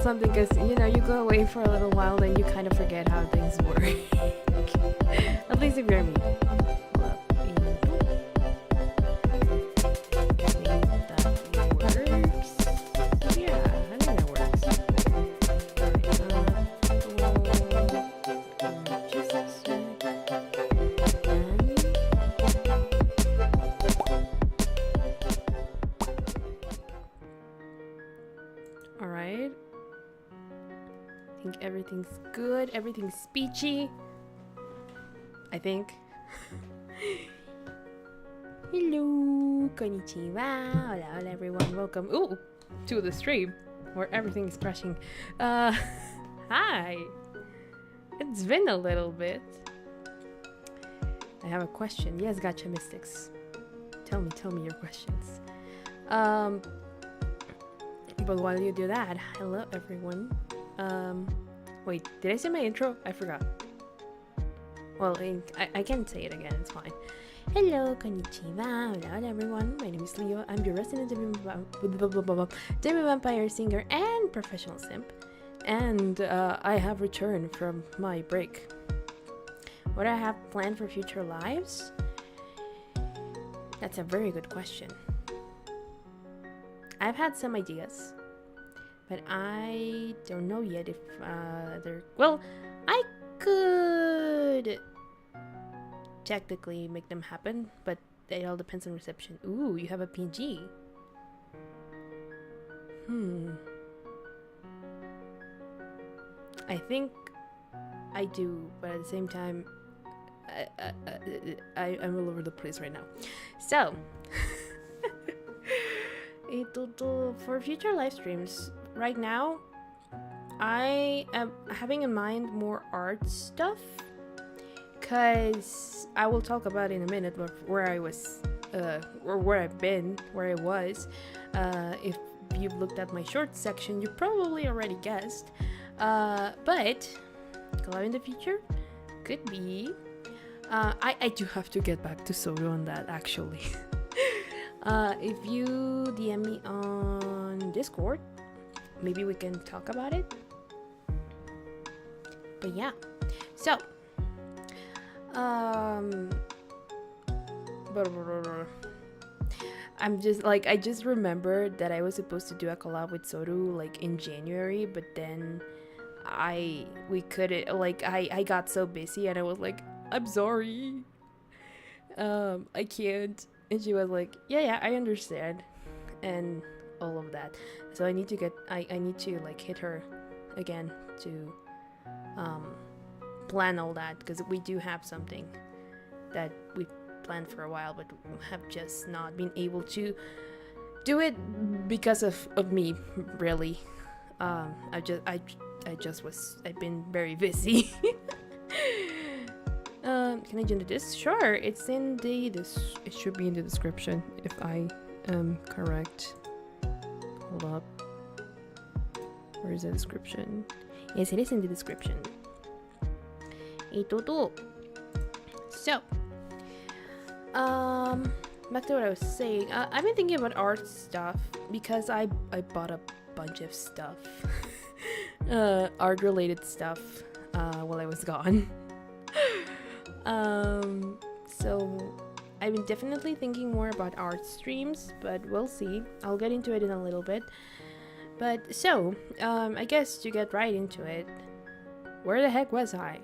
Something, because you know, you go away for a little while, then you kind of forget how things work. At least if you're me. Everything's good, everything's speechy, I think. Hello, konnichiwa, hola, hola everyone, welcome to the stream where everything is crashing. Hi, it's been a little bit. I have a question. Yes, gotcha mystics, tell me your questions. But while you do that, hello everyone. Wait, did I say my intro? I forgot. Well, I can say it again, it's fine. Hello, konnichiwa, hola everyone. My name is Leo. I'm your resident demi vampire singer and professional simp. And I have returned from my break. What I have planned for future lives? That's a very good question. I've had some ideas. but I don't know yet if they're... Well, I could technically make them happen, but it all depends on reception. Ooh, you have a PG. I think I do, but at the same time, I'm all over the place right now. So, for future live streams, right now, I am having in mind more art stuff, because I will talk about in a minute where I was, or where I've been, where I was. If you've looked at my short section, you probably already guessed. But collab in the future could be. I do have to get back to Soto on that, actually. If you DM me on Discord, maybe we can talk about it. But yeah, so I'm just like, I just remembered that I was supposed to do a collab with Soru like in January, but then we couldn't, like I got so busy and I was like, I'm sorry, I can't. And she was like, yeah, I understand, and all of that. So I need to like hit her again to plan all that, because we do have something that we planned for a while, but have just not been able to do it because of me, really. I've been very busy. Can I join the disc? Sure, it's in it should be in the description if I am correct. Hold up. Where is the description? Yes, it is in the description. So, back to what I was saying. I've been thinking about art stuff because I bought a bunch of stuff, art related stuff, while I was gone. So I've been definitely thinking more about art streams, but we'll see. I'll get into it in a little bit. But so, I guess to get right into it, where the heck was I?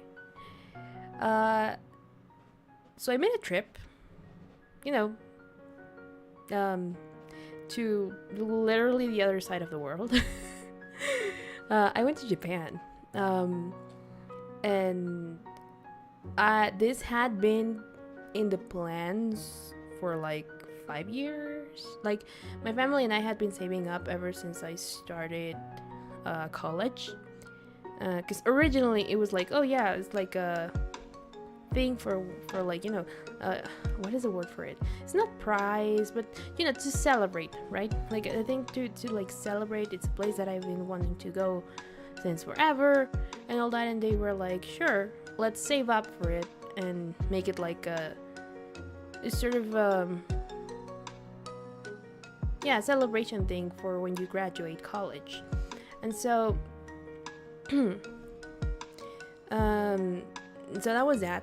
So I made a trip, to literally the other side of the world. I went to Japan, and this had been in the plans for like 5 years. Like, my family and I had been saving up ever since I started college, because originally it was like, oh yeah, it's like a thing for like, what is the word for it? It's not prize, but to celebrate, right? Like, I think to like celebrate. It's a place that I've been wanting to go since forever and all that, and they were like, sure, let's save up for it and make it like a sort of celebration thing for when you graduate college. And so so that was that.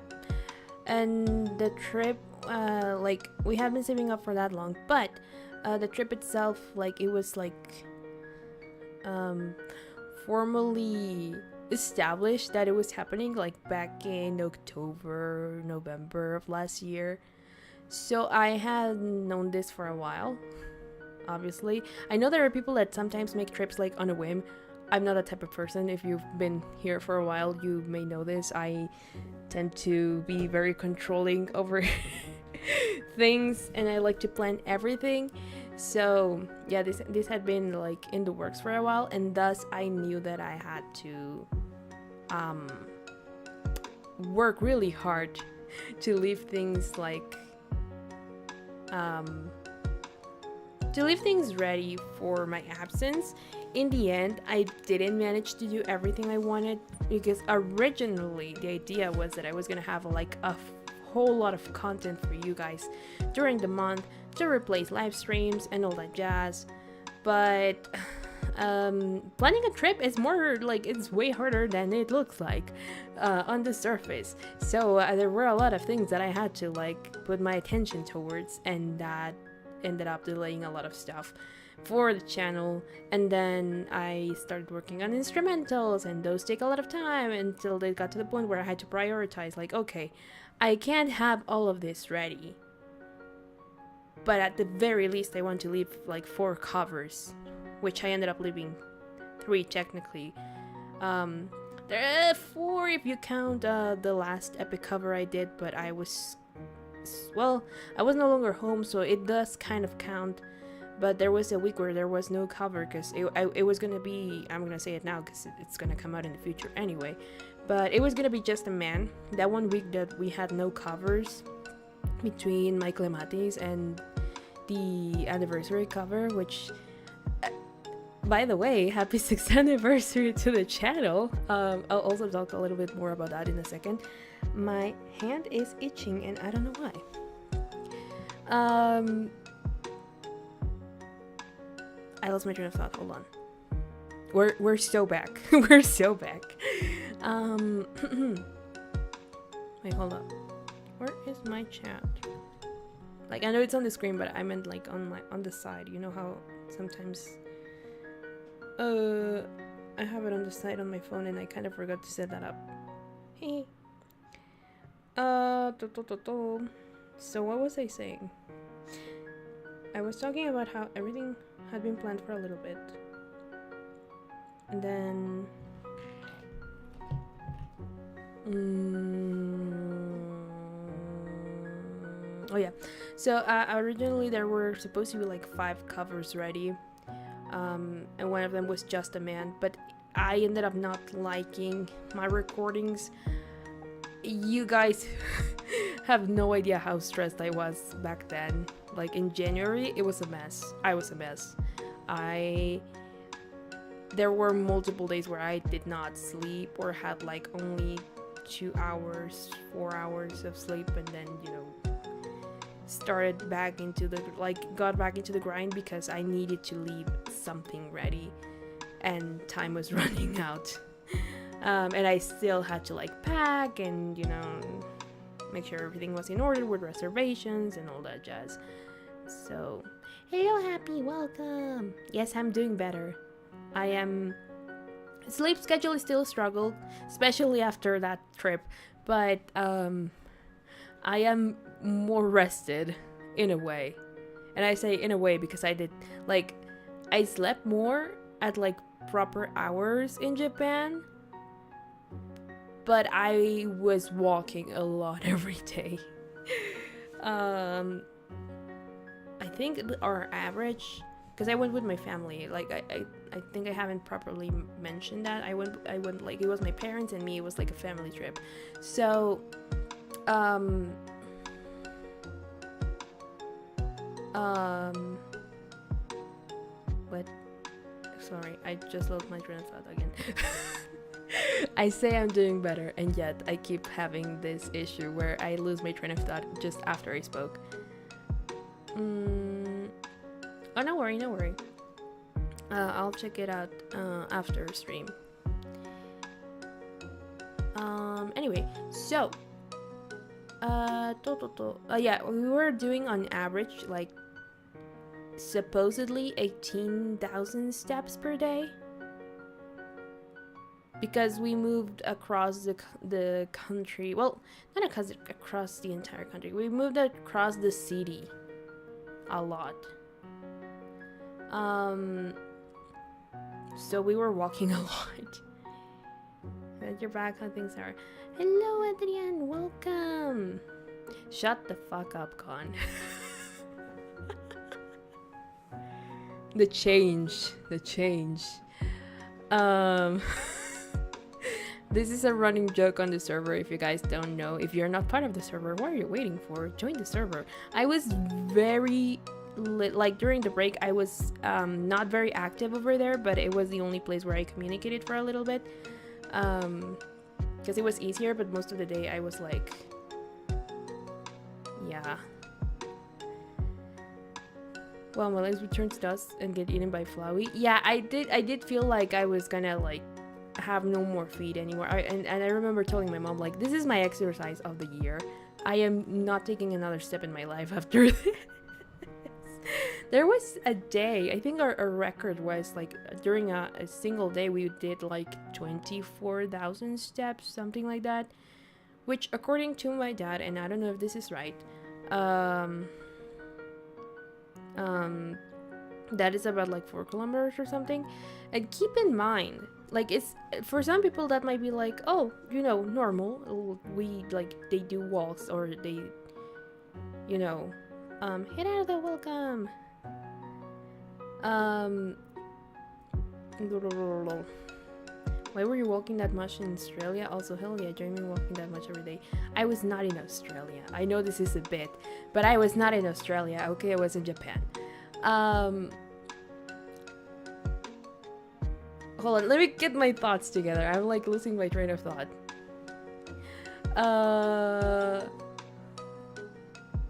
And the trip, like, we have been saving up for that long, but the trip itself, like, it was like formally established that it was happening like back in October, November of last year. So I had known this for a while. Obviously, I know there are people that sometimes make trips like on a whim. I'm not that type of person. If you've been here for a while, you may know this. I tend to be very controlling over things, and I like to plan everything. So yeah, this had been like in the works for a while, and thus I knew that I had to work really hard to leave things like to leave things ready for my absence. In the end, I didn't manage to do everything I wanted, because originally the idea was that I was gonna have like a whole lot of content for you guys during the month to replace live streams and all that jazz. But planning a trip is more like, it's way harder than it looks like on the surface. So there were a lot of things that I had to like put my attention towards, and that ended up delaying a lot of stuff. for the channel, and then I started working on instrumentals, and those take a lot of time until they got to the point where I had to prioritize, like, okay, I can't have all of this ready, but at the very least I want to leave like 4 covers, which I ended up leaving 3 technically. There are 4 if you count the last epic cover I did, but I was no longer home, so it does kind of count. But there was a week where there was no cover because it was gonna be, I'm gonna say it now because it's gonna come out in the future anyway, but it was gonna be just a man. That one week that we had no covers between my clematis and the anniversary cover, which by the way, happy 6th anniversary to the channel. I'll also talk a little bit more about that in a second. My hand is itching and I don't know why. I lost my train of thought. Hold on. We're so back. We're so back. Wait, hold up. Where is my chat? Like, I know it's on the screen, but I meant like on the side. You know how sometimes I have it on the side on my phone and I kind of forgot to set that up. Hey. So what was I saying? I was talking about how everything had been planned for a little bit, and then oh yeah, so originally there were supposed to be like 5 covers ready, and one of them was just a man, but I ended up not liking my recordings. You guys have no idea how stressed I was back then. Like in January, it was a mess. I was a mess. There were multiple days where I did not sleep or had like only 2 hours, 4 hours of sleep, and then, you know, started back into the, like, got back into the grind because I needed to leave something ready and time was running out. And I still had to like pack and, you know, make sure everything was in order with reservations and all that jazz. So, hello Happy, welcome. Yes, I'm doing better. I am. Sleep schedule is still a struggle, especially after that trip, but I am more rested in a way. And I say in a way because I did, like, I slept more at like proper hours in Japan, but I was walking a lot every day. I think our average, because I went with my family, like I think I haven't properly mentioned that. I went like, it was my parents and me, it was like a family trip. So what? Sorry, I just lost my train of thought again. I say I'm doing better, and yet I keep having this issue where I lose my train of thought just after I spoke. Oh, no worry, no worry. I'll check it out after stream. Anyway, so yeah, we were doing on average like supposedly 18,000 steps per day, because we moved across the country. Well, not across the entire country. We moved across the city a lot. So we were walking a lot. And you're back, how things are. Hello, Adrian, welcome. Shut the fuck up, Con. The change. This is a running joke on the server. If you guys don't know, if you're not part of the server, what are you waiting for? Join the server. I was very like during the break, I was not very active over there, but it was the only place where I communicated for a little bit, because it was easier. But most of the day I was like, yeah. Well, my legs would turn to dust and get eaten by Flowey. Yeah, I did feel like I was gonna like have no more feet anymore. And I remember telling my mom, like, this is my exercise of the year. I am not taking another step in my life after this. There was a day, I think our record was like during a single day we did like 24,000 steps, something like that, which according to my dad, and I don't know if this is right, um that is about like 4 kilometers or something. And keep in mind, like, it's for some people that might be like, oh, you know, normal, we like they do walks, or they, you know, hit out of the welcome. Why were you walking that much in Australia? Also, hell yeah, dreaming walking that much every day. I was not in Australia. I know this is a bit, but I was not in Australia. Okay, I was in Japan. Hold on, let me get my thoughts together. I'm like losing my train of thought.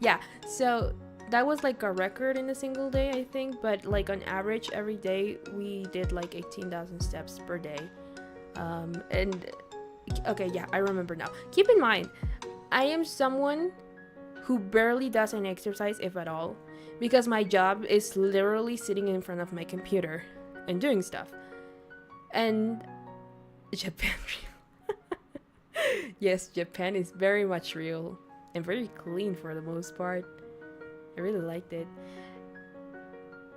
Yeah, so that was like a record in a single day, I think, but like on average every day we did like 18,000 steps per day. And okay, yeah, I remember now. Keep in mind, I am someone who barely does any exercise, if at all, because my job is literally sitting in front of my computer and doing stuff. And Japan yes, Japan is very much real and very clean for the most part. I really liked it.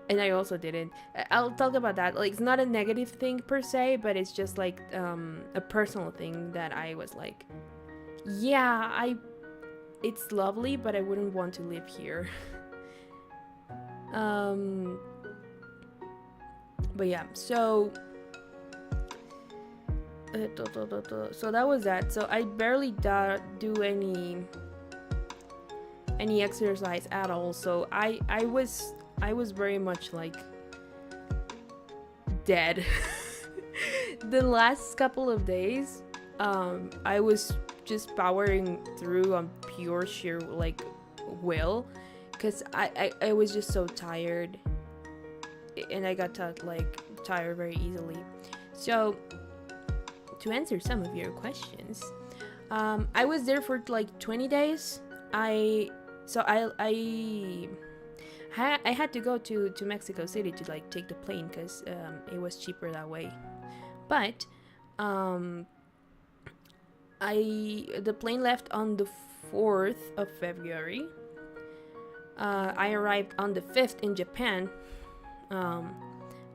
And I also didn't. I'll talk about that. Like, it's not a negative thing per se, but it's just like a personal thing that I was like, yeah, it's lovely, but I wouldn't want to live here. But yeah, so so that was that. So I barely do any exercise at all. So I was very much like dead. The last couple of days, I was just powering through on pure sheer like will, because I was just so tired, and I got tired very easily. So to answer some of your questions, I was there for like 20 days. I had to go to Mexico City to like take the plane, because it was cheaper that way. But the plane left on the 4th of February. I arrived on the 5th in Japan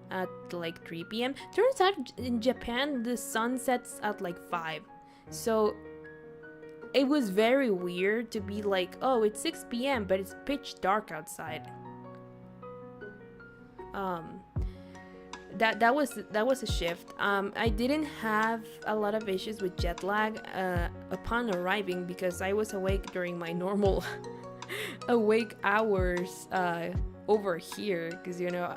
at like 3 p.m. Turns out in Japan the sun sets at like 5. So it was very weird to be like, oh, it's 6 p.m. but it's pitch dark outside. That was a shift. I didn't have a lot of issues with jet lag upon arriving, because I was awake during my normal awake hours over here, because you know,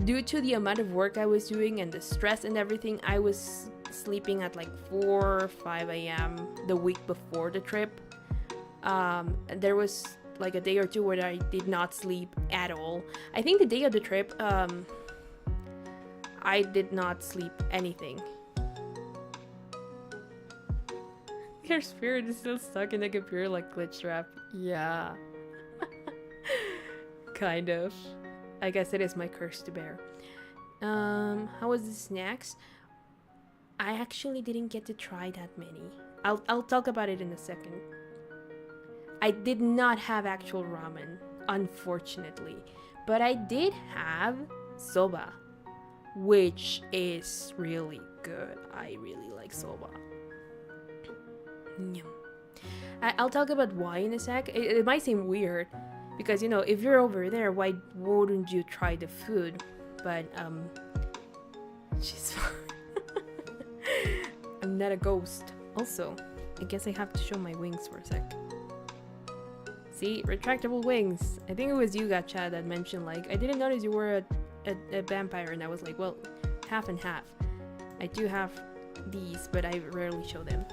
due to the amount of work I was doing and the stress and everything, I was sleeping at like 4 or 5 a.m. the week before the trip. And there was like a day or two where I did not sleep at all. I think the day of the trip, I did not sleep anything. Your spirit is still stuck in the computer like glitch trap. Yeah. Kind of. I guess it is my curse to bear. How was the snacks? I actually didn't get to try that many. I'll talk about it in a second. I did not have actual ramen, unfortunately, but I did have soba, which is really good. I really like soba. Yum. I'll talk about why in a sec. It might seem weird, because, you know, if you're over there, why wouldn't you try the food? But she's fine. I'm not a ghost. Also, I guess I have to show my wings for a sec. See, retractable wings. I think it was you, Gacha, that mentioned like, I didn't notice you were a vampire, and I was like, well, half and half. I do have these, but I rarely show them.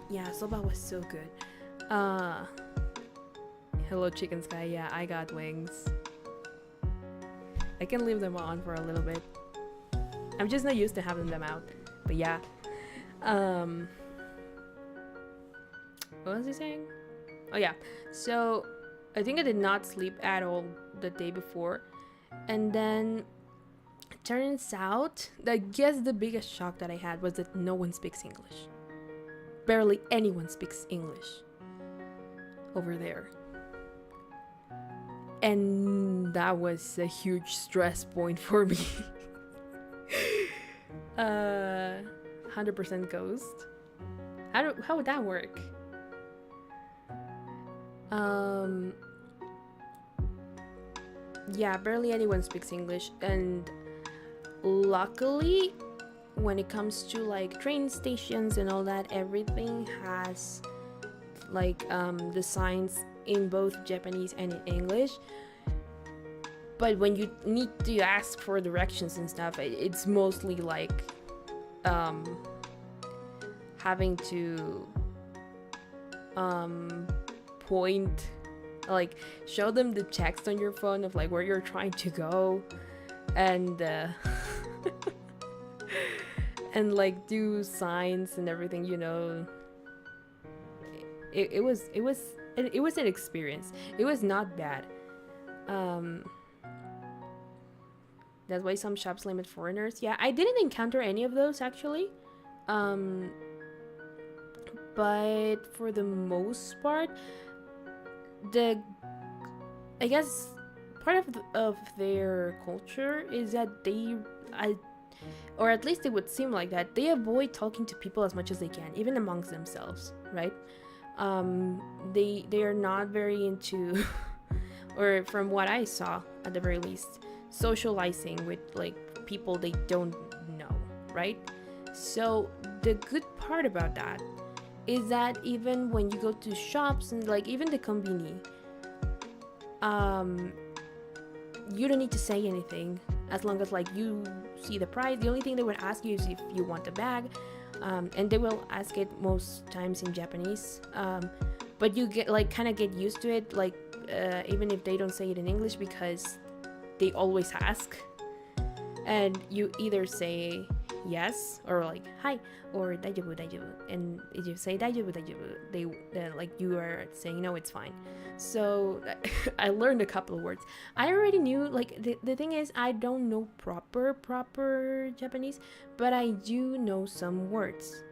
Yeah, soba was so good. Hello, Chicken Sky. Yeah, I got wings. I can leave them on for a little bit. I'm just not used to having them out. But yeah. What was he saying? Oh yeah. So I think I did not sleep at all the day before. And then it turns out that I guess the biggest shock that I had was that no one speaks English. Barely anyone speaks English over there. And that was a huge stress point for me. 100% ghost. How would that work? Yeah, barely anyone speaks English, and luckily when it comes to like train stations and all that, everything has like the signs in both Japanese and in English. But when you need to ask for directions and stuff, it's mostly like having to point, like show them the text on your phone of like where you're trying to go, and and like do signs and everything, you know. It was an experience. It was not bad. That's why some shops limit foreigners. Yeah, I didn't encounter any of those actually. But for the most part, I guess part of their culture is that or at least it would seem like that, they avoid talking to people as much as they can, even amongst themselves, right? They are not very into or from what I saw at the very least, socializing with like people they don't know, right? So the good part about that is that even when you go to shops and like even the konbini, you don't need to say anything as long as like you see the price. The only thing they would ask you is if you want a bag, and they will ask it most times in Japanese, but you get like kind of get used to it, like even if they don't say it in English, because they always ask, and you either say yes or like hi or daijoubu daijoubu, and if you say daijoubu daijoubu, they like you are saying no, it's fine. So I learned a couple of words. I already knew, like the thing is, I don't know proper Japanese, but I do know some words.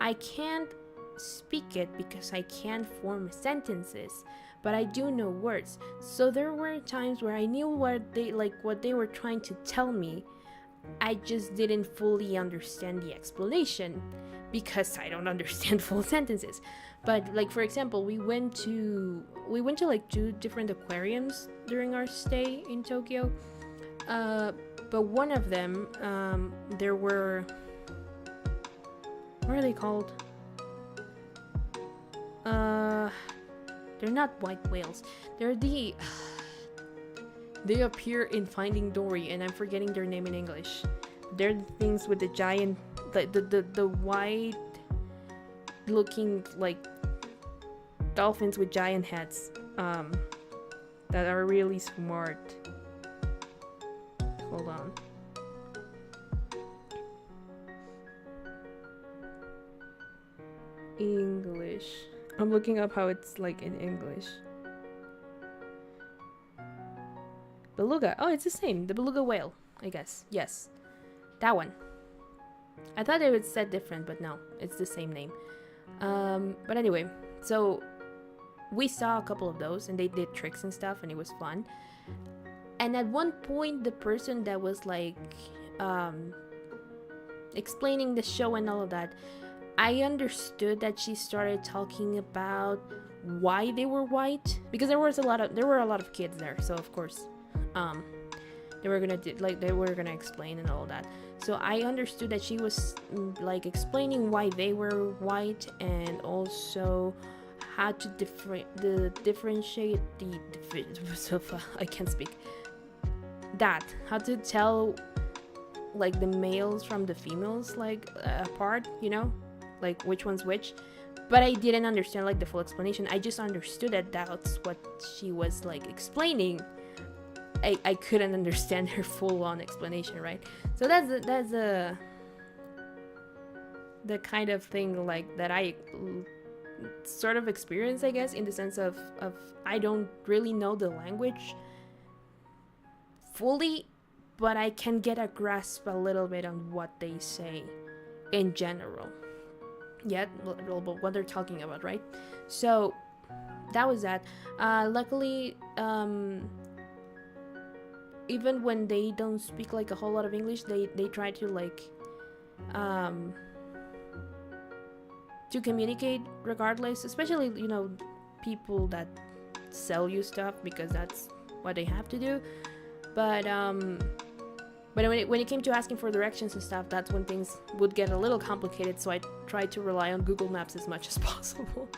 I can't speak it because I can't form sentences, but I do know words. So there were times where I knew what they were trying to tell me. I just didn't fully understand the explanation because I don't understand full sentences. But like for example, we went to like 2 different aquariums during our stay in Tokyo. But one of them, there were, what are they called? They're not white whales. They're they appear in Finding Dory, and I'm forgetting their name in English. They're the things with the giant, the white looking like dolphins with giant heads, that are really smart. Hold on. English. I'm looking up how it's like in English. Beluga. Oh, it's the same. The beluga whale, I guess. Yes. That one. I thought it would said different, but no. It's the same name. But anyway, so we saw a couple of those, and they did tricks and stuff, and it was fun. And at one point, the person that was like explaining the show and all of that, I understood that she started talking about why they were white, because there were a lot of kids there, so of course they were gonna explain and all that. So I understood that she was like explaining why they were white, and also how to differentiate I can't speak that, how to tell like the males from the females, like apart, you know, like which one's which. But I didn't understand like the full explanation. I just understood that that's what she was like explaining. I couldn't understand her full-on explanation, right? So that's the kind of thing like that I sort of experience, I guess, in the sense of I don't really know the language fully, but I can get a grasp a little bit on what they say in general. Yeah, what they're talking about, right? So that was that. Luckily, even when they don't speak like a whole lot of English, they try to like to communicate regardless, especially, you know, people that sell you stuff, because that's what they have to do. But when it came to asking for directions and stuff, that's when things would get a little complicated, so I tried to rely on Google Maps as much as possible,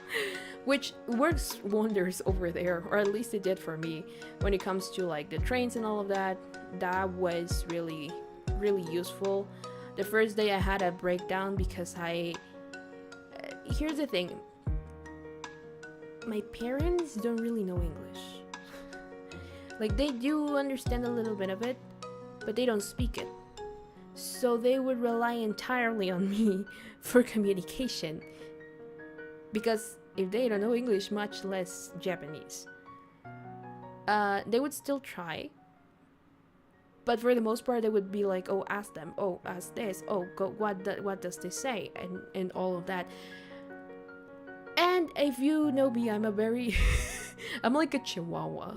which works wonders over there, or at least it did for me. When it comes to like the trains and all of that, that was really, really useful. The first day I had a breakdown because here's the thing. My parents don't really know English. Like, they do understand a little bit of it, but they don't speak it. So they would rely entirely on me for communication. Because if they don't know English, much less Japanese, they would still try. But for the most part, they would be like, oh, ask them. Oh, ask this. Oh, go, what does this say? And all of that. And if you know me, I'm a very... I'm like a chihuahua.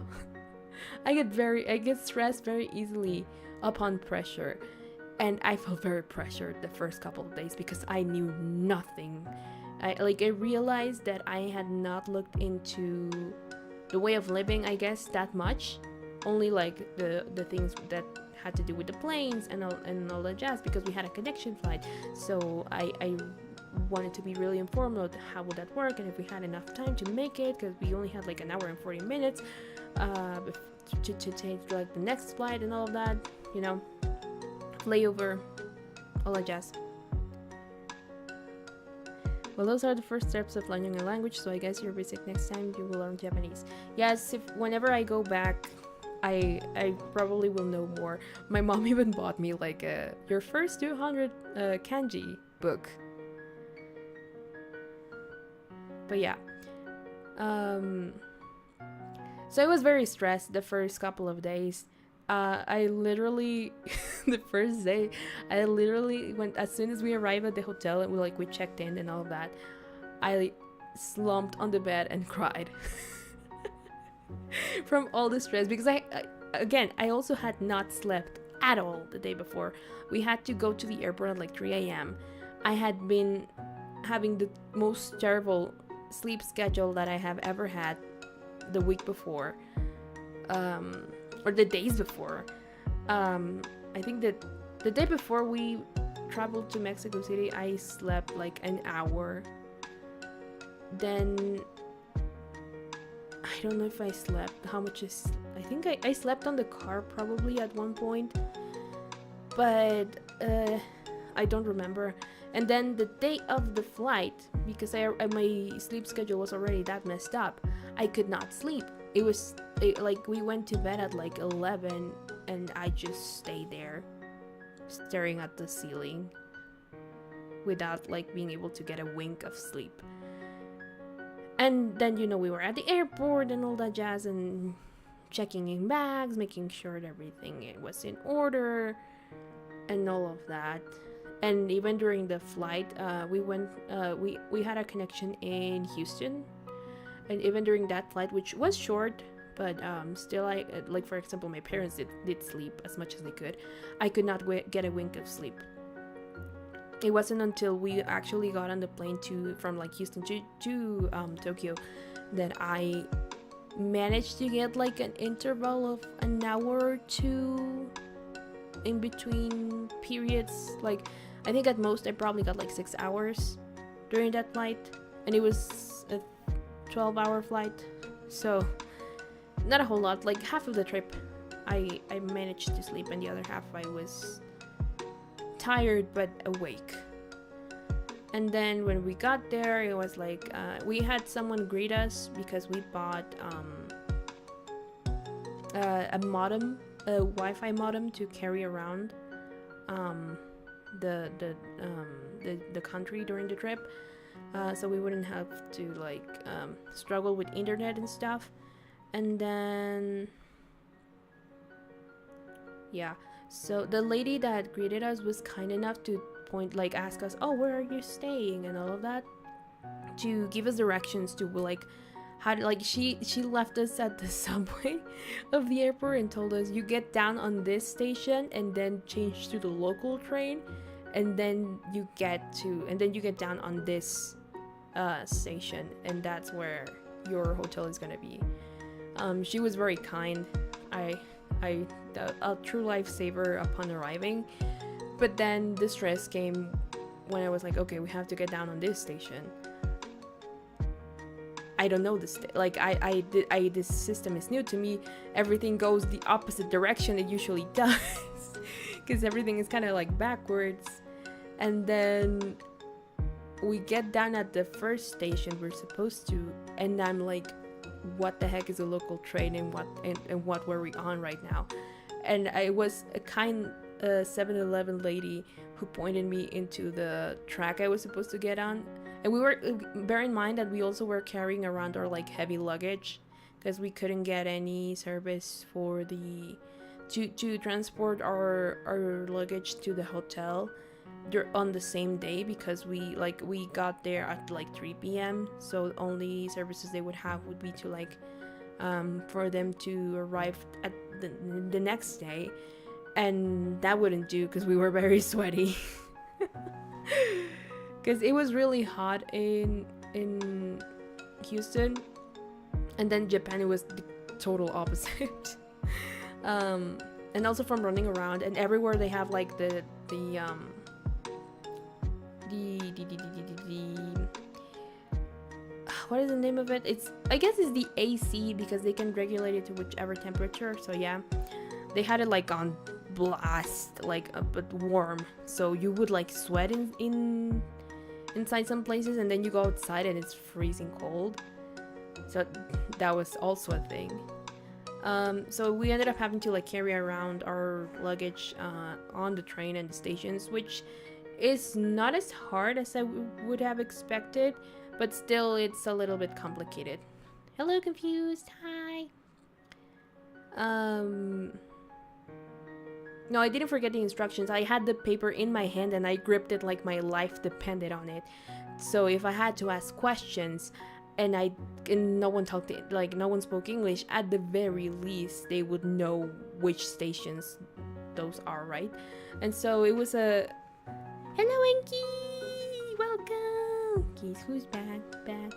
I get stressed very easily upon pressure. And I felt very pressured the first couple of days because I knew nothing. I realized that I had not looked into the way of living, I guess, that much. Only like the things that had to do with the planes and all that jazz, because we had a connection flight. So I wanted to be really informed of how would that work and if we had enough time to make it, because we only had like an hour and 40 minutes to take like the next flight and all of that, you know, layover, all that jazz. Well, those are the first steps of learning a language, so I guess you're basic next time you will learn Japanese. Yes, whenever I go back, I probably will know more. My mom even bought me like your first 200 kanji book. But yeah. So I was very stressed the first couple of days. I literally, the first day, I literally went, as soon as we arrived at the hotel and we checked in and all of that, I slumped on the bed and cried. From all the stress, because I also had not slept at all the day before. We had to go to the airport at like 3 a.m. I had been having the most terrible sleep schedule that I have ever had the week before, or the days before. I think that the day before we traveled to Mexico City, I slept like an hour. Then I don't know if I slept. How much is... I think I slept on the car probably at one point. But I don't remember. And then the day of the flight, because my sleep schedule was already that messed up, I could not sleep. We went to bed at like 11 and I just stayed there staring at the ceiling without like being able to get a wink of sleep. And then, you know, we were at the airport and all that jazz and checking in bags, making sure that everything was in order and all of that. And even during the flight, we had a connection in Houston. And even during that flight, which was short, but still, like for example, my parents did sleep as much as they could. I could not get a wink of sleep. It wasn't until we actually got on the plane from like Houston to Tokyo that I managed to get like an interval of an hour or two in between periods. Like, I think at most I probably got like 6 hours during that flight, and it was a 12-hour flight, so not a whole lot. Like half of the trip I managed to sleep, and the other half I was tired but awake. And then when we got there, it was like we had someone greet us because we bought a modem, a Wi-Fi modem to carry around the country during the trip. so we wouldn't have to like struggle with internet and stuff. And then yeah, so the lady that greeted us was kind enough to ask us, oh, where are you staying and all of that, to give us directions to like how to, like she left us at the subway of the airport and told us, you get down on this station and then change to the local train, and then you get down on this station, and that's where your hotel is gonna be. She was very kind. A true lifesaver upon arriving. But then the stress came when I was like, okay, we have to get down on this station. I don't know this. This system is new to me. Everything goes the opposite direction it usually does, because everything is kind of like backwards. And then we get down at the first station we're supposed to, and I'm like, what the heck is a local train, and what were we on right now? And I was a kind 7-Eleven lady who pointed me into the track I was supposed to get on. And we were, bear in mind that we also were carrying around our like heavy luggage, because we couldn't get any service for the to transport our luggage to the hotel on the same day, because we got there at like 3 p.m. So only services they would have would be to like for them to arrive at the next day, and that wouldn't do because we were very sweaty. Because it was really hot in Houston, and then Japan, it was the total opposite. And also from running around, and everywhere they have like the what is the name of it? I guess it's the AC, because they can regulate it to whichever temperature. So yeah, they had it like on blast, like but warm, so you would like sweat inside some places, and then you go outside and it's freezing cold. So that was also a thing. So we ended up having to like carry around our luggage on the train and the stations, which is not as hard as I would have expected, but still it's a little bit complicated. Hello, confused. Hi. No, I didn't forget the instructions. I had the paper in my hand and I gripped it like my life depended on it. So if I had to ask questions and no one spoke English, at the very least they would know which stations those are, right? And so it was a hello, Enki, welcome. Guess who's back again.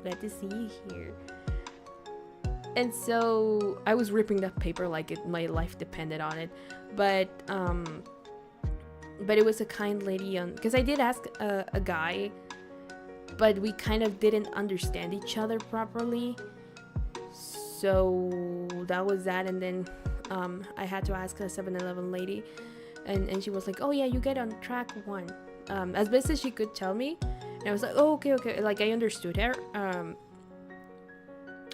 Glad to see you here. And so I was ripping that paper like my life depended on it, but it was a kind lady because I did ask a guy, but we kind of didn't understand each other properly, so that was that. And then I had to ask a 7-Eleven lady, and she was like, oh yeah, you get on track 1, as best as she could tell me. And I was like, oh, okay, like I understood her.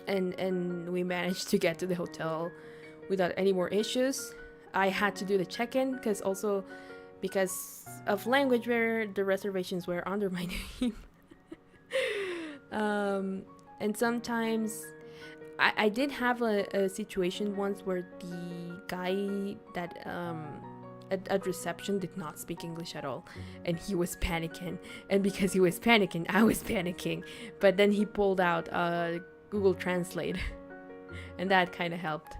And we managed to get to the hotel without any more issues. I had to do the check-in because of language barrier, the reservations were under my name. And sometimes I did have a situation once where the guy that at reception did not speak English at all, and he was panicking, and because he was panicking, I was panicking. But then he pulled out Google Translate, and that kind of helped.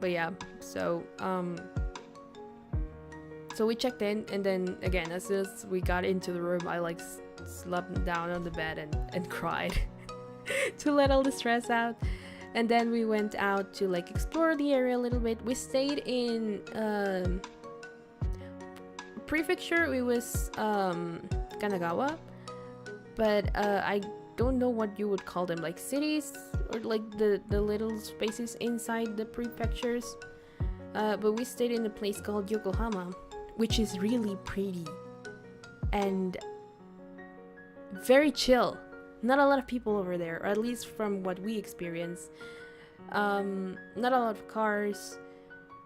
But yeah, so we checked in, and then again, as soon as we got into the room, I like slumped down on the bed and cried to let all the stress out. And then we went out to like explore the area a little bit. We stayed in prefecture. It was Kanagawa, but I don't know what you would call them, like cities or like the little spaces inside the prefectures. But we stayed in a place called Yokohama, which is really pretty and very chill. Not a lot of people over there, or at least from what we experienced. Not a lot of cars.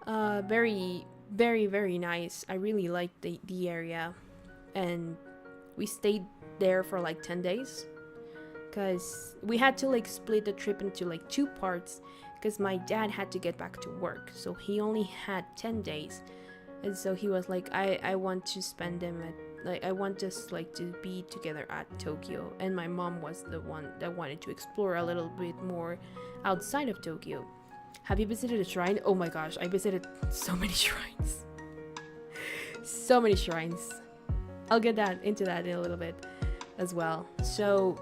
Very, very, very nice. I really liked the area, and we stayed there for like 10 days because we had to like split the trip into like two parts because my dad had to get back to work, so he only had 10 days. And so he was like, I want to spend them at, like, I want us like to be together at Tokyo. And my mom was the one that wanted to explore a little bit more outside of Tokyo. Have you visited a shrine? Oh my gosh, I visited so many shrines. So many shrines. I'll get into that in a little bit as well. So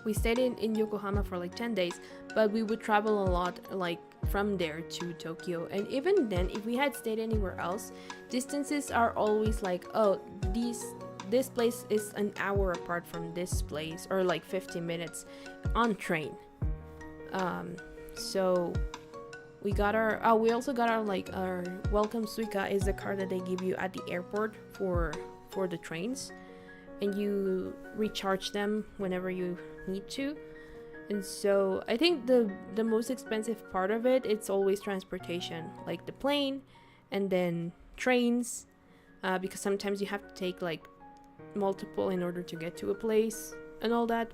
we stayed in Yokohama for like 10 days, but we would travel a lot, like from there to Tokyo. And even then, if we had stayed anywhere else, distances are always like, oh, this place is an hour apart from this place, or like 15 minutes on train. So we got we also got our welcome suica, is the card that they give you at the airport for the trains, and you recharge them whenever you need to. And so I think the most expensive part of it, it's always transportation, like the plane and then trains, because sometimes you have to take like multiple in order to get to a place and all that.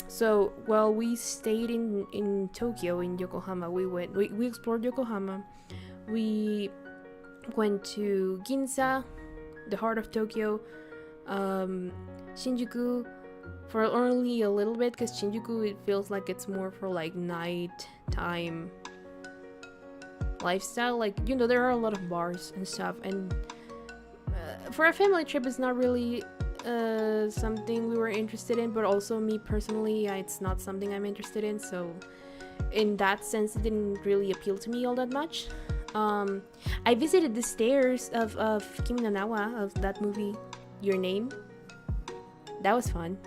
So while we stayed in Tokyo, in Yokohama, we explored Yokohama. We went to Ginza, the heart of Tokyo, Shinjuku, for only a little bit, because Shinjuku, it feels like it's more for like nighttime lifestyle. Like, you know, there are a lot of bars and stuff, and for a family trip, it's not really something we were interested in. But also me personally, it's not something I'm interested in, so in that sense it didn't really appeal to me all that much. I visited the stairs of Kimi no Na wa, of that movie Your Name. That was fun.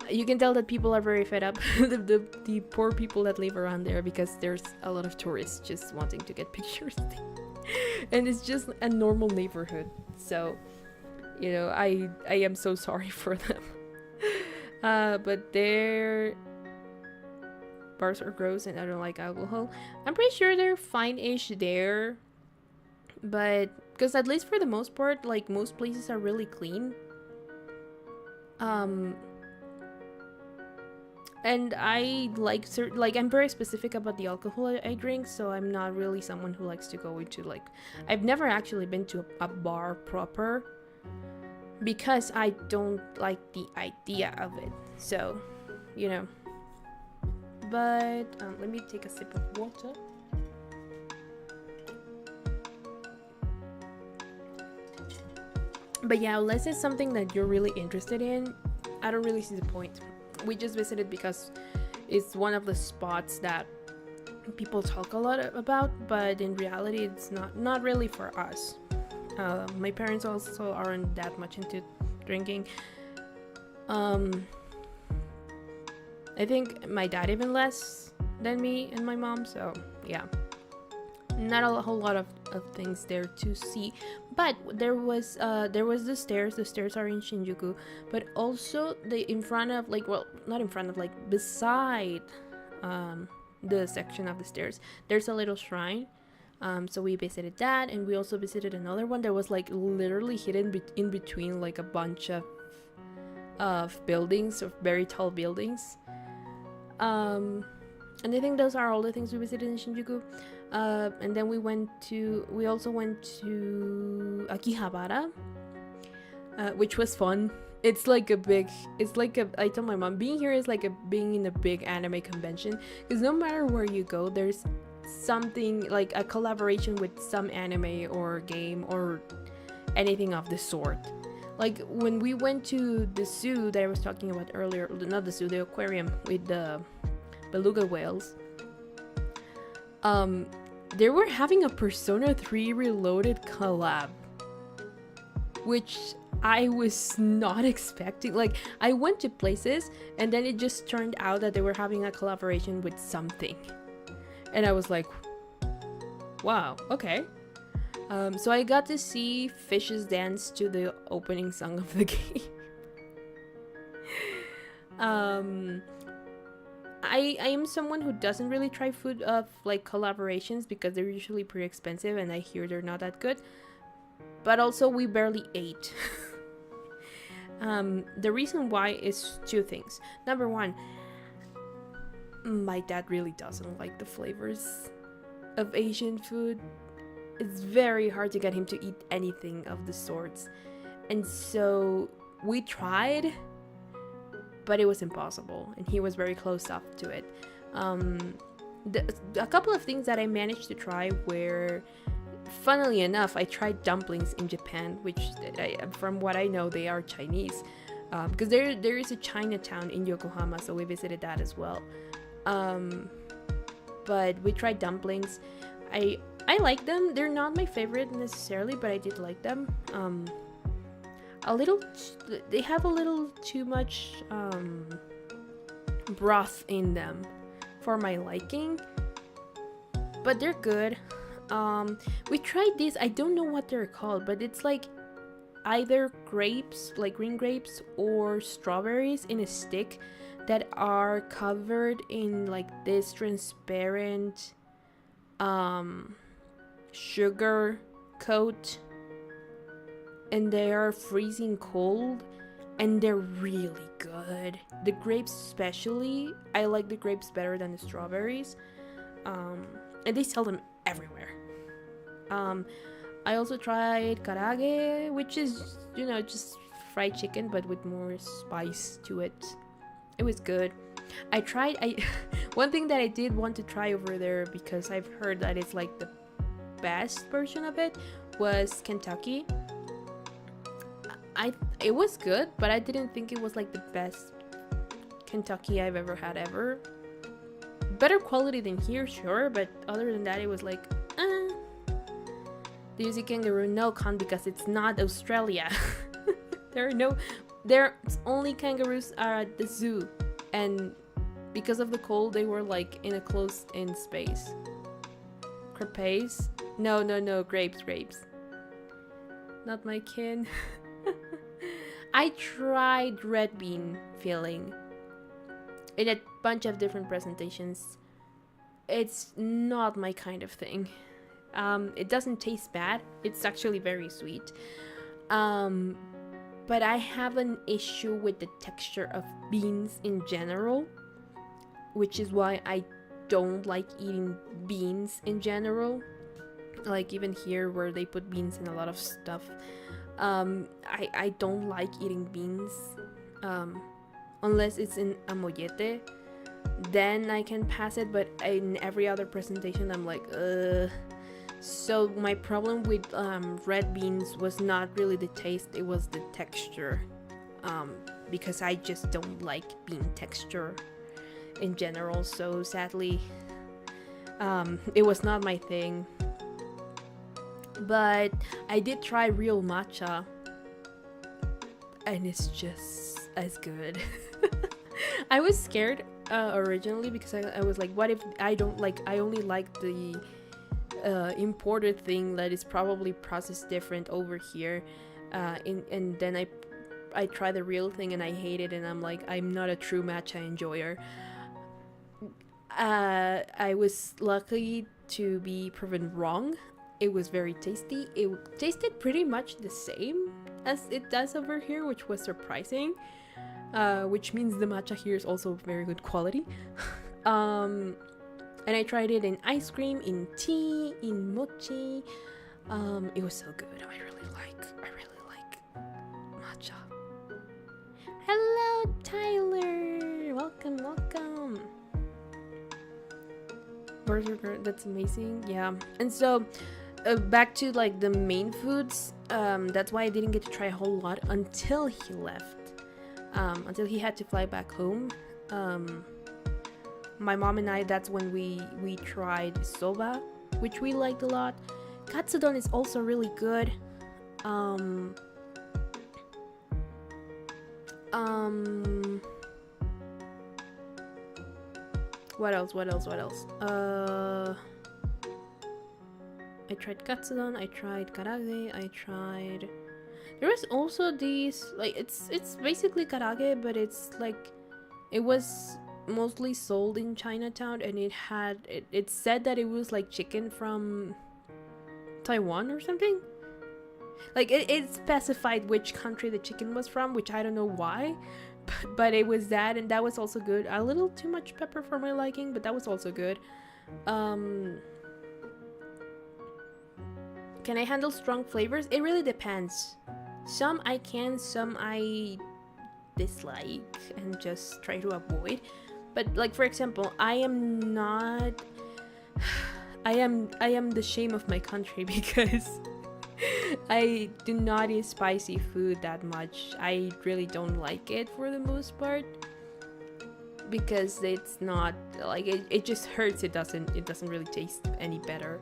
You can tell that people are very fed up, the poor people that live around there, because there's a lot of tourists just wanting to get pictures. And it's just a normal neighborhood, so you know, I am so sorry for them. But their bars are gross and I don't like alcohol. I'm pretty sure they're fine-ish there, but because at least for the most part, like, most places are really clean. And I like I'm very specific about the alcohol I drink, so I'm not really someone who likes to go into, like, I've never actually been to a bar proper because I don't like the idea of it, so you know. But let me take a sip of water. But yeah, unless it's something that you're really interested in, I don't really see the point. We just visited because it's one of the spots that people talk a lot about, but in reality it's not really for us. My parents also aren't that much into drinking. I think my dad even less than me and my mom, so yeah, not a whole lot of things there to see. But there was the stairs. The stairs are in Shinjuku, but also in front of, like, well, not in front of, like, beside the section of the stairs, there's a little shrine. So we visited that, and we also visited another one that was like literally hidden in between like a bunch of buildings, of very tall buildings. And I think those are all the things we visited in Shinjuku. And then we also went to Akihabara, which was fun. I told my mom, being here is like being in a big anime convention, because no matter where you go, there's something, like a collaboration with some anime or game or anything of the sort. Like when we went to the zoo that I was talking about earlier, not the zoo, the aquarium with the beluga whales, they were having a Persona 3 Reloaded collab, which I was not expecting. Like, I went to places and then it just turned out that they were having a collaboration with something, and I was like, wow, okay. So I got to see fishes dance to the opening song of the game. I am someone who doesn't really try food of like collaborations because they're usually pretty expensive and I hear they're not that good. But also we barely ate. The reason why is two things. Number one, my dad really doesn't like the flavors of Asian food. It's very hard to get him to eat anything of the sorts. And so we tried, but it was impossible, and he was very closed off to it. A couple of things that I managed to try were, funnily enough, I tried dumplings in Japan, which, from what I know, they are Chinese. Because there is a Chinatown in Yokohama, so we visited that as well. But we tried dumplings. I like them. They're not my favorite necessarily, but I did like them. They have a little too much broth in them for my liking, but they're good. We tried these, I don't know what they're called, but it's like either grapes, like green grapes, or strawberries in a stick that are covered in like this transparent sugar coat, and they are freezing cold, and they're really good. The grapes especially, I like the grapes better than the strawberries, and they sell them everywhere. I also tried karaage, which is, just fried chicken but with more spice to it. It was good. One thing that I did want to try over there, because I've heard that it's like the best version of it, was Kentucky. It was good, but I didn't think it was like the best Kentucky I've ever had ever. Better quality than here, sure, but other than that, it was like, Do you see kangaroo? No, Con, because it's not Australia. There's only kangaroos are at the zoo, and because of the cold, they were like in a closed-in space. Crepes? No, grapes. Not my kin. I tried red bean filling in a bunch of different presentations. It's not my kind of thing. It doesn't taste bad. It's actually very sweet. But I have an issue with the texture of beans in general, which is why I don't like eating beans in general. Like even here where they put beans in a lot of stuff. I don't like eating beans. Unless it's in a mollete, then I can pass it, but in every other presentation I'm like, ugh. So my problem with red beans was not really the taste, it was the texture. Because I just don't like bean texture in general, so sadly it was not my thing. But I did try real matcha, and it's just as good. I was scared originally because I was like, what if I only like the imported thing that is probably processed different over here, and then I try the real thing and I hate it, and I'm like, I'm not a true matcha enjoyer. I was lucky to be proven wrong. It was very tasty. It tasted pretty much the same as it does over here, which was surprising. Which means the matcha here is also very good quality. And I tried it in ice cream, in tea, in mochi. It was so good. I really like matcha. Hello, Tyler. Welcome. Burger, that's amazing. Yeah. And so back to like the main foods. That's why I didn't get to try a whole lot until he left. Until he had to fly back home. My mom and I, that's when we tried soba, which we liked a lot. Katsudon is also really good. What else? I tried katsudon, I tried karaage, there was also these, like, it's basically karaage, but it's like, it was mostly sold in Chinatown, and it said that it was like chicken from Taiwan or something. Like it specified which country the chicken was from, which I don't know why, but it was that, and that was also good. A little too much pepper for my liking, but that was also good. Can I handle strong flavors? It really depends. Some I can, some I dislike and just try to avoid. But like, for example, I am the shame of my country because I do not eat spicy food that much. I really don't like it for the most part because it's not like it just hurts. It doesn't really taste any better.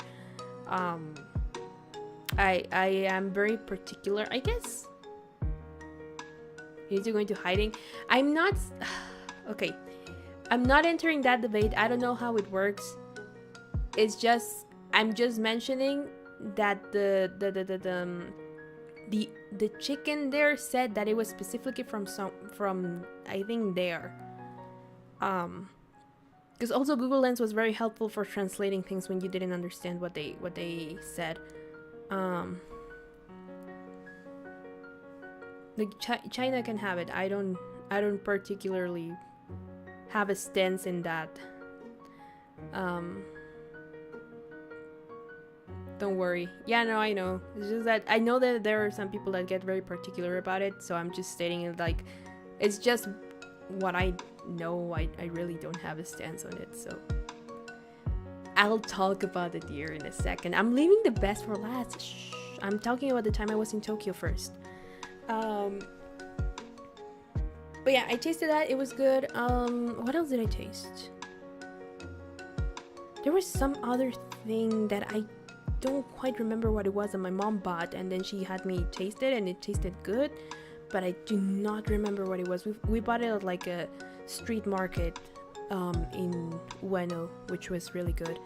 I am very particular, I guess. You need to go into hiding. I'm not okay. I'm not entering that debate. I don't know how it works. It's just I'm just mentioning that the chicken there said that it was specifically from I think there. Because also Google Lens was very helpful for translating things when you didn't understand what they said. Like China can have it. I don't particularly have a stance in that. Don't worry. Yeah, no, I know. It's just that I know that there are some people that get very particular about it, so I'm just stating it like it's just what I know. I really don't have a stance on it, so I'll talk about it here in a second. I'm leaving the best for last. Shh. I'm talking about the time I was in Tokyo first. But yeah, I tasted that. It was good. What else did I taste? There was some other thing that I don't quite remember what it was that my mom bought, and then she had me taste it, and it tasted good, but I do not remember what it was. We bought it at like a street market in Ueno, which was really good.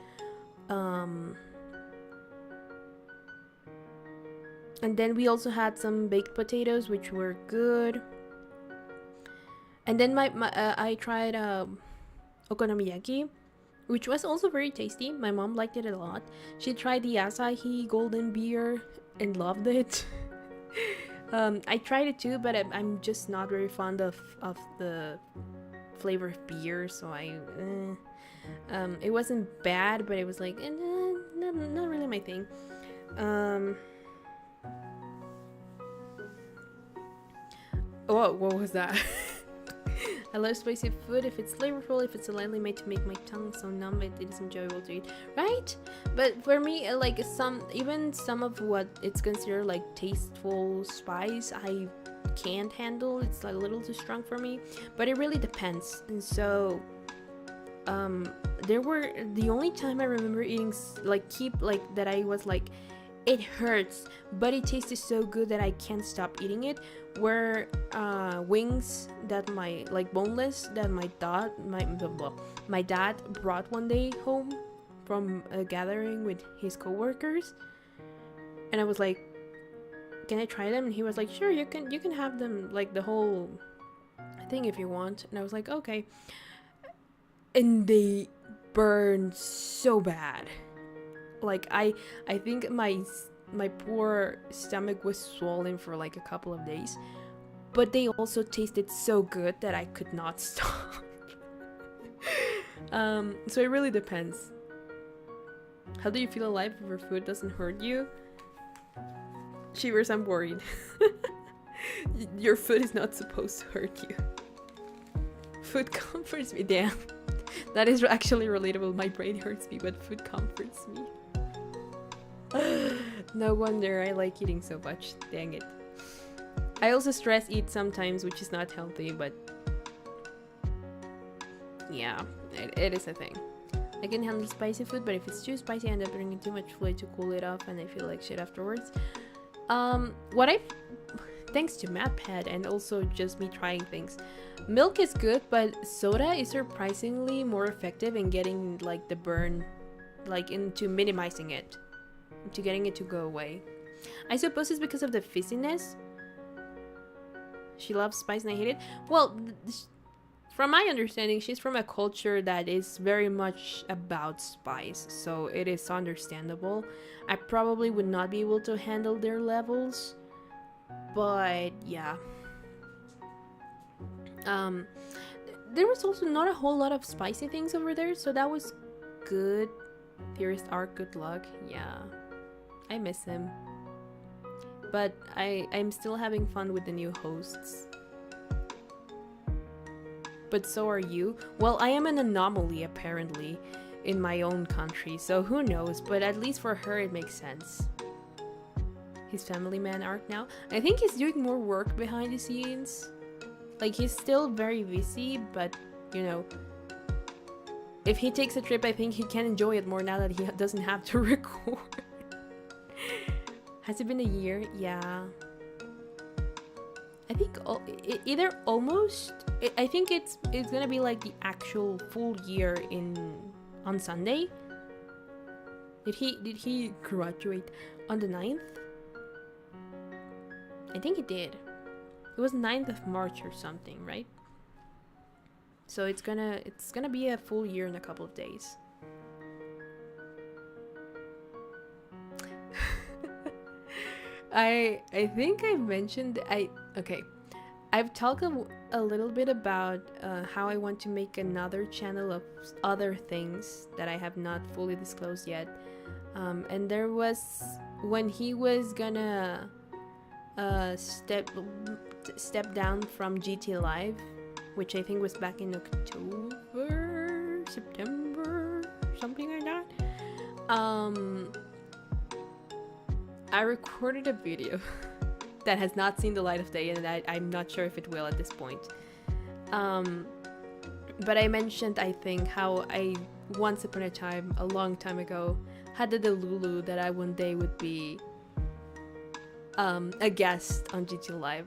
And then we also had some baked potatoes, which were good. And then I tried okonomiyaki, which was also very tasty. My mom liked it a lot. She tried the Asahi golden beer and loved it. I tried it too, but I'm just not very fond of the flavor of beer, so it wasn't bad, but it was like not really my thing. What was that? I love spicy food if it's flavorful, if it's slightly made to make my tongue so numb it is enjoyable to eat, right? But for me, like some of what it's considered like tasteful spice, I can't handle. It's a little too strong for me, but it really depends. And so the only time I remember eating that I was like, it hurts, but it tasted so good that I can't stop eating it, were wings that boneless that my dad brought one day home from a gathering with his coworkers, and I was like, can I try them? And he was like, sure, you can have them, like the whole thing if you want. And I was like, okay. And they burned so bad. Like I think my poor stomach was swollen for like a couple of days, but they also tasted so good that I could not stop. So it really depends. How do you feel alive if your food doesn't hurt you? Shivers, I'm worried. Your food is not supposed to hurt you. Food comforts me. Damn, that is actually relatable. My brain hurts me, but food comforts me. No wonder I like eating so much. Dang it. I also stress eat sometimes, which is not healthy, but yeah, it is a thing. I can handle spicy food, but if it's too spicy, I end up drinking too much fluid to cool it off, and I feel like shit afterwards. Thanks to MapPad and also just me trying things, milk is good, but soda is surprisingly more effective in getting like the burn, like into minimizing it, into getting it to go away. I suppose it's because of the fizziness. She loves spice and I hate it. Well, from my understanding, she's from a culture that is very much about spice, so it is understandable. I probably would not be able to handle their levels, but yeah. There was also not a whole lot of spicy things over there, so that was good. Theorist Arc, good luck. Yeah, I miss him, but I'm still having fun with the new hosts. But so are you. Well, I am an anomaly apparently in my own country, so who knows, but at least for her it makes sense. His family man arc now. I think he's doing more work behind the scenes. Like, he's still very busy, but you know, if he takes a trip, I think he can enjoy it more now that he doesn't have to record. Has it been a year? Yeah. I think either almost. I think it's gonna be like the actual full year on Sunday. Did he graduate on the 9th? I think he did. It was 9th of March or something, right? So it's gonna be a full year in a couple of days. I think I mentioned I've talked a little bit about how I want to make another channel of other things that I have not fully disclosed yet. And there was when he was gonna step down from GT Live, which I think was back in October, September, something like that. I recorded a video that has not seen the light of day, and I'm not sure if it will at this point. But I mentioned, I think, how I once upon a time, a long time ago, had the Delulu that I one day would be a guest on GT Live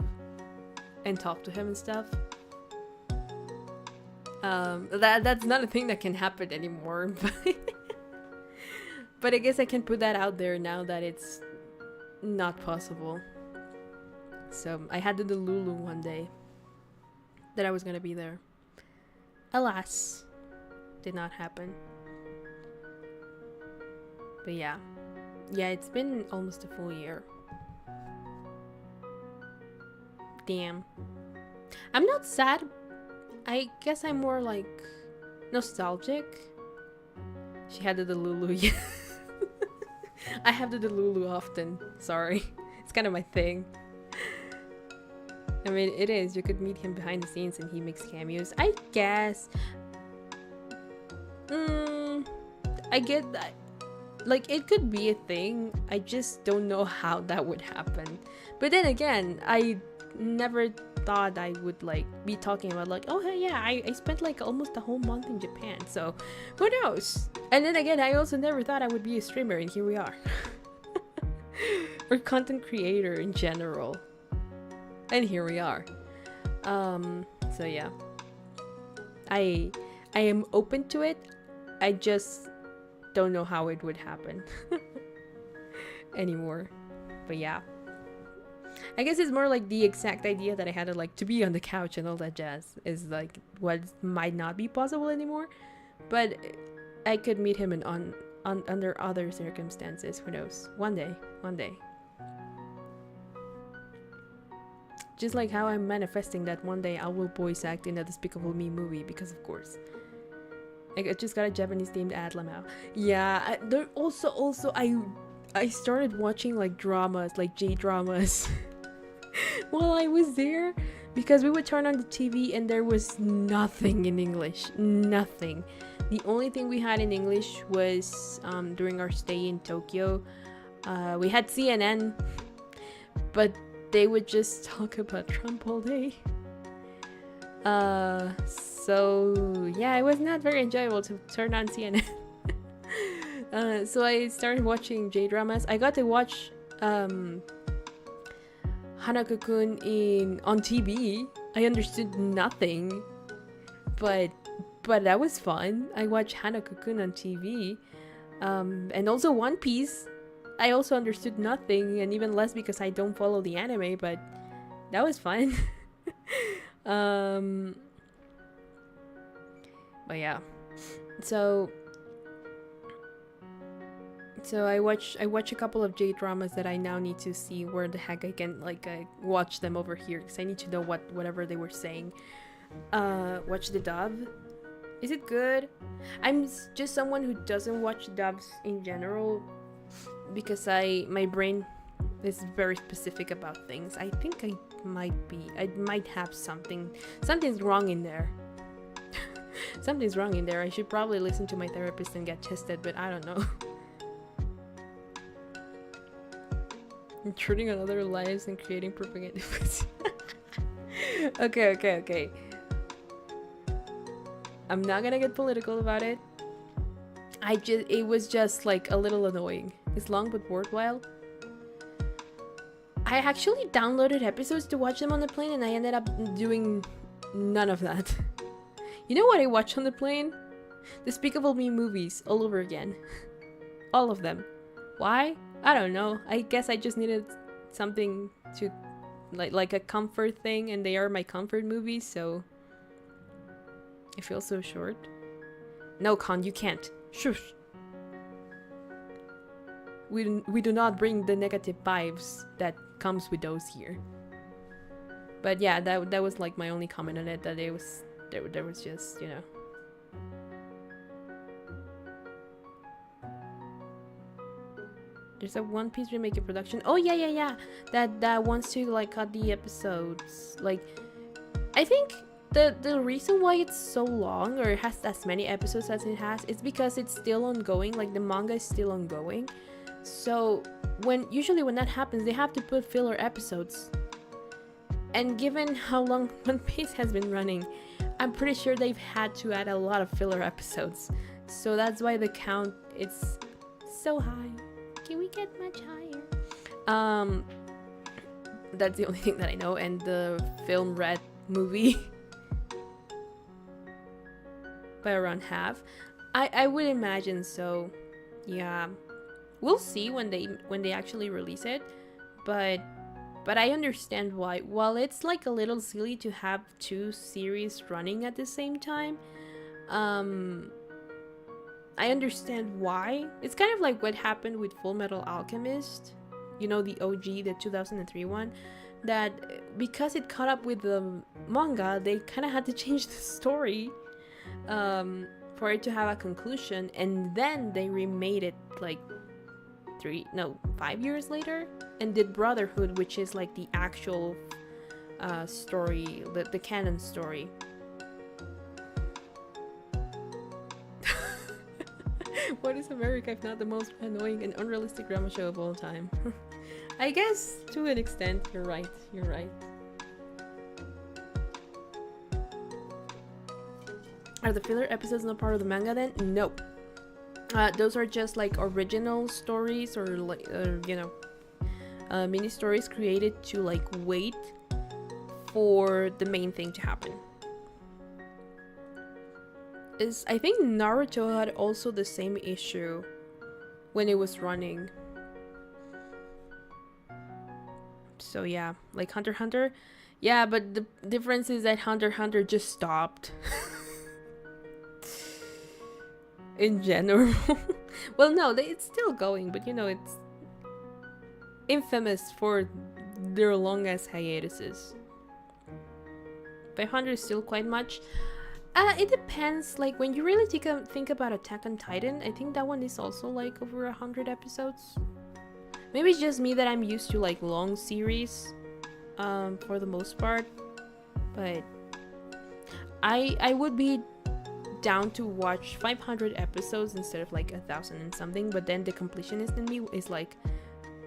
and talk to him and stuff. That's not a thing that can happen anymore, but I guess I can put that out there now that it's not possible. So I had the Lulu one day that I was gonna be there. Alas, did not happen. But yeah, it's been almost a full year. Damn. I'm not sad. I guess I'm more like nostalgic. She had the Lulu. Yeah. I have the Delulu often. Sorry. It's kind of my thing. I mean, it is. You could meet him behind the scenes and he makes cameos. I guess. I get that. Like, it could be a thing. I just don't know how that would happen. But then again, I never thought I would like be talking about like, oh hey, yeah, I spent like almost a whole month in Japan, so who knows. And then again, I also never thought I would be a streamer, and here we are. Or content creator in general, and here we are. So yeah, I am open to it. I just don't know how it would happen anymore. But yeah, I guess it's more like the exact idea that I had to be on the couch and all that jazz is like what might not be possible anymore. But I could meet him under other circumstances. Who knows? One day. Just like how I'm manifesting that one day I will voice act in a Despicable Me movie, because of course. Like, I just got a Japanese themed ad now. Yeah, there also I started watching like dramas, like J-dramas while I was there, because we would turn on the TV and there was nothing in English. Nothing. The only thing we had in English was during our stay in Tokyo. We had CNN, but they would just talk about Trump all day. So yeah, it was not very enjoyable to turn on CNN. So I started watching J-dramas. I got to watch Hanako-kun on TV. I understood nothing, but that was fun. I watched Hanako-kun on TV, and also One Piece. I also understood nothing, and even less because I don't follow the anime, but that was fun. But yeah, so I watch a couple of J dramas that I now need to see where the heck I can like watch them over here, because I need to know whatever they were saying. Watch the dub. Is it good? I'm just someone who doesn't watch dubs in general because my brain is very specific about things. I think I might have something's wrong in there. Something's wrong in there. I should probably listen to my therapist and get tested, but I don't know. Intruding on other lives and creating propaganda. Okay. I'm not gonna get political about it. It was just like a little annoying. It's long but worthwhile. I actually downloaded episodes to watch them on the plane, and I ended up doing none of that. You know what I watched on the plane? Despicable Me movies all over again. All of them. Why? I don't know. I guess I just needed something to like a comfort thing, and they are my comfort movies, so I feel so short. No, Con, you can't. Shush. We do not bring the negative vibes that comes with those here. But yeah, that was like my only comment on it, that it was there was just, you know. There's a One Piece remake in production. Oh yeah. That wants to like cut the episodes. Like, I think the reason why it's so long, or has as many episodes as it has, is because it's still ongoing. Like, the manga is still ongoing. So usually when that happens, they have to put filler episodes. And given how long One Piece has been running, I'm pretty sure they've had to add a lot of filler episodes. So that's why the count is so high. Can we get much higher? That's the only thing that I know. And the film Red movie by around half. I would imagine so. Yeah. We'll see when they actually release it. But I understand why. While it's like a little silly to have two series running at the same time, I understand why. It's kind of like what happened with Full Metal Alchemist, you know, the OG, the 2003 one, that because it caught up with the manga, they kind of had to change the story for it to have a conclusion, and then they remade it like 5 years later and did Brotherhood, which is like the actual story, the canon story. What is America if not the most annoying and unrealistic drama show of all time? I guess to an extent, you're right. Are the filler episodes not part of the manga then? No. Those are just like original stories, or like mini stories created to like wait for the main thing to happen. I think Naruto had also the same issue when it was running. So yeah, like Hunter x Hunter. Yeah, but the difference is that Hunter x Hunter just stopped. In general. Well, no, it's still going, but you know, it's infamous for their long-ass hiatuses. 500 is still quite much. It depends. Like, when you really think about Attack on Titan, I think that one is also like over 100 episodes. Maybe it's just me that I'm used to like long series, for the most part. But I would be down to watch 500 episodes instead of like 1,000 and something. But then the completionist in me is like,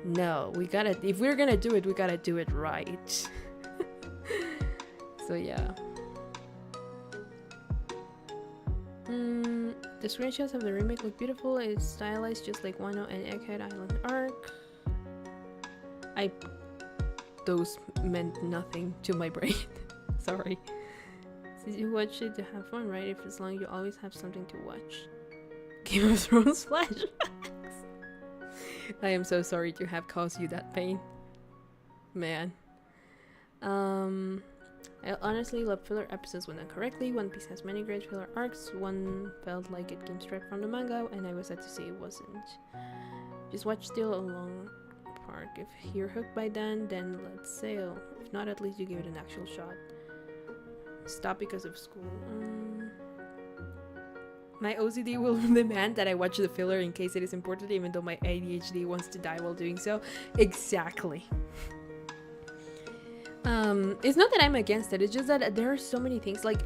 no, if we're gonna do it, we gotta do it right. So yeah. The screenshots of the remake look beautiful. It's stylized just like Wano and Egghead Island arc. Those meant nothing to my brain. Sorry. Since you watch it to have fun, right? If as long you always have something to watch. Game of Thrones flashbacks. I am so sorry to have caused you that pain. Man. I honestly love filler episodes when done correctly. One Piece has many great filler arcs. One felt like it came straight from the manga, and I was sad to see it wasn't. Just watch Still a Long Park. If you're hooked by then let's sail. If not, at least you give it an actual shot. Stop because of school. My OCD will demand that I watch the filler in case it is important, even though my ADHD wants to die while doing so. Exactly. It's not that I'm against it, it's just that there are so many things. Like,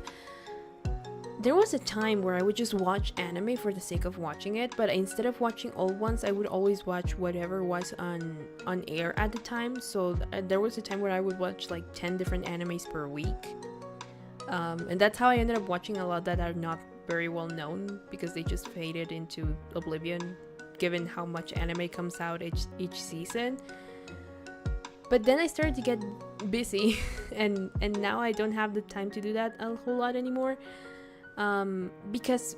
there was a time where I would just watch anime for the sake of watching it, but instead of watching old ones, I would always watch whatever was on air at the time. So there was a time where I would watch like 10 different animes per week. And that's how I ended up watching a lot that are not very well known, because they just faded into oblivion given how much anime comes out each season. But then I started to get busy and now I don't have the time to do that a whole lot anymore, because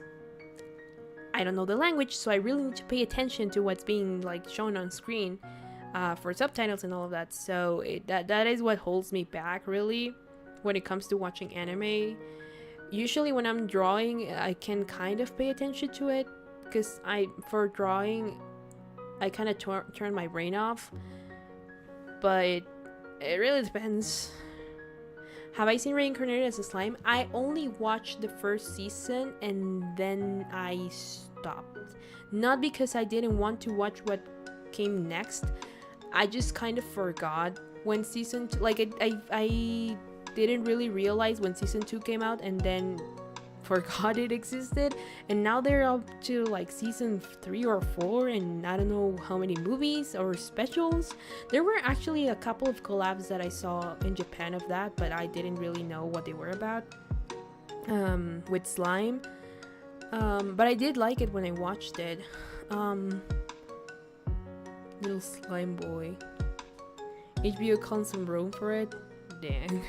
I don't know the language, so I really need to pay attention to what's being like shown on screen for subtitles and all of that. So that is what holds me back really when it comes to watching anime. Usually when I'm drawing, I can kind of pay attention to it, because for drawing I kind of turn my brain off. But it really depends. Have I seen Reincarnated as a Slime? I only watched the first season and then I stopped. Not because I didn't want to watch what came next. I just kind of forgot when season 2, like I didn't really realize when season 2 came out, and then forgot it existed. And now they're up to like season 3 or 4 and I don't know how many movies or specials. There were actually a couple of collabs that I saw in Japan of that, but I didn't really know what they were about with slime. But I did like it when I watched it. Little slime boy. HBO calling some room for it. Dang.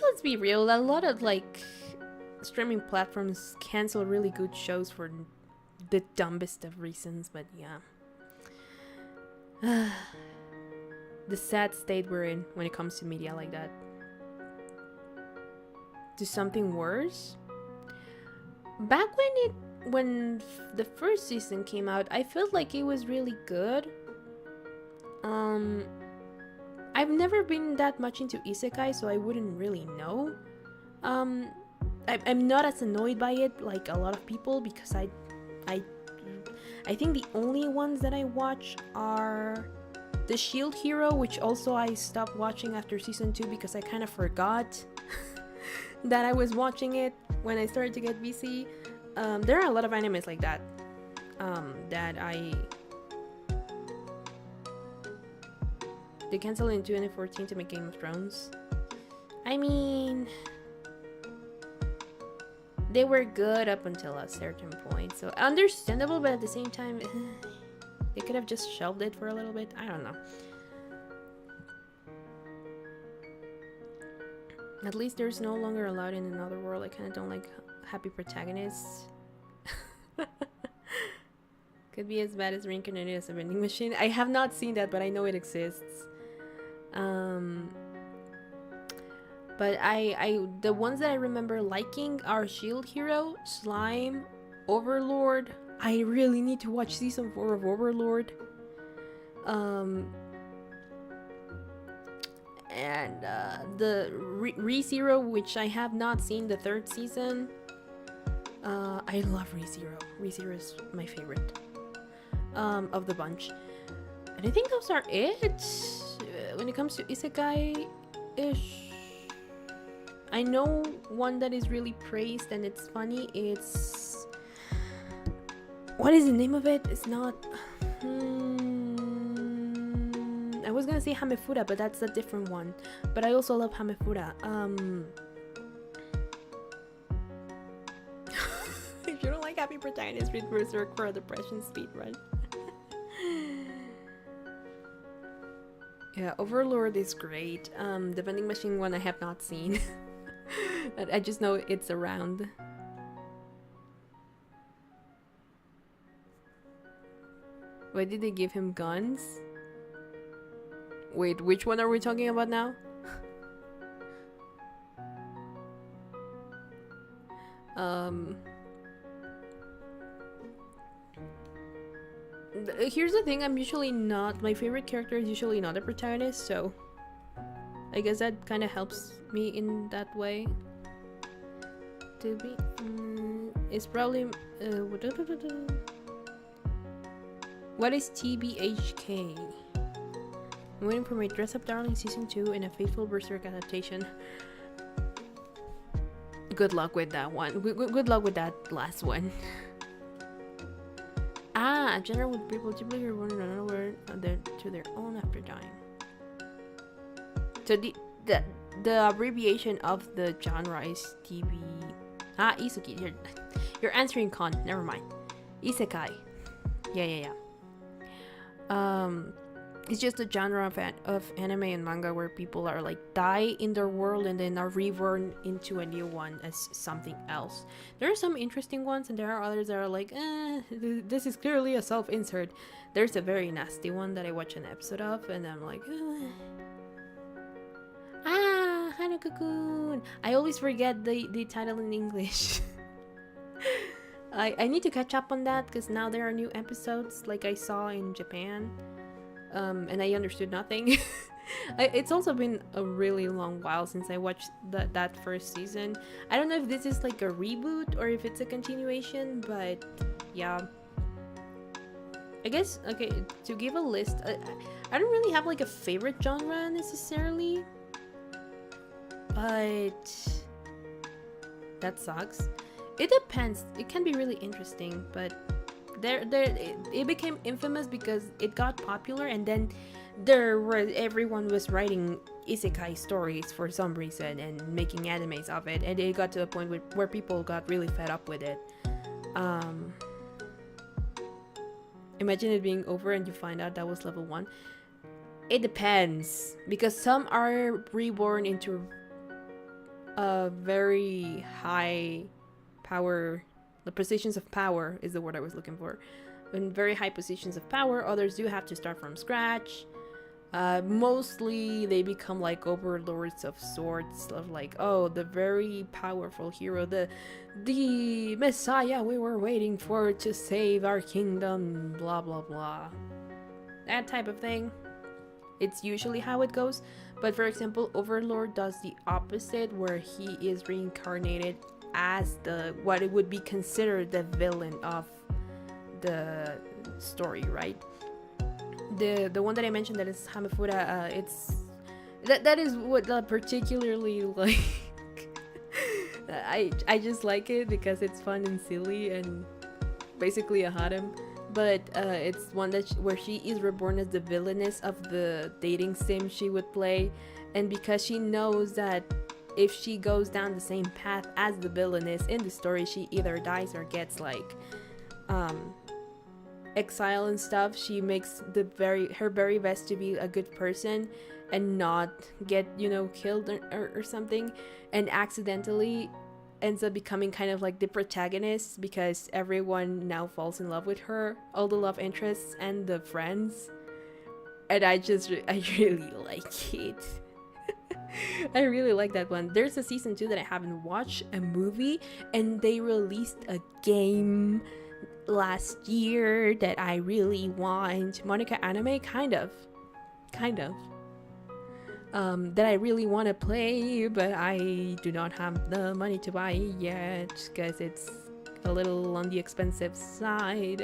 Let's be real, a lot of like streaming platforms cancel really good shows for the dumbest of reasons, but yeah. The sad state we're in when it comes to media like that. To something worse? Back when the first season came out, I felt like it was really good. I've never been that much into isekai, so I wouldn't really know. I'm not as annoyed by it like a lot of people, because I think the only ones that I watch are the Shield Hero, which also I stopped watching after season 2 because I kind of forgot that I was watching it when I started to get busy. There are a lot of animes like that they canceled in 2014 to make Game of Thrones. I mean, they were good up until a certain point, so understandable, but at the same time, they could have just shelved it for a little bit. I don't know. At least there's no longer allowed in another world. I kind of don't like happy protagonists. Could be as bad as Reincarnated as a Vending Machine. I have not seen that, but I know it exists. But the ones that I remember liking are Shield Hero, Slime, Overlord. I really need to watch season 4 of Overlord. And the ReZero, which I have not seen the 3rd season. I love ReZero. ReZero is my favorite of the bunch. And I think those are it. When it comes to isekai-ish, I know one that is really praised and it's funny. It's... what is the name of it? It's not... I was gonna say Hamefura, but that's a different one. But I also love Hamefura. If you don't like happy protagonists, read Berserk for a depression speedrun. Yeah, Overlord is great. The Vending Machine one I have not seen. I just know it's around. Why did they give him guns? Wait, which one are we talking about now? Here's the thing, I'm usually not, my favorite character is usually not a protagonist, so I guess that kind of helps me in that way. To be, it's probably, what is TBHK? I'm waiting for my Dress Up Darling Season 2 and a Faithful Berserk adaptation. Good luck with that one. Good luck with that last one. A genre with people typically reborn in another world to their own after dying. So the abbreviation of the genre is TB. Isuki. You're answering con. Never mind. Isekai. Yeah. It's just a genre of anime and manga where people are like die in their world and then are reborn into a new one as something else. There are some interesting ones and there are others that are like, this is clearly a self-insert. There's a very nasty one that I watched an episode of and I'm like, Hanako-kun. I always forget the title in English. I need to catch up on that because now there are new episodes like I saw in Japan. And I understood nothing. It's also been a really long while since I watched that first season. I don't know if this is like a reboot or if it's a continuation, but yeah. I guess, okay, to give a list, I don't really have like a favorite genre necessarily, but that sucks. It depends. It can be really interesting, but it became infamous because it got popular and then everyone was writing isekai stories for some reason and making animes of it, and it got to a point where people got really fed up with it. Imagine it being over and you find out that was level 1. It depends, because some are reborn into a very high power. The positions of power is the word I was looking for. In very high positions of power, others do have to start from scratch. Mostly they become like overlords of sorts, of like, oh, the very powerful hero, the messiah we were waiting for to save our kingdom, blah blah blah. That type of thing. It's usually how it goes. But for example, Overlord does the opposite, where he is reincarnated as what it would be considered the villain of the story, right? The one that I mentioned that is Hamefura, it's that is what particularly like I just like it because it's fun and silly and basically a harem, but it's one where she is reborn as the villainess of the dating sim she would play, and because she knows that if she goes down the same path as the villainess in the story, she either dies or gets like exile and stuff. She makes her very best to be a good person and not get, killed or something, and accidentally ends up becoming kind of like the protagonist because everyone now falls in love with her, all the love interests and the friends, and I really like it. I really like that one. There's a season 2 that I haven't watched, a movie, and they released a game last year that I really want. Monica Anime, kind of. That I really want to play, but I do not have the money to buy it yet because it's a little on the expensive side.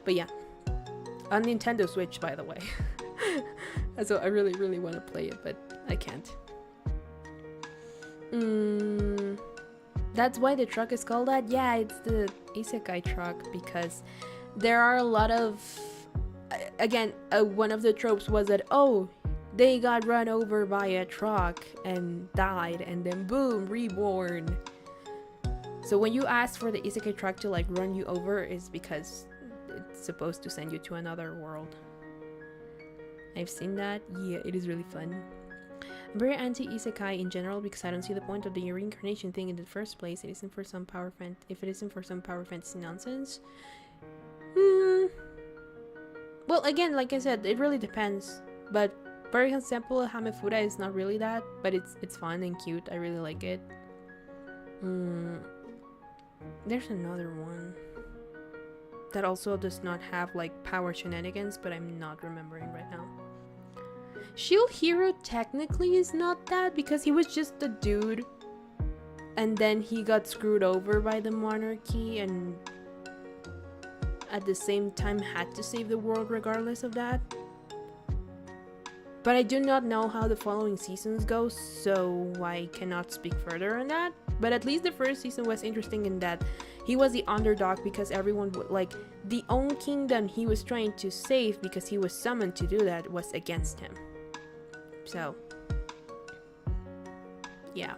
But yeah, on Nintendo Switch, by the way. So I really, really want to play it, but I can't. That's why the truck is called that? Yeah, it's the isekai truck because there are a lot of... Again, one of the tropes was that, oh, they got run over by a truck and died, and then boom, reborn. So when you ask for the isekai truck to like run you over, is because it's supposed to send you to another world. I've seen that. Yeah, it is really fun. I'm very anti-isekai in general because I don't see the point of the reincarnation thing in the first place. If it isn't for some power fantasy nonsense. Well, again, like I said, it really depends. But for example, Hamefuda is not really that, but it's fun and cute. I really like it. There's another one that also does not have like power shenanigans, but I'm not remembering right now. Shield Hero technically is not that, because he was just a dude and then he got screwed over by the monarchy and at the same time had to save the world regardless of that. But I do not know how the following seasons go, so I cannot speak further on that. But at least the first season was interesting in that he was the underdog, because everyone would like the own kingdom he was trying to save, because he was summoned to do that, was against him. So yeah.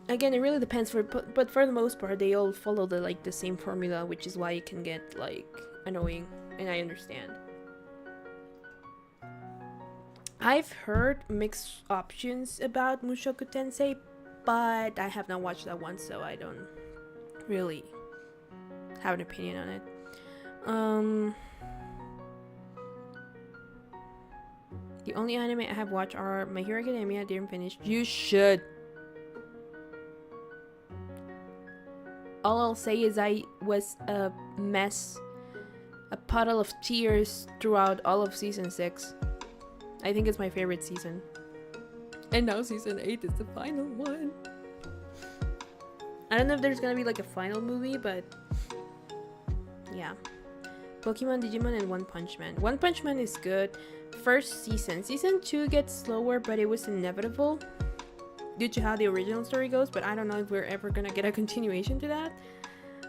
Again, it really depends, but for the most part they all follow the same formula, which is why it can get like annoying, and I understand. I've heard mixed options about Mushoku Tensei, but I have not watched that one, so I don't really have an opinion on it. The only anime I have watched are My Hero Academia. Didn't finish. You should. All I'll say is I was a mess, a puddle of tears throughout all of season 6. I think it's my favorite season. And now season 8 is the final one. I don't know if there's gonna be like a final movie, but yeah. Pokemon, Digimon, and One Punch Man. One Punch Man is good. First season. Season 2 gets slower, but it was inevitable due to how the original story goes, but I don't know if we're ever gonna get a continuation to that.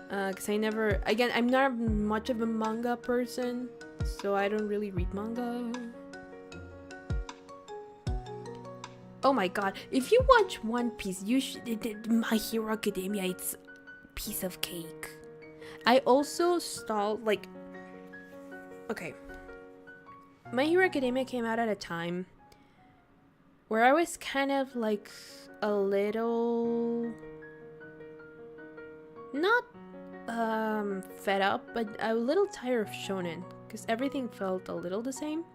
Because I'm not much of a manga person, so I don't really read manga. Oh my god, if you watch One Piece, you should. My Hero Academia, it's a piece of cake. I also stalled, like. Okay. My Hero Academia came out at a time where I was kind of like a little. Not fed up, but a little tired of shonen, because everything felt a little the same.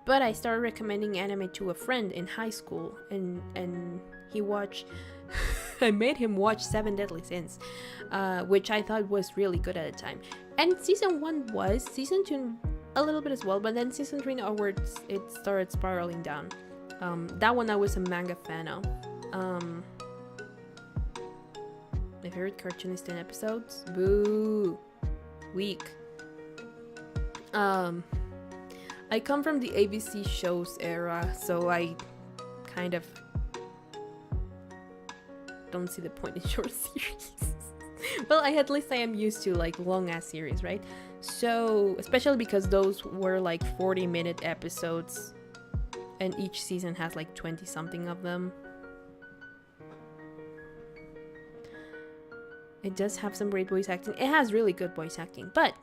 But I started recommending anime to a friend in high school, and he watched. I made him watch 7 Deadly Sins, which I thought was really good at the time. And season 1 was, season 2 a little bit as well, but then season 3 onwards it started spiraling down. That one I was a manga fan of. My favorite cartoon is 10 episodes. Boo. Weak. I come from the ABC shows era, so I kind of don't see the point in short series. Well, at least I am used to like long ass series, right? So, especially because those were like 40-minute episodes and each season has like 20 something of them. It does have some great voice acting. It has really good voice acting, but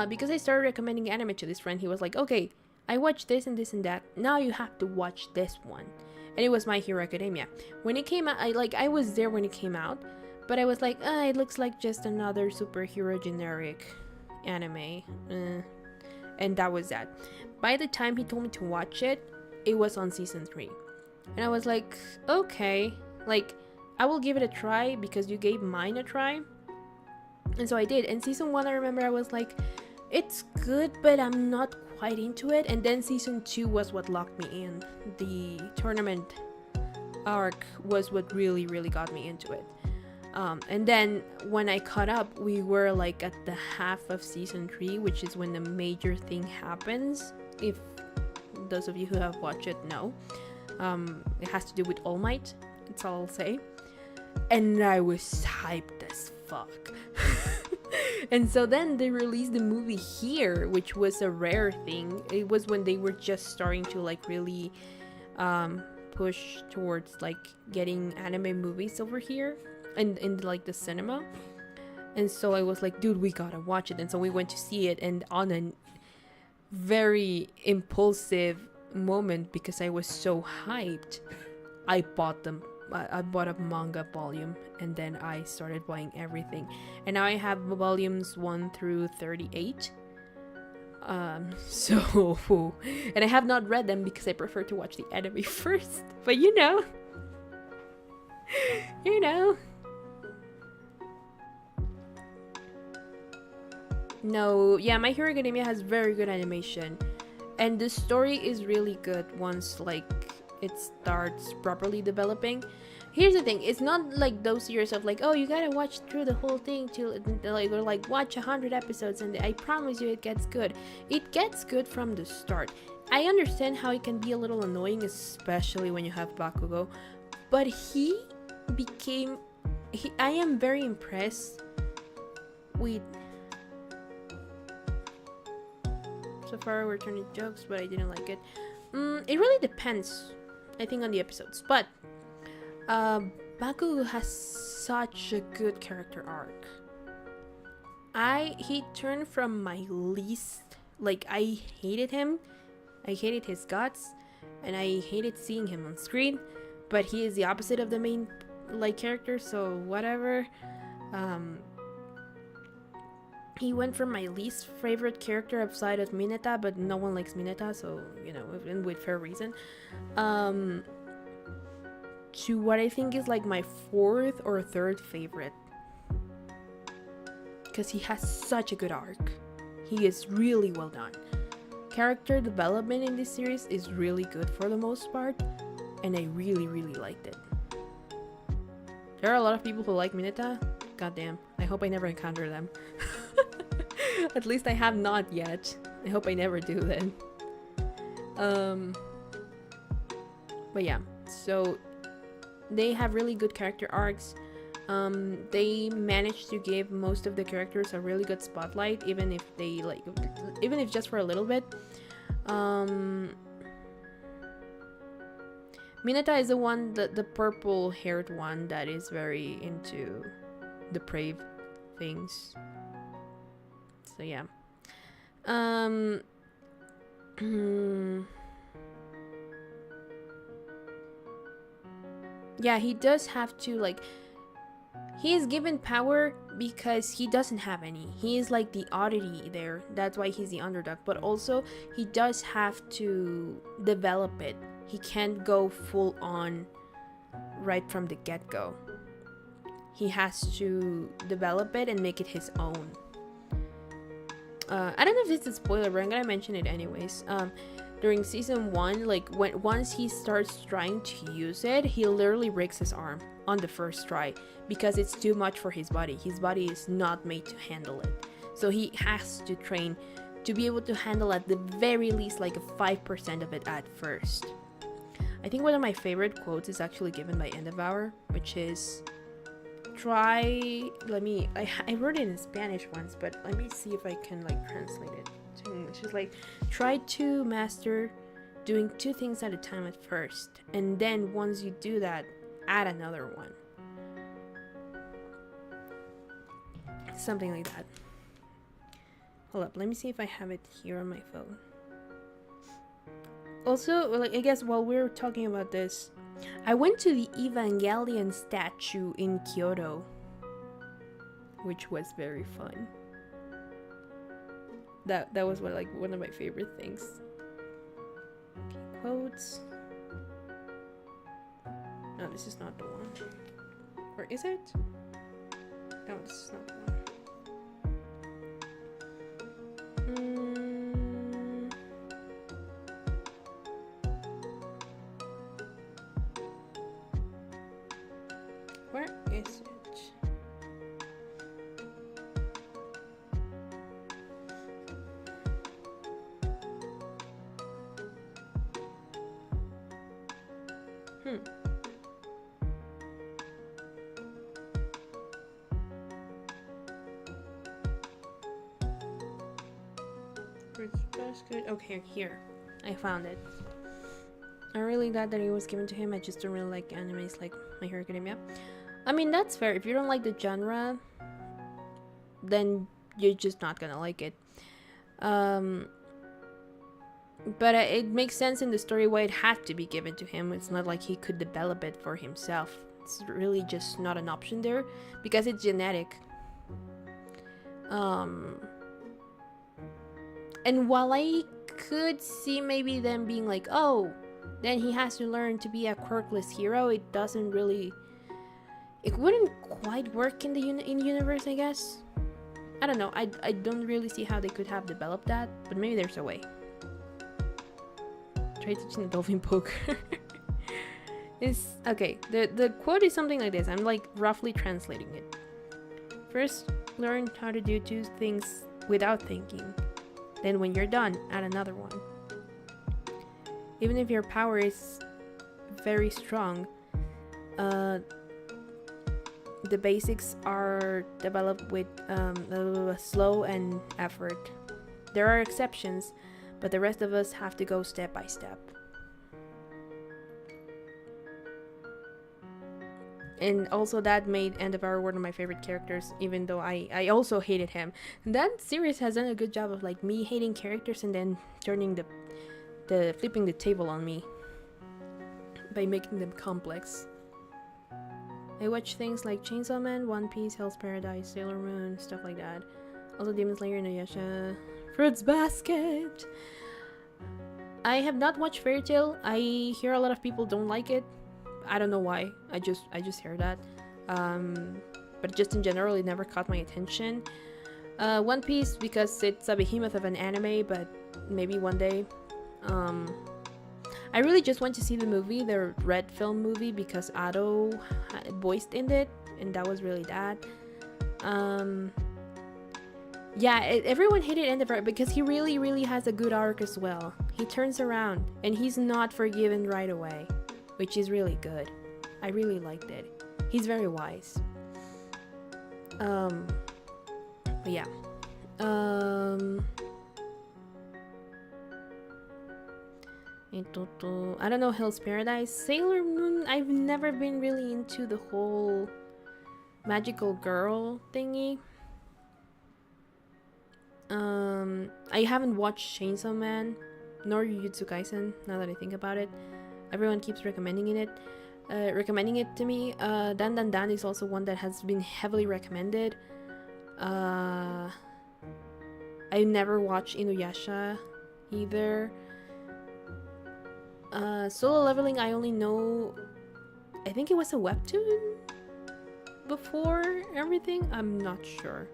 because I started recommending anime to this friend, he was like, okay, I watched this and this and that, now you have to watch this one. And it was My Hero Academia. When it came out, I was there when it came out, but I was like, it looks like just another superhero generic anime. And that was that. By the time he told me to watch it, it was on season 3. And I was like, okay, like, I will give it a try because you gave mine a try. And so I did. And season 1, I remember I was like, it's good, but I'm not quite into it. And then season 2 was what locked me in. The tournament arc was what really, really got me into it. And then when I caught up, we were like at the half of season 3, which is when the major thing happens. If those of you who have watched it know. It has to do with All Might. That's all I'll say. And I was hyped as fuck. And so then they released the movie here, which was a rare thing. It was when they were just starting to like really push towards like getting anime movies over here and in like the cinema. And so I was like, dude, we gotta watch it. And so we went to see it, and on a very impulsive moment, because I was so hyped, I bought them I bought a manga volume, and then I started buying everything, and now I have volumes 1 through 38. So and I have not read them because I prefer to watch the anime first. But you know. No, yeah, My Hero Academia has very good animation, and the story is really good once like it starts properly developing. Here's the thing, it's not like those series of like, oh, you gotta watch through the whole thing till like, or like watch 100 episodes and I promise you it gets good. It gets good from the start. I understand how it can be a little annoying, especially when you have Bakugo, but I am very impressed with. So far we're turning jokes, but I didn't like it. It really depends, I think, on the episodes. But Bakugo has such a good character arc. He turned from my least, like, I hated him, I hated his guts, and I hated seeing him on screen. But he is the opposite of the main like character, so whatever. He went from my least favorite character outside of Mineta, but no one likes Mineta, so, you know, and with fair reason, to what I think is like my 4th or 3rd favorite. Because he has such a good arc. He is really well done. Character development in this series is really good for the most part, and I really, really liked it. There are a lot of people who like Mineta. Goddamn, I hope I never encounter them. At least I have not yet. I hope I never do then. But yeah, so they have really good character arcs. They managed to give most of the characters a really good spotlight, even if just for a little bit. Mineta is the one, the purple haired one that is very into depraved things. So yeah. Yeah, he does have to, like, he is given power because he doesn't have any. He is like the oddity there. That's why he's the underdog. But also, he does have to develop it. He can't go full on right from the get-go. He has to develop it and make it his own. I don't know if it's a spoiler, but I'm gonna mention it anyways. During season 1, like, once he starts trying to use it, he literally breaks his arm on the first try because it's too much for his body. His body is not made to handle it. So he has to train to be able to handle at the very least like 5% of it at first. I think one of my favorite quotes is actually given by Endeavour, which is, I wrote it in Spanish once, but let me see if I can like translate it to English. It's like, try to master doing 2 things at a time at first, and then once you do that, add another one. Something like that. Hold up, let me see if I have it here on my phone. Also, like, I guess while we're talking about this, I went to the Evangelion statue in Kyoto, which was very fun. That was one of my favorite things. Okay, quotes. No, this is not the one. Or is it? No, this is not the one. Where is it? That's good. Okay, here. I found it. I'm really glad that it was given to him. I just don't really like animes like My Hero Academia. I mean, that's fair. If you don't like the genre, then you're just not gonna like it. But it makes sense in the story why it had to be given to him. It's not like he could develop it for himself. It's really just not an option there because it's genetic. And while I could see maybe them being like, oh, then he has to learn to be a quirkless hero, it doesn't really... It wouldn't quite work in the universe, I guess. I don't know. I don't really see how they could have developed that, but maybe there's a way. Try teaching the dolphin poker. Okay, the quote is something like this. I'm like roughly translating it. First, learn how to do 2 things without thinking. Then when you're done, add another one. Even if your power is very strong, the basics are developed with slow and effort. There are exceptions, but the rest of us have to go step by step. And also that made Endeavor one of my favorite characters, even though I also hated him. And that series has done a good job of like me hating characters and then turning flipping the table on me by making them complex. I watch things like Chainsaw Man, One Piece, Hell's Paradise, Sailor Moon, stuff like that. Also Demon Slayer, Inuyasha, Fruits Basket. I have not watched Fairy Tail. I hear a lot of people don't like it. I don't know why. I just hear that. But just in general, it never caught my attention. One Piece because it's a behemoth of an anime, but maybe one day. I really just went to see the movie, the Red Film movie, because Ado voiced in it, and that was really that. Yeah, everyone hated Endeavor because he really, really has a good arc as well. He turns around, and he's not forgiven right away, which is really good. I really liked it. He's very wise. But yeah. I don't know, Hell's Paradise. Sailor Moon, I've never been really into the whole magical girl thingy. I haven't watched Chainsaw Man nor Jujutsu Kaisen, now that I think about it. Everyone keeps recommending it to me. Dan Dan Dan is also one that has been heavily recommended. I never watched Inuyasha either. Solo Leveling, I only know, I think it was a webtoon before everything. I'm not sure,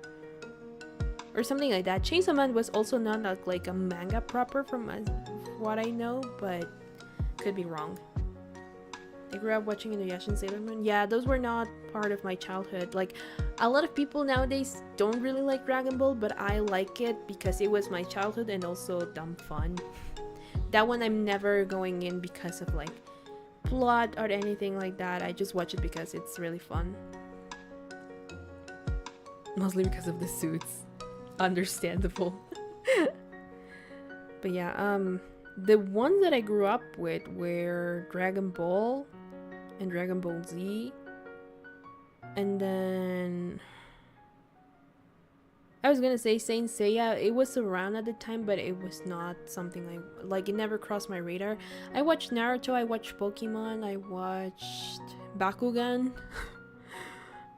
or something like that. Chainsaw Man was also not like a manga proper from what I know, but could be wrong. I grew up watching Inuyasha and Sailor Moon. Yeah, those were not part of my childhood. Like, a lot of people nowadays don't really like Dragon Ball, but I like it because it was my childhood and also dumb fun. That one I'm never going in because of like plot or anything like that. I just watch it because it's really fun. Mostly because of the suits. Understandable. But yeah, the ones that I grew up with were Dragon Ball and Dragon Ball Z. And then I was gonna say Saint Seiya. It was around at the time, but it was not something like it never crossed my radar. I watched Naruto, I watched Pokemon, I watched Bakugan.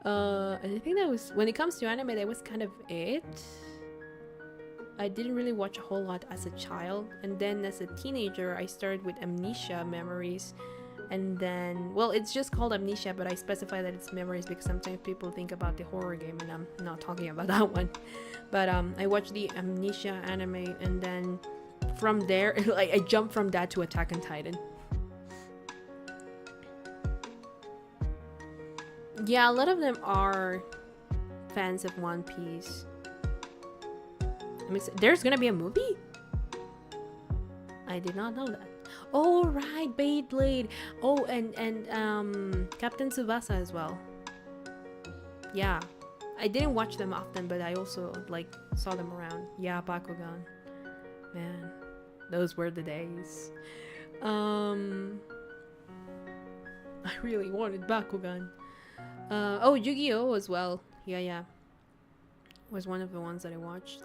And I think that was, when it comes to anime, that was kind of it. I didn't really watch a whole lot as a child, and then as a teenager I started with Amnesia Memories, and then, well, it's just called Amnesia, but I specify that it's Memories because sometimes people think about the horror game and I'm not talking about that one. But I watched the Amnesia anime, and then from there like I jumped from that to Attack on Titan. Yeah, a lot of them are fans of One Piece. There's gonna be a movie? I did not know that. Oh right, Beyblade. Oh, and Captain Tsubasa as well. Yeah, I didn't watch them often, but I also like saw them around. Yeah, Bakugan. Man, those were the days. I really wanted Bakugan. Oh, Yu-Gi-Oh as well. Yeah, was one of the ones that I watched.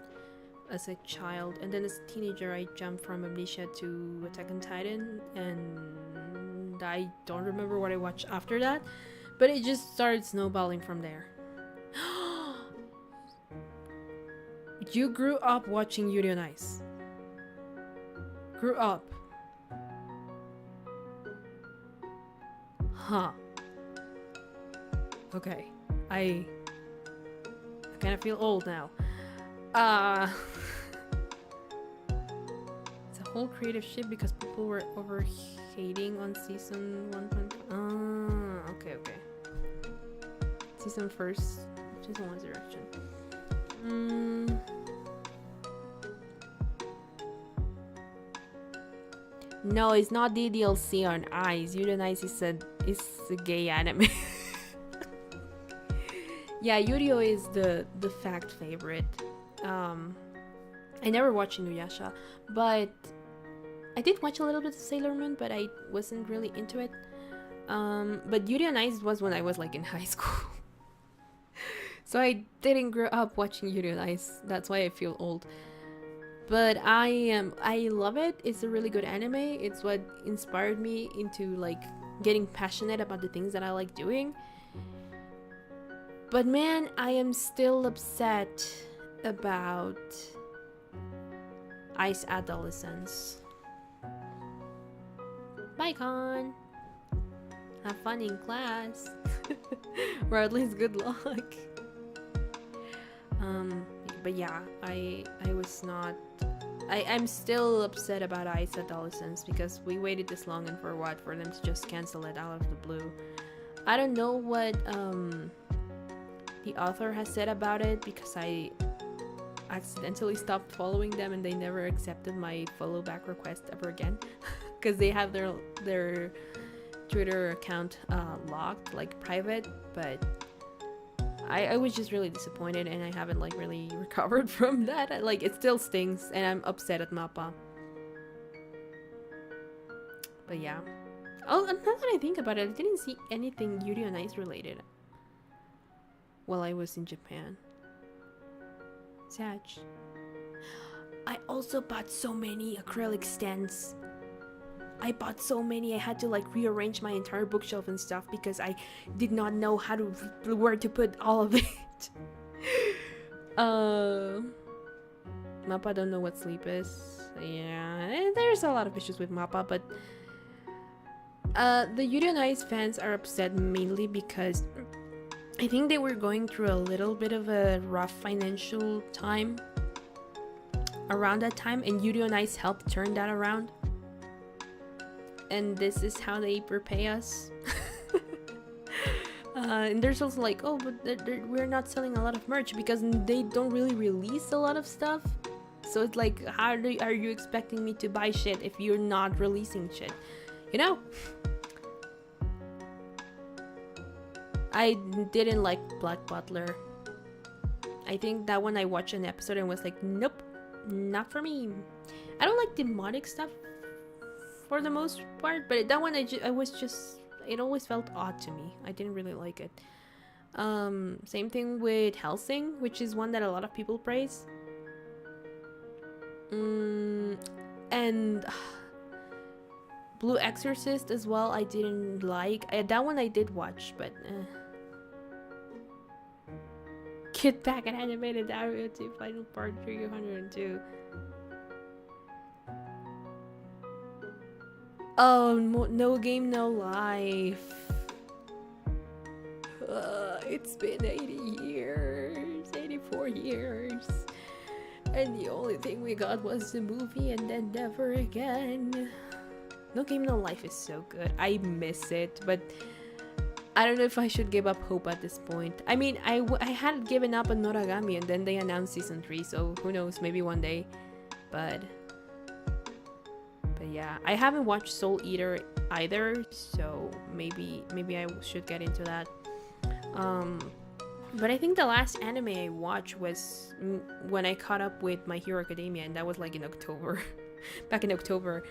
as a child, and then as a teenager I jumped from Amnesia to Attack on Titan, and I don't remember what I watched after that, but it just started snowballing from there. You grew up watching Yuri on Ice. Grew up. Huh. Okay. I kind of feel old now. It's a whole creative shit because people were over hating on season 1. Okay. Season 1st. Season 1's direction. No, it's not the DLC on Ice. Yuri on Ice is a gay anime. Yeah, Yurio is the fact favorite. I never watched Inuyasha, but I did watch a little bit of Sailor Moon, but I wasn't really into it. But Yuri on Ice was when I was like in high school. So I didn't grow up watching Yuri on Ice. That's why I feel old. But I love it. It's a really good anime. It's what inspired me into like getting passionate about the things that I like doing. But man, I am still upset about Ice adolescence. Bye, Con. Have fun in class. Or at least good luck. But yeah, I'm still upset about Ice adolescence because we waited this long and for what? For them to just cancel it out of the blue. I don't know what the author has said about it because I accidentally stopped following them and they never accepted my follow back request ever again because they have their Twitter account locked, like private, but I was just really disappointed and I haven't like really recovered from that. It still stings and I'm upset at Mappa. But yeah. Oh, now that I think about it, I didn't see anything Yuri on Ice related while I was in Japan. Sad. I also bought so many acrylic stands. I bought so many, I had to like rearrange my entire bookshelf and stuff because I did not know where to put all of it. Mappa don't know what sleep is. Yeah, there's a lot of issues with Mappa, but the Yuri on Ice fans are upset mainly because I think they were going through a little bit of a rough financial time around that time, and Yuri on Ice helped turn that around. And this is how they repay us. And there's also like, oh, but we're not selling a lot of merch because they don't really release a lot of stuff. So it's like, how are you expecting me to buy shit if you're not releasing shit? You know? I didn't like Black Butler. I think that one I watched an episode and was like, nope, not for me. I don't like demonic stuff for the most part, but that one I was just, it always felt odd to me. I didn't really like it. Same thing with Hellsing, which is one that a lot of people praise. And Blue Exorcist as well, I didn't like. That one I did watch, but Get Back and Animated Dario 2 Final Part 302. Oh, No Game No Life. It's been 80 years, 84 years. And the only thing we got was the movie and then never again. No Game No Life is so good. I miss it, but I don't know if I should give up hope at this point. I mean, I had given up on Noragami and then they announced season 3, so who knows, maybe one day. But yeah, I haven't watched Soul Eater either, so maybe I should get into that. But I think the last anime I watched was when I caught up with My Hero Academia, and that was like in October, back in October.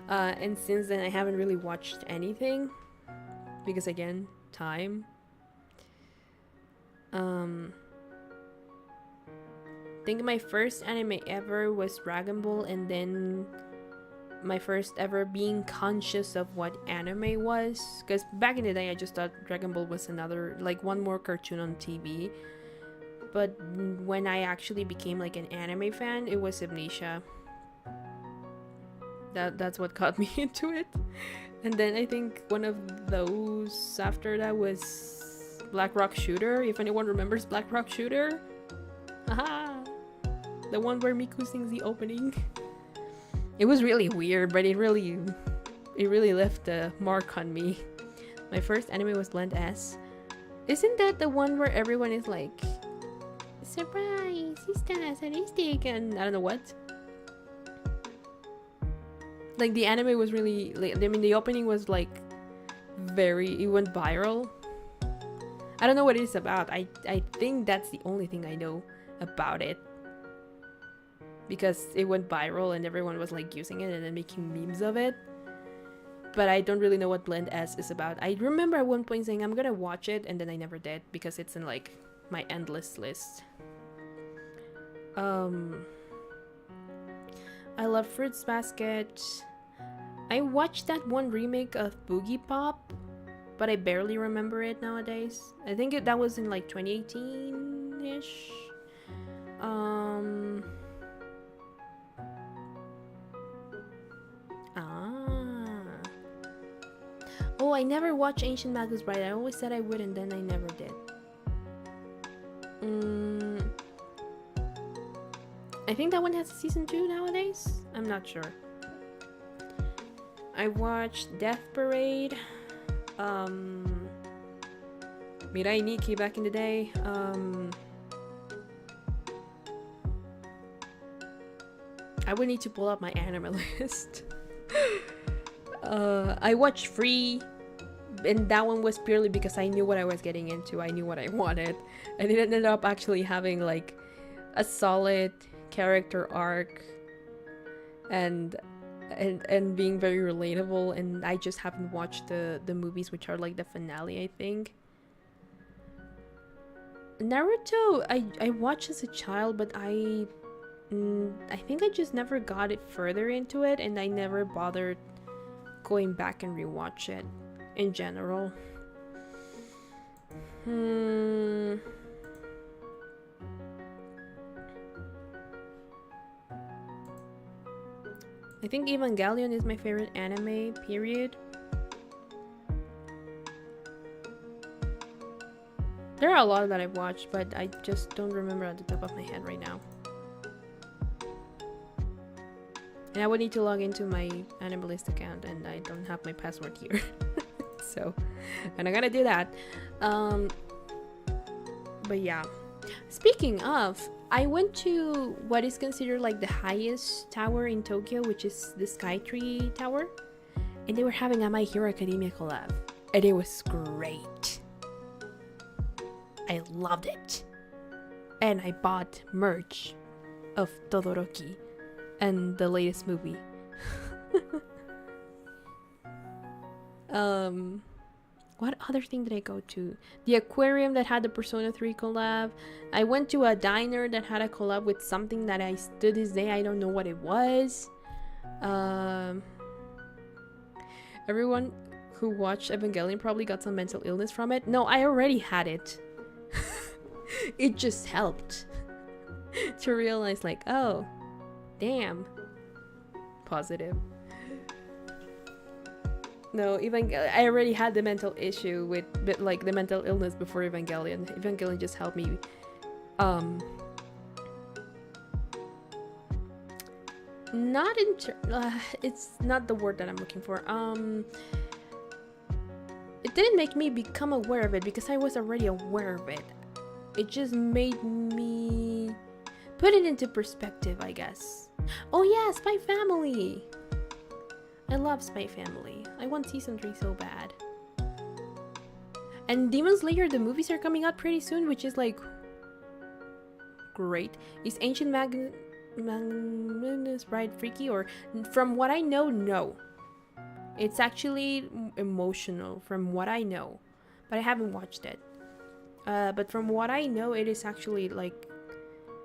And since then I haven't really watched anything because again, time. think my first anime ever was Dragon Ball, and then my first ever being conscious of what anime was, because back in the day I just thought Dragon Ball was another, like, one more cartoon on TV. But when I actually became like an anime fan, it was Amnesia. That's what got me into it. And then I think one of those after that was Black Rock Shooter, if anyone remembers Black Rock Shooter. Haha! The one where Miku sings the opening. It was really weird, but it really left a mark on me. My first anime was Blend S. Isn't that the one where everyone is like, surprise, está sadistic, and I don't know what? Like, the anime was really, like, I mean, the opening was like it went viral. I don't know what it is about. I think that's the only thing I know about it, because it went viral and everyone was like using it and then making memes of it. But I don't really know what Blend S is about. I remember at one point saying I'm gonna watch it, and then I never did because it's in like my endless list. I love Fruits Basket. I watched that one remake of Boogie Pop, but I barely remember it nowadays. I think that was in like 2018-ish. Oh, I never watched Ancient Magus Bride. I always said I would, and then I never did. I think that one has a season 2 nowadays. I'm not sure. I watched Death Parade. Mirai Nikki back in the day. I would need to pull up my anime list. I watched Free, and that one was purely because I knew what I was getting into. I knew what I wanted, and it ended up actually having like a solid character arc and being very relatable. And I just haven't watched the movies, which are like the finale, I think. Naruto, I watched as a child, but I think I just never got it further into it, and I never bothered going back and rewatch it in general. I think Evangelion is my favorite anime, period. There are a lot that I've watched, but I just don't remember at the top of my head right now. And I would need to log into my Animalist account, and I don't have my password here. So I'm not gonna do that. But yeah. Speaking of, I went to what is considered like the highest tower in Tokyo, which is the Skytree Tower. And they were having a My Hero Academia collab. And it was great. I loved it. And I bought merch of Todoroki and the latest movie. What other thing did I go to? The aquarium that had the Persona 3 collab. I went to a diner that had a collab with something that to this day I don't know what it was. Everyone who watched Evangelion probably got some mental illness from it. No, I already had it. It just helped to realize like, oh, damn. Positive. No, I already had the mental issue with like the mental illness before Evangelion. Evangelion just helped me not it's not the word that I'm looking for. It didn't make me become aware of it because I was already aware of it. It just made me put it into perspective, I guess. Oh yeah, Spy Family! I love Spy Family. I want season 3 so bad. And Demon Slayer, the movies are coming out pretty soon, which is like great. Is Ancient Magnus Bride freaky? Or from what I know, no. It's actually emotional from what I know, but I haven't watched it. But from what I know, it is actually like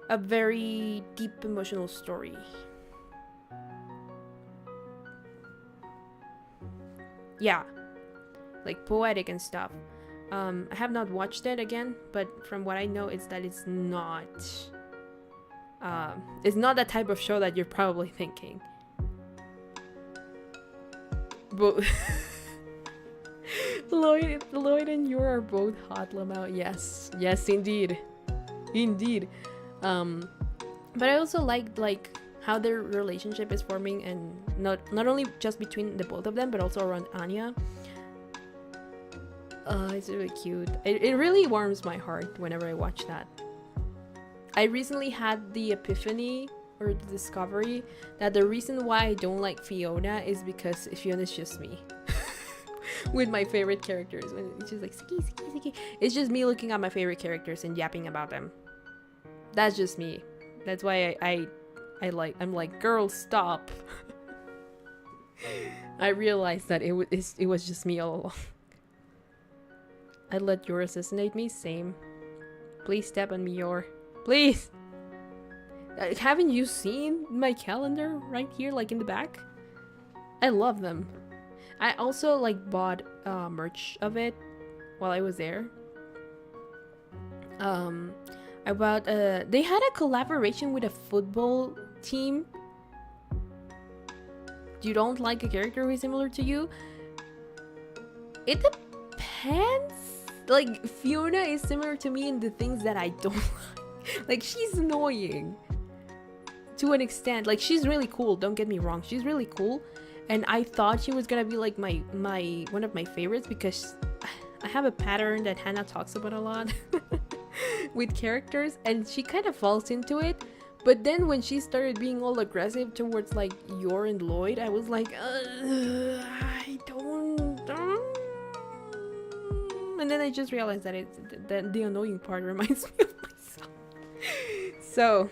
a very deep emotional story. Yeah, like poetic and stuff. I have not watched it again, but from what I know, it's that it's not that type of show that you're probably thinking. But Lloyd and you are both hot, Lamau. Yes, indeed. But I also like how their relationship is forming, and not only just between the both of them, but also around Anya. It's really cute. It really warms my heart whenever I watch that. I recently had the epiphany or the discovery that the reason why I don't like Fiona is because Fiona's just me. With my favorite characters. It's just like, Siki. It's just me looking at my favorite characters and yapping about them. That's just me. That's why I'm like, girl, stop. I realized that it was just me all along. I'd let Yor assassinate me. Same. Please step on me, Yor. Please! Haven't you seen my calendar right here, like in the back? I love them. I also like bought merch of it while I was there. I bought they had a collaboration with a football team. You don't like a character who is similar to you? It depends. Like, Fiona is similar to me in the things that I don't like. Like, she's annoying. To an extent. Like, she's really cool, don't get me wrong. She's really cool. And I thought she was gonna be like my one of my favorites, because I have a pattern that Hannah talks about a lot with characters, and she kind of falls into it. But then when she started being all aggressive towards like Yor and Lloyd, I was like, I don't. And then I just realized that the annoying part reminds me of myself. So,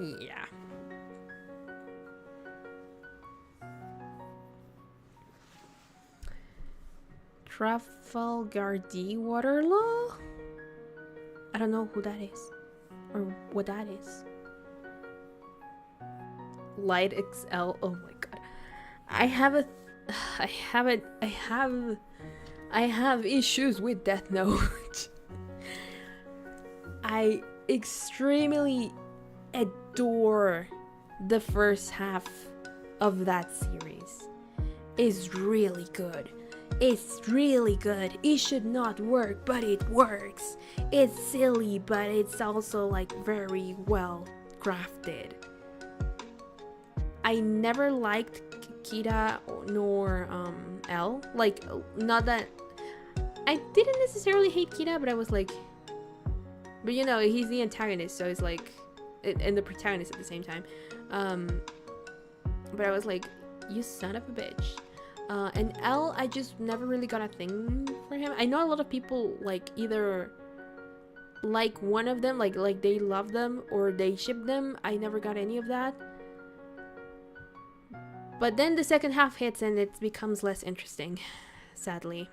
yeah. Trafalgar D. Waterloo? I don't know who that is. Or what that is. Light XL. Oh my god. I have issues with Death Note. I extremely adore the first half of that series. It's really good. It's really good. It should not work, but it works. It's silly, but it's also like very well crafted. I never liked Kira nor L. Like, not that I didn't necessarily hate Kira, but I was like, but you know, he's the antagonist, so it's like, and the protagonist at the same time. But I was like, you son of a bitch. And L, I just never really got a thing for him. I know a lot of people like either like one of them, like they love them or they ship them. I never got any of that. But then the second half hits and it becomes less interesting, sadly.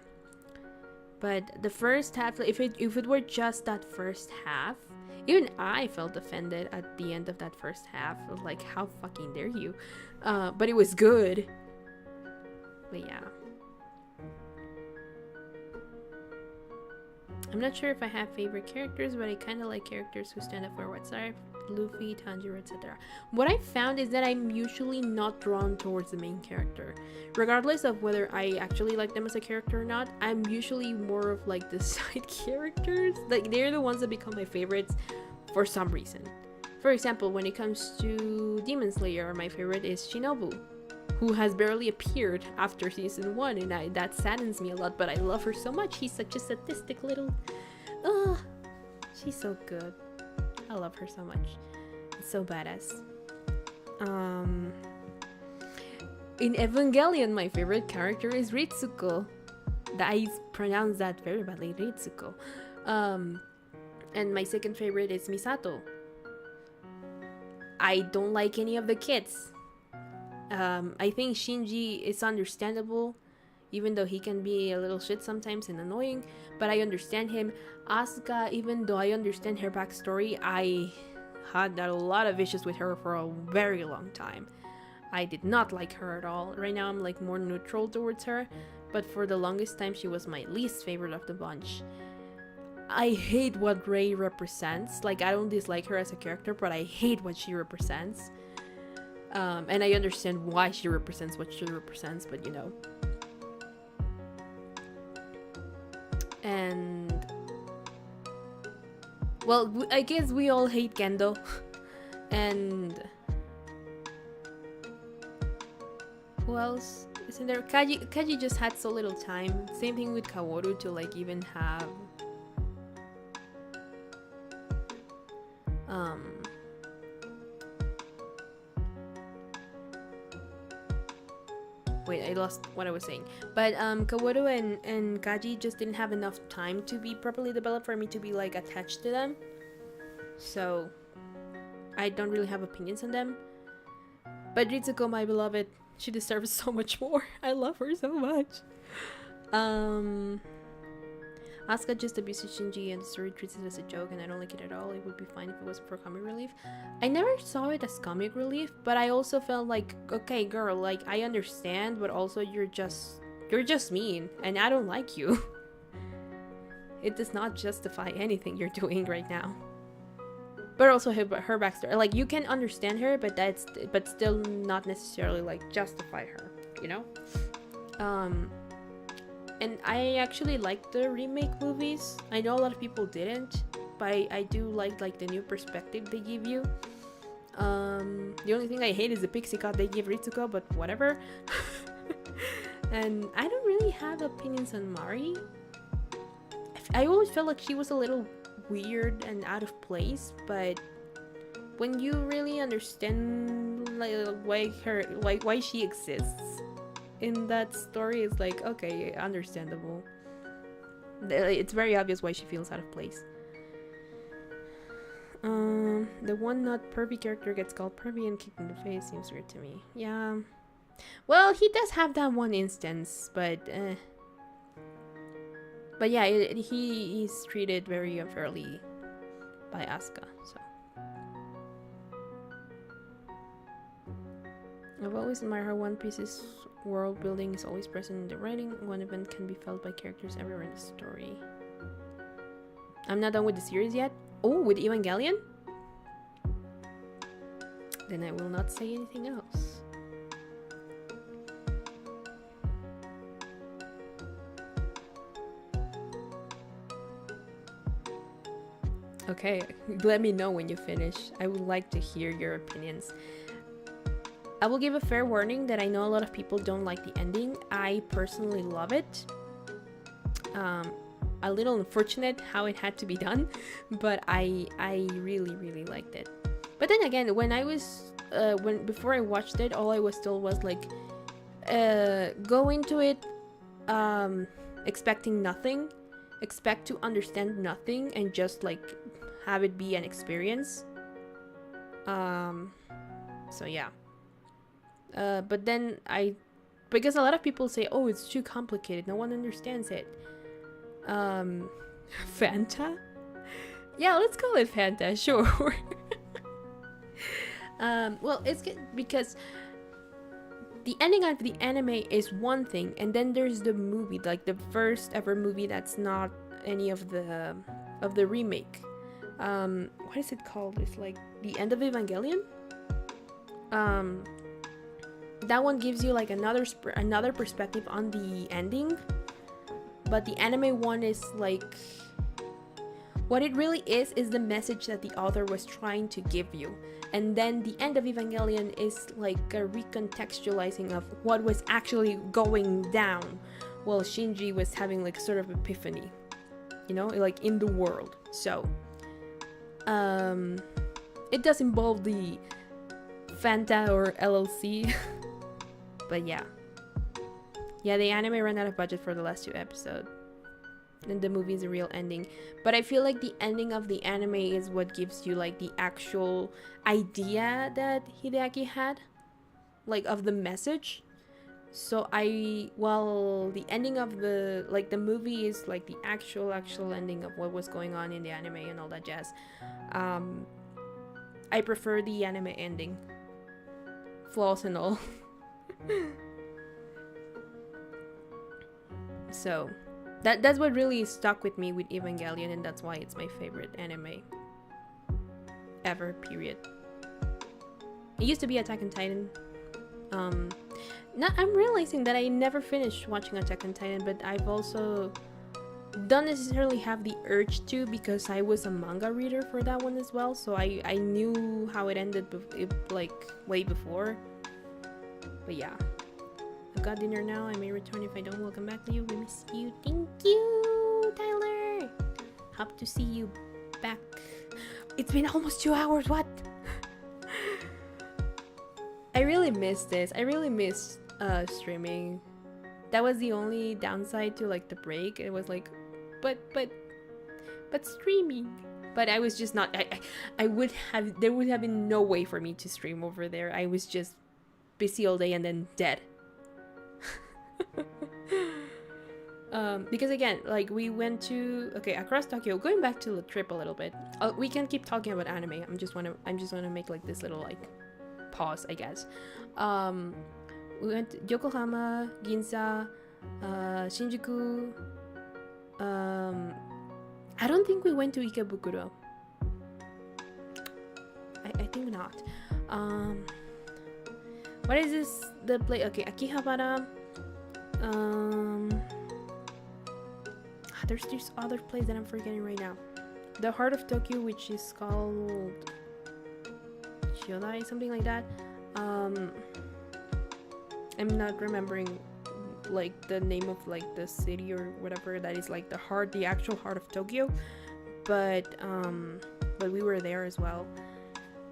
But the first half, if it were just that first half, even I felt offended at the end of that first half. I was like, how fucking dare you? But it was good. But yeah. I'm not sure if I have favorite characters, but I kind of like characters who stand up for what's right. Luffy, Tanjiro, etc. What I found is that I'm usually not drawn towards the main character. Regardless of whether I actually like them as a character or not, I'm usually more of like the side characters. Like, they're the ones that become my favorites for some reason. For example, when it comes to Demon Slayer, my favorite is Shinobu, who has barely appeared after season 1, and that saddens me a lot, but I love her so much. She's such a sadistic little... she's so good. I love her so much. It's so badass. In Evangelion, my favorite character is Ritsuko. I pronounce that very badly, Ritsuko. And my second favorite is Misato. I don't like any of the kids. I think Shinji is understandable, even though he can be a little shit sometimes and annoying, but I understand him. Asuka, even though I understand her backstory, had a lot of issues with her for a very long time. I did not like her at all. Right now I'm like more neutral towards her, but for the longest time she was my least favorite of the bunch. I hate what Rei represents. Like, I don't dislike her as a character, but I hate what she represents. And I understand why she represents what she represents, but you know. And well, I guess we all hate Gendo. And who else isn't there? Kaji just had so little time. Same thing with Kaworu to like even have wait, I lost what I was saying. But Kaworu and Kaji just didn't have enough time to be properly developed for me to be like attached to them. So I don't really have opinions on them. But Ritsuko, my beloved, she deserves so much more. I love her so much. Asuka just abuses Shinji and the story treats it as a joke, and I don't like it at all. It would be fine if it wasn't for comic relief. I never saw it as comic relief, but I also felt like, okay, girl, like I understand, but also you're just mean, and I don't like you. It does not justify anything you're doing right now. But also her backstory, like you can understand her, but still not necessarily like justify her, you know. And I actually like the remake movies. I know a lot of people didn't, but I do like the new perspective they give you. The only thing I hate is the pixie cut they give Ritsuko, but whatever. And I don't really have opinions on Mari. I always felt like she was a little weird and out of place, but when you really understand like why she exists in that story, it's like, okay, understandable. It's very obvious why she feels out of place. The one not pervy character gets called pervy and kicked in the face seems weird to me. Yeah, well, he does have that one instance, but yeah, he's treated very unfairly by Asuka, so. I've always admired how One Piece's world building is always present in the writing. One event can be felt by characters everywhere in the story. I'm not done with the series yet. Oh, with Evangelion? Then I will not say anything else. Okay, let me know when you finish. I would like to hear your opinions. I will give a fair warning that I know a lot of people don't like the ending. I personally love it. A little unfortunate how it had to be done, but I really, really liked it. But then again, when I was before I watched it, all I was still was like go into it expecting nothing, expect to understand nothing, and just like have it be an experience. So yeah. But then because a lot of people say, oh, it's too complicated, no one understands it. Fanta? Yeah, let's call it Fanta, sure. Well, it's good because the ending of the anime is one thing, and then there's the movie, like the first ever movie that's not any of the remake. What is it called? It's like The End of Evangelion. That one gives you like another perspective on the ending, but the anime one is like what it really is the message that the author was trying to give you, and then the end of Evangelion is like a recontextualizing of what was actually going down while Shinji was having like sort of epiphany, you know, like in the world. So it does involve the Fanta or LLC. But yeah, the anime ran out of budget for the last 2 episodes, and the movie is a real ending. But I feel like the ending of the anime is what gives you like the actual idea that Hideaki had, like of the message. So the ending of the movie is like the actual ending of what was going on in the anime and all that jazz. I prefer the anime ending. Flaws and all. So that's what really stuck with me with Evangelion, and that's why it's my favorite anime ever, period. It used to be Attack on Titan. I'm realizing that I never finished watching Attack on Titan, but I've also don't necessarily have the urge to, because I was a manga reader for that one as well, so I knew how it ended like way before. But yeah, I've got dinner now. I may return if I don't. Welcome back, Leo. We miss you. Thank you, Tyler. Hope to see you back. It's been almost 2 hours. What? I really miss this. I really miss streaming. That was the only downside to like the break. It was like, but streaming. But I was just not. I would have. There would have been no way for me to stream over there. I was just busy all day and then dead. Because again, like we went to across Tokyo. Going back to the trip a little bit. We can keep talking about anime. I'm just wanna make like this little like pause, I guess. We went to Yokohama, Ginza, Shinjuku. I don't think we went to Ikebukuro. I think not. What is this? The place? Okay, Akihabara. There's this other place that I'm forgetting right now. The heart of Tokyo, which is called Chiodai, something like that. I'm not remembering like the name of like the city or whatever that is like the actual heart of Tokyo. But we were there as well.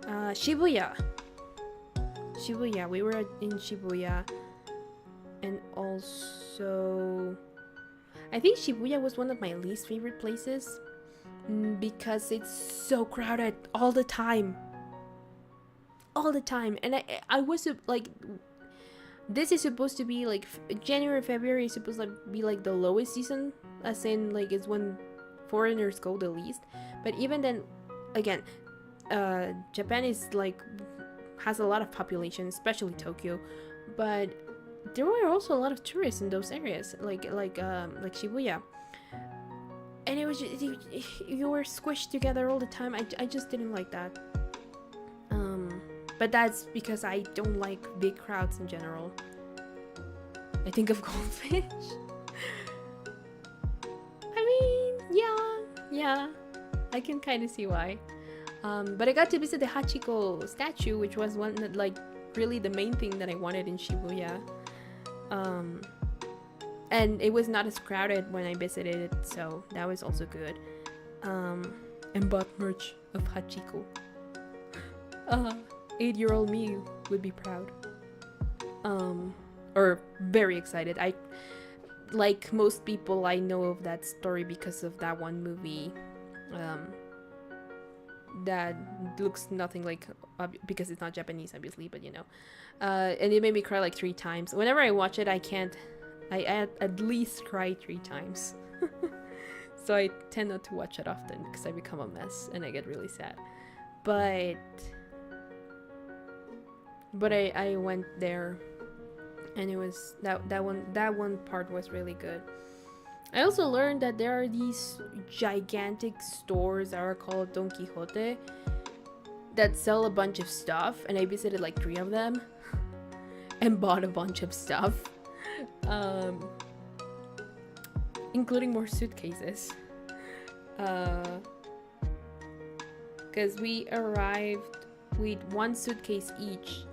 Shibuya, we were in Shibuya, and also I think Shibuya was one of my least favorite places because it's so crowded all the time, and I was like, this is supposed to be like January, February is supposed to be like the lowest season, as in like it's when foreigners go the least. But even then, again, Japan is like has a lot of population, especially Tokyo, but there were also a lot of tourists in those areas, like Shibuya, and it was just, you were squished together all the time. I just didn't like that. But that's because I don't like big crowds in general. I think of goldfish. I mean, yeah, I can kind of see why. But I got to visit the Hachiko statue, which was one that, like, really the main thing that I wanted in Shibuya. And it was not as crowded when I visited it, so that was also good. And bought merch of Hachiko. 8-year-old me would be proud. Or very excited. I, like most people, I know of that story because of that one movie. That looks nothing like, because it's not Japanese, obviously, but you know. And it made me cry like 3 times. Whenever I watch it, I at least cry 3 times. So I tend not to watch it often because I become a mess and I get really sad. But I went there, and it was that one part was really good. I also learned that there are these gigantic stores that are called Don Quixote that sell a bunch of stuff, and I visited like 3 of them and bought a bunch of stuff, including more suitcases, because we arrived with 1 suitcase each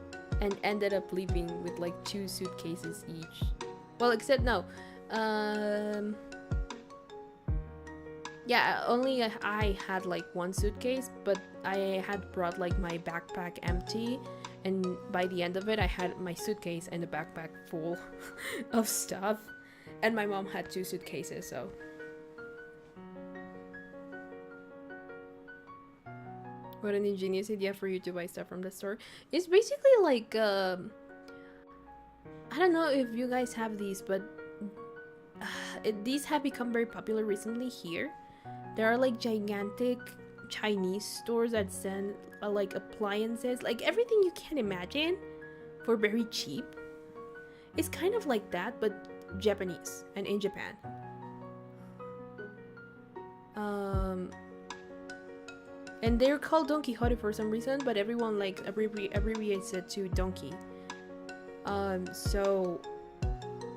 and ended up leaving with like 2 suitcases each. Well, except no. Yeah, only I had like 1 suitcase, but I had brought like my backpack empty, and by the end of it I had my suitcase and the backpack full of stuff, and my mom had 2 suitcases, so what an ingenious idea for you to buy stuff from the store. It's basically like I don't know if you guys have these, but these have become very popular recently here. There are like gigantic Chinese stores that sell like appliances, like everything you can imagine for very cheap. It's kind of like that, but Japanese and in Japan. And they're called Don Quixote for some reason, but everyone like abbreviates it to Donkey. So,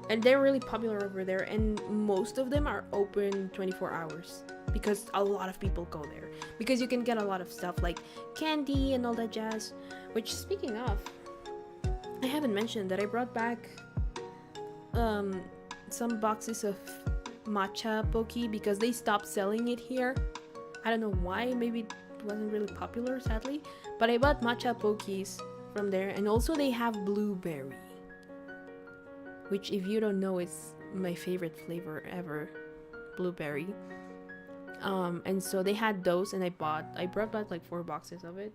and they're really popular over there, and most of them are open 24 hours because a lot of people go there because you can get a lot of stuff like candy and all that jazz. Which, speaking of, I haven't mentioned that I brought back some boxes of matcha poke because they stopped selling it here. I don't know why, maybe it wasn't really popular, sadly, but I bought matcha pokies from there. And also they have blueberry, which, if you don't know, is my favorite flavor ever, blueberry. And so they had those, and I brought back like 4 boxes of it.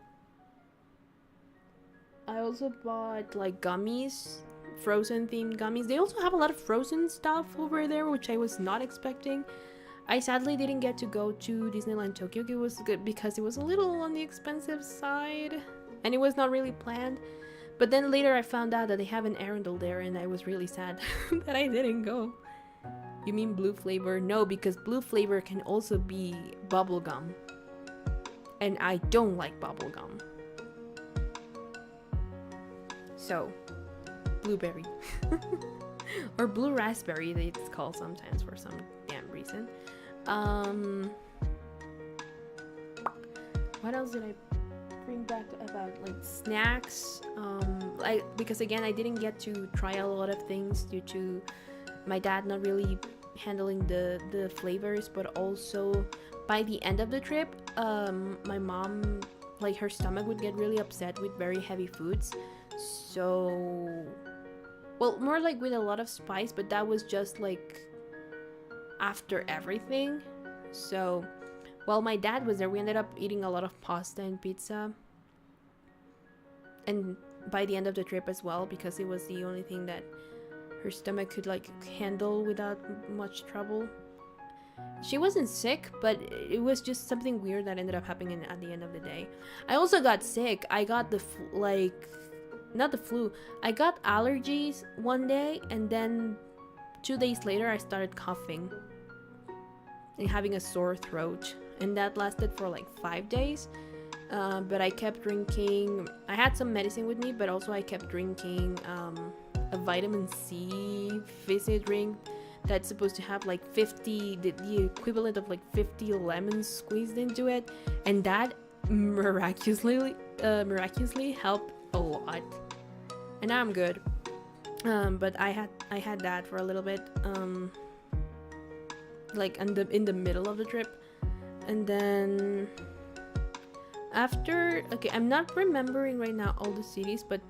I also bought like gummies, frozen themed gummies. They also have a lot of frozen stuff over there, which I was not expecting. I sadly didn't get to go to Disneyland Tokyo. It was good because it was a little on the expensive side and it was not really planned. But then later I found out that they have an Arundel there, and I was really sad that I didn't go. You mean blue flavor? No, because blue flavor can also be bubblegum, and I don't like bubblegum. So, blueberry. Or blue raspberry, it's called sometimes for some damn reason. What else did I bring back about like snacks? Because again, I didn't get to try a lot of things due to my dad not really handling the flavors, but also by the end of the trip, my mom, like, her stomach would get really upset with very heavy foods. So, well, more like with a lot of spice, but that was just like after everything. So while my dad was there, we ended up eating a lot of pasta and pizza, and by the end of the trip as well, because it was the only thing that her stomach could like handle without much trouble. She wasn't sick, but it was just something weird that ended up happening at the end of the day. I also got sick. I got not the flu. I got allergies one day, and then 2 days later I started coughing and having a sore throat, and that lasted for like 5 days. But I kept drinking. I had some medicine with me, but also I kept drinking a vitamin C fizzy drink that's supposed to have like 50, the equivalent of like 50 lemons squeezed into it, and that miraculously helped a lot. And now I'm good. But I had that for a little bit, like in the middle of the trip, and then after, okay, I'm not remembering right now all the cities, but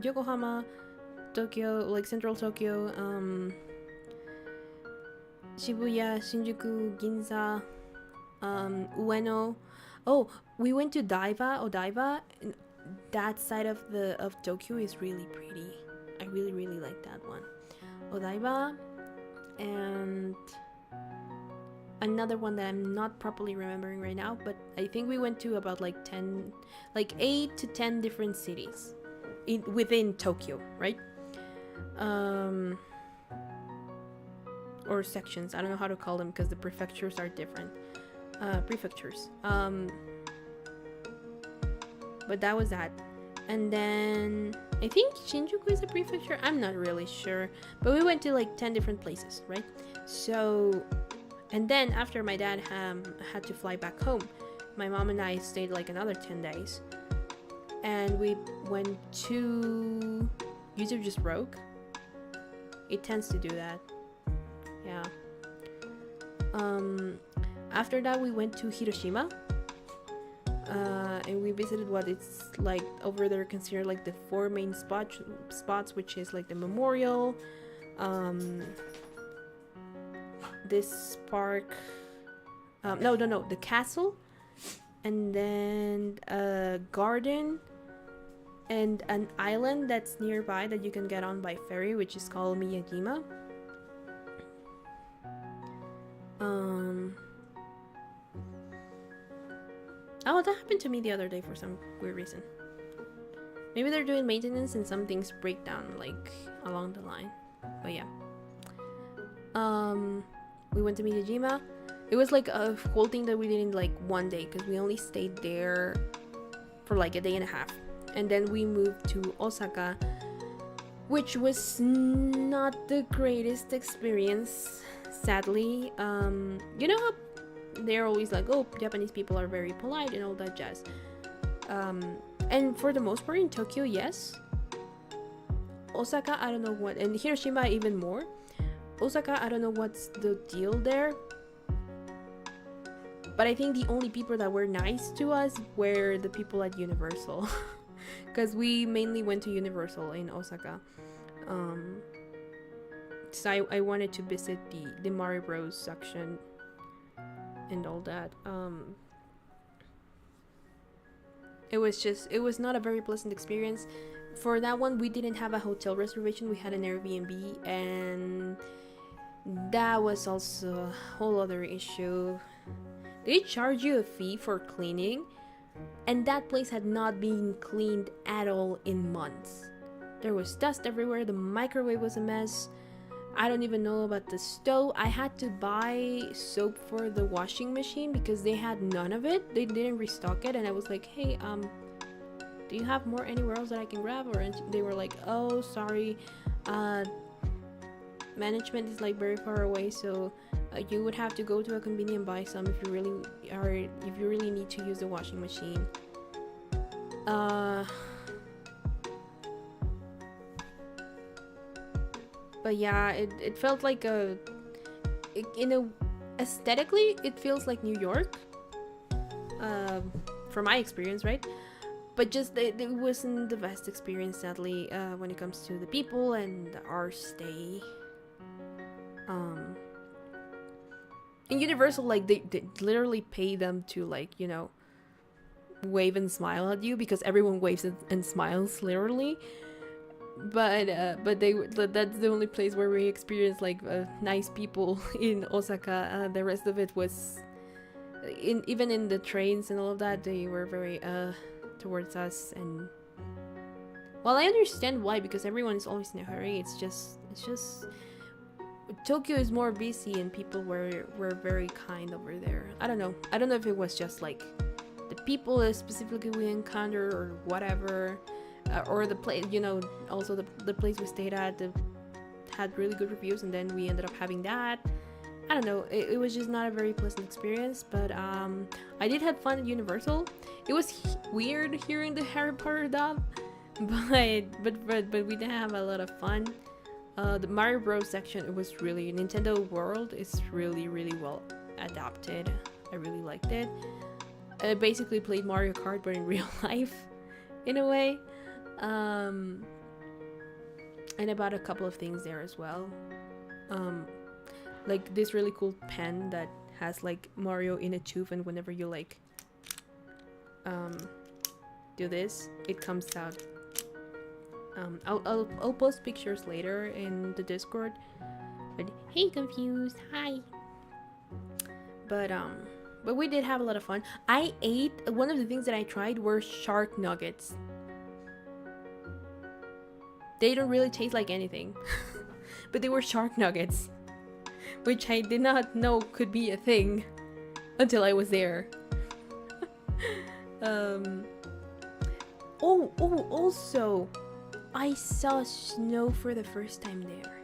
Yokohama, Tokyo, like central Tokyo, Shibuya, Shinjuku, Ginza, Ueno. Oh, we went to Odaiba. That side of Tokyo is really pretty. I really like that one. Odaiba, and another one that I'm not properly remembering right now, but I think we went to about like 8 to 10 different cities within Tokyo, right? Or sections. I don't know how to call them because the prefectures are different. Prefectures. But that was that. And then I think Shinjuku is a prefecture. I'm not really sure. But we went to like 10 different places, right? So, and then after my dad had to fly back home, my mom and I stayed like another 10 days. And we went to YouTube Just Broke. It tends to do that. Yeah. After that, we went to Hiroshima. And we visited what it's like over there, considered like the 4 main spots, which is like the memorial, this park, the castle, and then a garden, and an island that's nearby that you can get on by ferry, which is called Miyajima. Oh, that happened to me the other day for some weird reason. Maybe they're doing maintenance and some things break down like along the line. But yeah. We went to Miyajima. It was like a whole thing that we did in like one day because we only stayed there for like a day and a half. And then we moved to Osaka, which was not the greatest experience, sadly. You know how they're always like, oh, Japanese people are very polite and all that jazz. And for the most part in Tokyo, yes. Osaka, I don't know what, and Hiroshima even more. Osaka, I don't know what's the deal there. But I think the only people that were nice to us were the people at Universal. Because we mainly went to Universal in Osaka. So I wanted to visit the Mario Bros section and all that. It was not a very pleasant experience. For that one, we didn't have a hotel reservation. We had an Airbnb, and that was also a whole other issue. They charge you a fee for cleaning, and that place had not been cleaned at all in months. There was dust everywhere. The microwave was a mess. I don't even know about the stove. I had to buy soap for the washing machine because they had none of it. They didn't restock it, and I was like, hey, do you have more anywhere else that I can grab? Or they were like, oh, sorry, management is like very far away, so you would have to go to a convenience and buy some if you really need to use the washing machine. But yeah, it felt like aesthetically it feels like New York, from my experience, right? But just it wasn't the best experience, sadly, when it comes to the people and our stay. In Universal, like they literally pay them to, like, you know, wave and smile at you because everyone waves and smiles literally. But that's the only place where we experienced like nice people in Osaka. The rest of it was even in the trains and all of that, they were very towards us. And well, I understand why, because everyone is always in a hurry. It's just Tokyo is more busy and people were very kind over there. I don't know if it was just like the people specifically we encountered or whatever, or the place, you know, also the place we stayed at had really good reviews, and then we ended up having that. I don't know, it was just not a very pleasant experience. But I did have fun at Universal. It was weird hearing the Harry Potter dub, but we did have a lot of fun. The Mario Bros section, it was really, Nintendo World is really, really well adapted. I really liked it. I basically played Mario Kart but in real life, in a way. And I bought a couple of things there as well. Like this really cool pen that has like Mario in a tube, and whenever you like do this, it comes out. I'll post pictures later in the Discord. But hey, Confused, hi. But we did have a lot of fun. I ate, one of the things that I tried were shark nuggets. They don't really taste like anything, but they were shark nuggets, which I did not know could be a thing until I was there. Also, I saw snow for the first time there.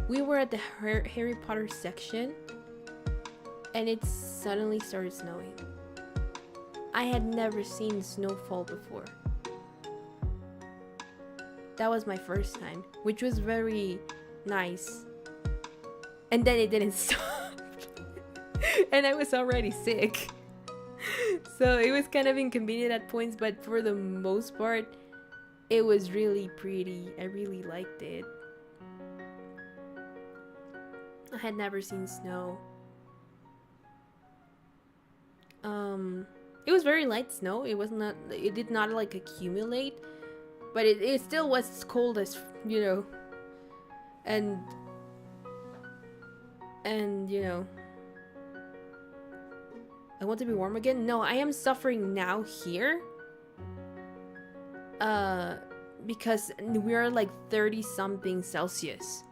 We were at the Harry Potter section, and it suddenly started snowing. I had never seen snowfall before. That was my first time, which was very nice. And then it didn't stop. And I was already sick. So it was kind of inconvenient at points, but for the most part, it was really pretty. I really liked it. I had never seen snow. It was very light snow. It did not like accumulate, but it still was cold as, you know. And you know, I want to be warm again. No, I am suffering now here. Because we're like 30 something Celsius.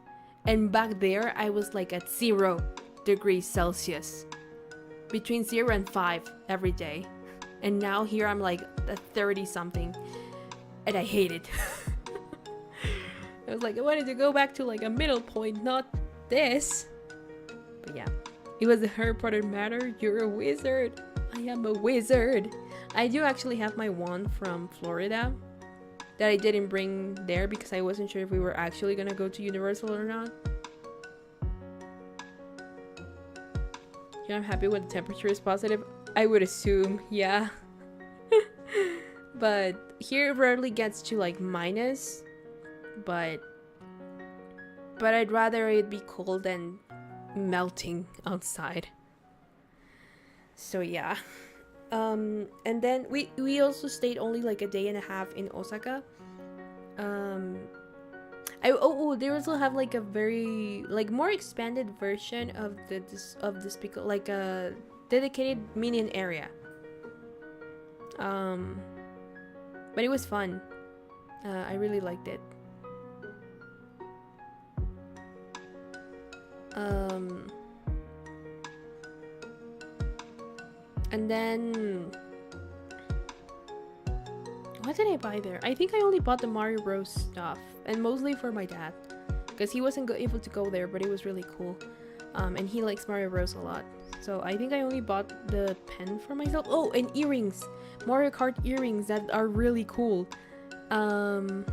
And back there, I was like at 0 degrees Celsius. Between 0 and 5 every day. And now here I'm like at 30 something. And I hate it. I was like, I wanted to go back to like a middle point, not this. But yeah. It was the Harry Potter matter. You're a wizard. I am a wizard. I do actually have my wand from Florida that I didn't bring there because I wasn't sure if we were actually gonna go to Universal or not. Yeah, I'm happy when the temperature is positive. I would assume, yeah. But here it rarely gets to like minus. But I'd rather it be cold than melting outside. So yeah. And then we also stayed only like a day and a half in Osaka. They also have like a very like more expanded version of this because like a dedicated minion area. But it was fun. I really liked it. And then what did I buy there? I think I only bought the Mario Bros stuff, and mostly for my dad because he wasn't able to go there, but it was really cool. And he likes Mario Bros a lot, so I think I only bought the pen for myself. Oh, and earrings, Mario Kart earrings that are really cool. And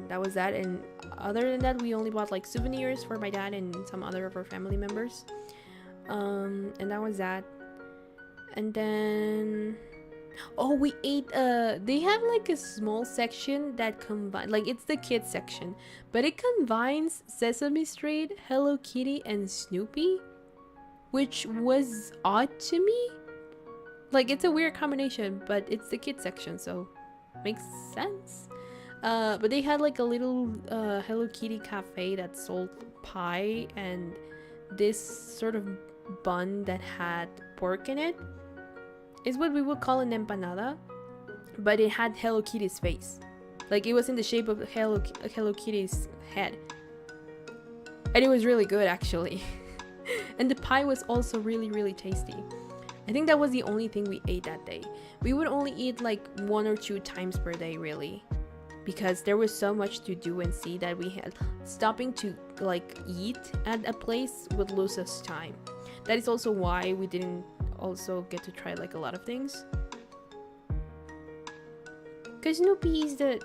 that was that. And other than that, we only bought like souvenirs for my dad and some other of our family members. And that was that. And then we ate they have like a small section that combine, like it's the kids section, but it combines Sesame Street, Hello Kitty, and Snoopy, which was odd to me. Like it's a weird combination, but it's the kids section, so makes sense. But they had like a little Hello Kitty cafe that sold pie and this sort of bun that had pork in it. It's what we would call an empanada, but it had Hello Kitty's face. Like it was in the shape of Hello Kitty's head. And it was really good actually. And the pie was also really, really tasty. I think that was the only thing we ate that day. We would only eat like 1 or 2 times per day really, because there was so much to do and see that we had stopping to like eat at a place would lose us time. That is also why we didn't also get to try like a lot of things, because Snoopy is the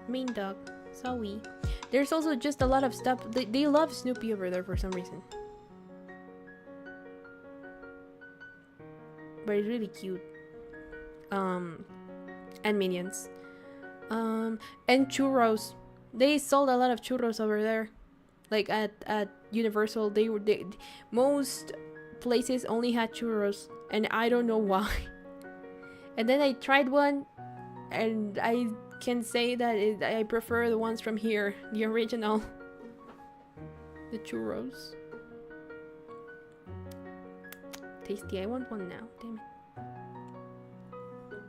main dog. Sorry. There's also just a lot of stuff. They love Snoopy over there for some reason. But it's really cute. And Minions. And churros. They sold a lot of churros over there. Like at Universal, most places only had churros, and I don't know why. And then I tried one, and I can say that I prefer the ones from here, the original. The churros. Tasty. I want one now. Damn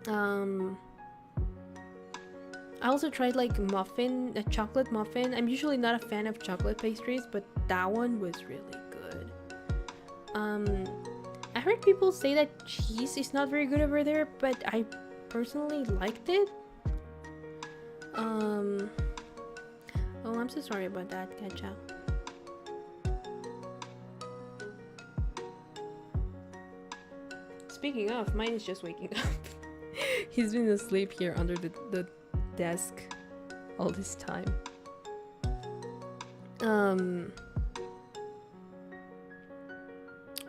it. I also tried like a chocolate muffin. I'm usually not a fan of chocolate pastries, but that one was really good. I heard people say that cheese is not very good over there, but I personally liked it. Oh, I'm so sorry about that, Gacha. Speaking of, mine is just waking up. He's been asleep here under the desk all this time.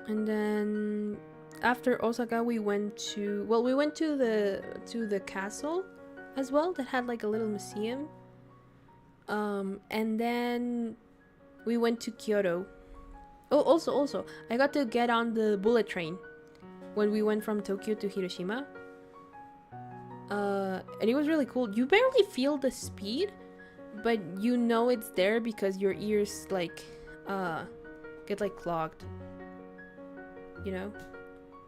And then after Osaka we went to the castle as well that had like a little museum. And then we went to Kyoto. Oh, also I got to get on the bullet train when we went from Tokyo to Hiroshima. And it was really cool. You barely feel the speed, but you know it's there because your ears like get like clogged. You know,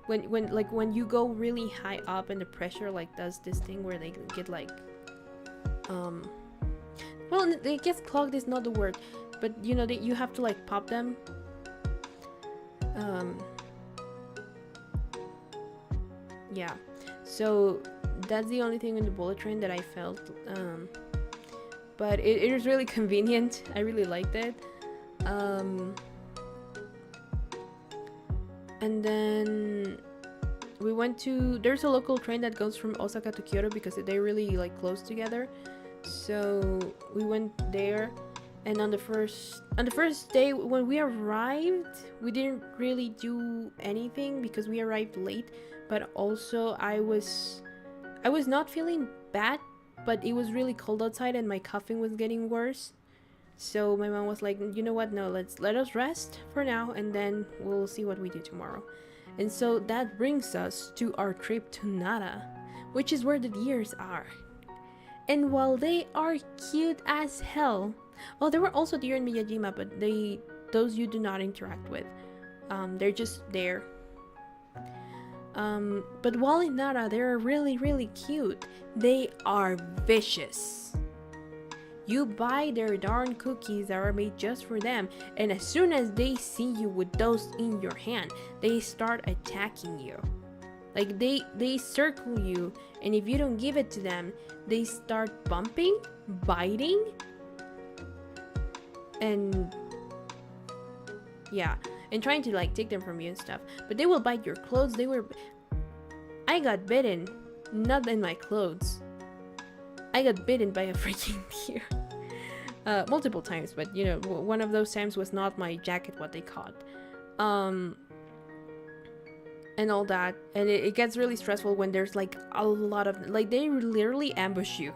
when you go really high up and the pressure like does this thing where they get like well, I guess clogged is not the word, but you know that you have to like pop them. Yeah, so that's the only thing in the bullet train that I felt. But it was really convenient. I really liked it. And then we went to, there's a local train that goes from Osaka to Kyoto because they're really like close together. So we went there, and on the first day when we arrived, we didn't really do anything because we arrived late. But also I was not feeling bad, but it was really cold outside and my coughing was getting worse. So my mom was like, you know what, no, let us rest for now and then we'll see what we do tomorrow. And so that brings us to our trip to Nara, which is where the deers are. And while they are cute as hell, well, there were also deer in Miyajima, but those you do not interact with. They're just there. But while in Nara, they're really, really cute. They are vicious. You buy their darn cookies that are made just for them, and as soon as they see you with those in your hand, they start attacking you. Like they circle you, and if you don't give it to them, they start bumping, biting, and yeah, and trying to like take them from you and stuff. But they will bite your clothes. I got bitten, not in my clothes. I got bitten by a freaking deer. Multiple times, but you know, one of those times was not my jacket what they caught. And all that. And it gets really stressful when there's like a lot of, like, they literally ambush you.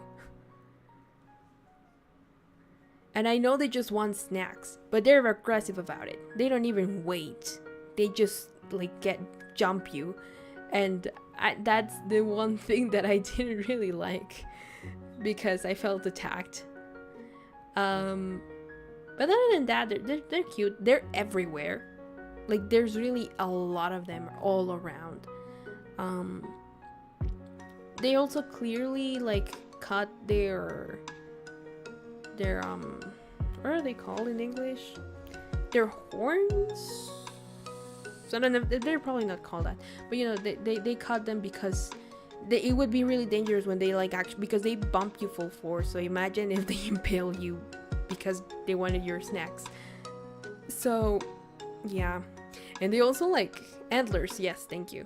And I know they just want snacks, but they're aggressive about it. They don't even wait. They just like jump you. And that's the one thing that I didn't really like, because I felt attacked. But other than that, they're cute. They're everywhere. Like, there's really a lot of them all around. They also clearly like cut their what are they called in English? Their horns. So I don't know. They're probably not called that, but you know, they cut them because it would be really dangerous when they like actually, because they bump you full force. So imagine if they impale you because they wanted your snacks. So yeah, and they also like antlers. Yes, thank you.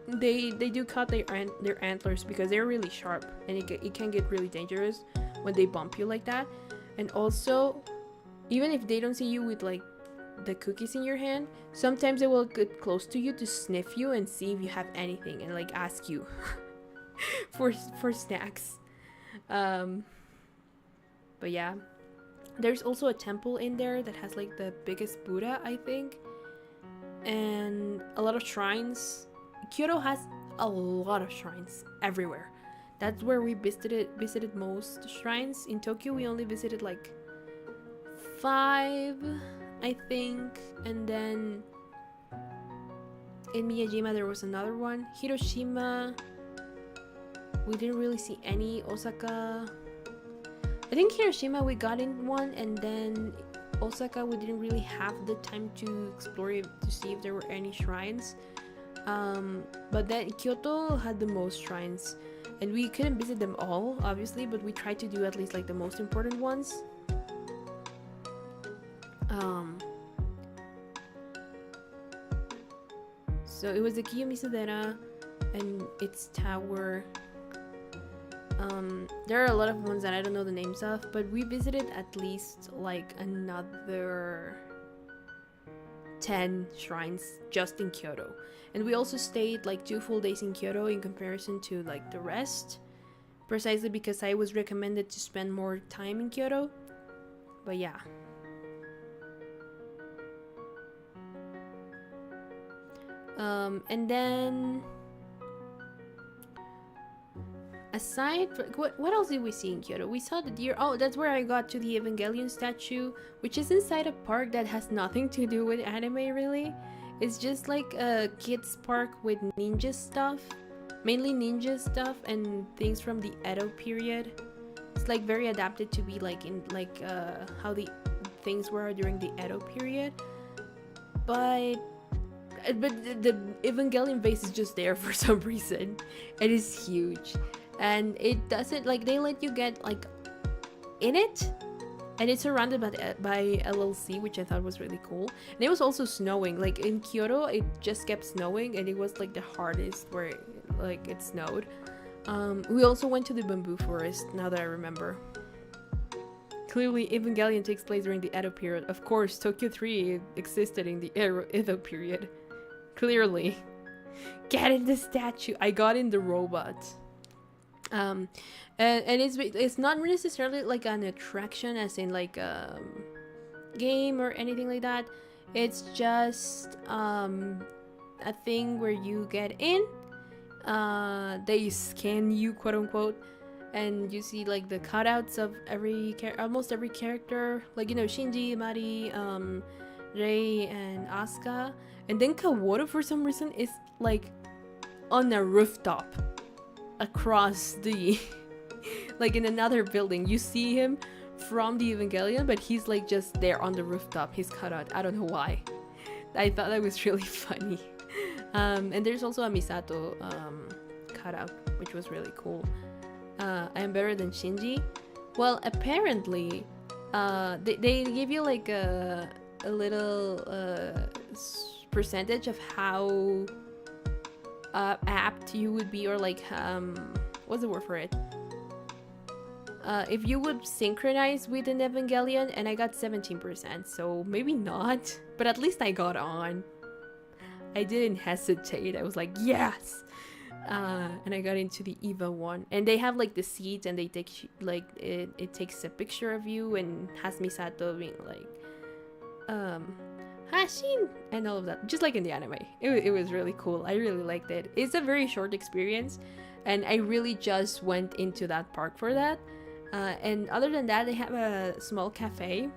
They do cut their antlers because they're really sharp, and it can get really dangerous when they bump you like that. And also, even if they don't see you with like the cookies in your hand, sometimes they will get close to you to sniff you and see if you have anything and like ask you for snacks. But yeah, there's also a temple in there that has like the biggest Buddha, I think, and a lot of shrines. Kyoto has a lot of shrines everywhere. That's where we visited most shrines. In Tokyo we only visited like 5, I think, and then in Miyajima there was another one. Hiroshima, we didn't really see any. Osaka, I think Hiroshima we got in one, and then Osaka we didn't really have the time to explore it to see if there were any shrines. But then Kyoto had the most shrines, and we couldn't visit them all, obviously, but we tried to do at least like the most important ones. So it was the Kiyomizu-dera and its tower. There are a lot of ones that I don't know the names of, but we visited at least like another 10 shrines just in Kyoto. And we also stayed like 2 full days in Kyoto in comparison to like the rest, precisely because I was recommended to spend more time in Kyoto. But yeah. And then aside, what else did we see in Kyoto? We saw the deer. Oh, that's where I got to the Evangelion statue, which is inside a park that has nothing to do with anime, really. It's just like a kids park with ninja stuff, mainly ninja stuff and things from the Edo period. It's like very adapted to be like in like how the things were during the Edo period. But the Evangelion base is just there for some reason. It is huge, and it doesn't like they let you get like in it, and it's surrounded by LLC, which I thought was really cool. And it was also snowing. Like in Kyoto, it just kept snowing, and it was like the hardest where like it snowed. We also went to the bamboo forest. Now that I remember. Clearly, Evangelion takes place during the Edo period. Of course, Tokyo 3 existed in the Edo period. Clearly. Get in the statue. I got in the robot. And it's not necessarily like an attraction as in like a game or anything like that. It's just a thing where you get in. They scan you, quote unquote. And you see like the cutouts of almost every character, like, you know, Shinji, Mari, Rei, and Asuka. And then Kaworu, for some reason, is like on a rooftop across the like in another building. You see him from the Evangelion, but he's like just there on the rooftop. He's cut out. I don't know why. I thought that was really funny. And there's also a Misato cutout, which was really cool. I am better than Shinji. Well, apparently, they give you like a little percentage of how apt you would be, or like what's the word for it? If you would synchronize with an Evangelion, and I got 17%, so maybe not, but at least I got on. I didn't hesitate. I was like, yes. And I got into the Eva one, and they have like the seats, and they take like it takes a picture of you and has Misato being like Hashin and all of that, just like in the anime. It was really cool. I really liked it. It's a very short experience, and I really just went into that park for that. And other than that, they have a small cafe,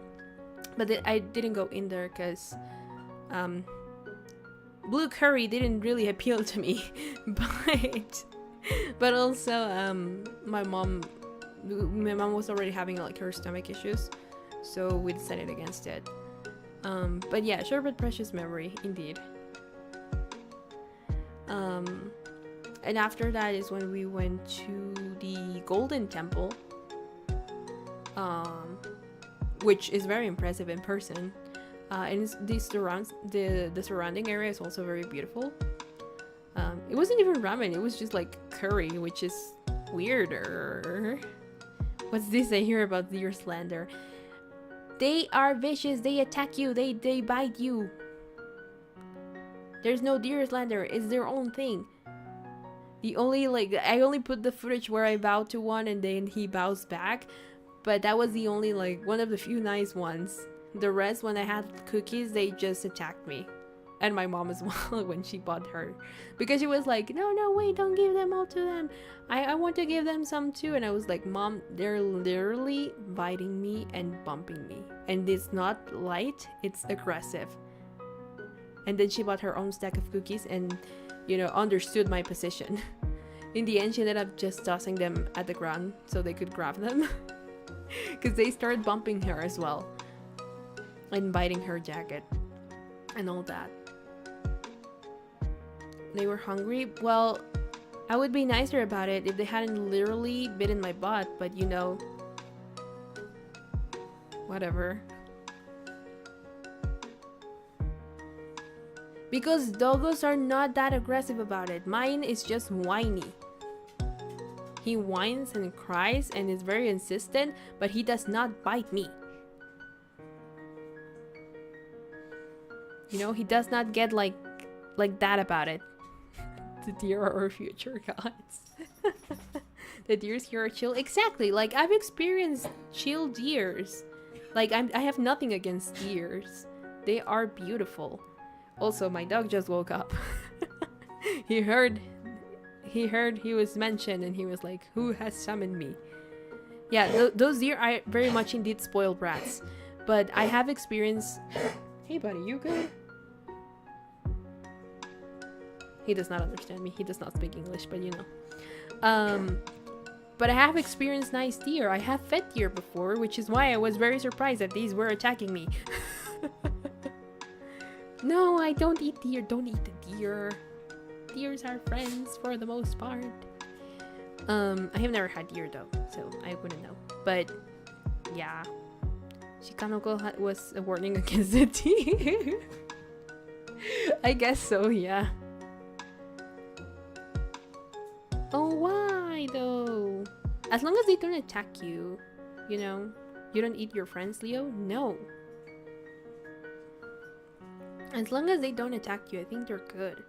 but I didn't go in there because blue curry didn't really appeal to me. but also my mom was already having like her stomach issues, so we decided against it. But yeah, short but precious memory indeed. And after that is when we went to the Golden Temple, which is very impressive in person. And the surrounding area is also very beautiful. It wasn't even ramen, it was just like curry, which is weirder. What's this I hear about deer slander? They are vicious, they attack you, they bite you. There's no deer slander, it's their own thing. The only I only put the footage where I bow to one and then he bows back, but that was the only one of the few nice ones. The rest, when I had cookies, they just attacked me. And my mom as well when she bought her. Because she was like, no, wait, don't give them all to them. I want to give them some too. And I was like, Mom, they're literally biting me and bumping me. And it's not light, it's aggressive. And then she bought her own stack of cookies and, you know, understood my position. In the end, she ended up just tossing them at the ground so they could grab them. Because they started bumping her as well. And biting her jacket and all that. They were hungry. Well, I would be nicer about it if they hadn't literally bitten my butt, but you know, whatever. Because doggos are not that aggressive about it. Mine is just whiny. He whines and cries and is very insistent, but he does not bite me. You know, he does not get like that about it. The deer are our future gods. The deers here are chill. Exactly, like I've experienced chill deers. Like I have nothing against deers. They are beautiful. Also, my dog just woke up. he heard he heard he was mentioned and he was like, who has summoned me? Yeah, those deer are very much indeed spoiled brats. But I have experienced... Hey buddy, you good? He does not understand me. He does not speak English, but you know. But I have experienced nice deer. I have fed deer before, which is why I was very surprised that these were attacking me. No, I don't eat deer. Don't eat the deer. Deers are friends for the most part. I have never had deer though, so I wouldn't know. But yeah, Shikanoko was a warning against the deer. I guess so, yeah. Oh, why though? As long as they don't attack you, you know? You don't eat your friends, Leo? No. As long as they don't attack you, I think they're good.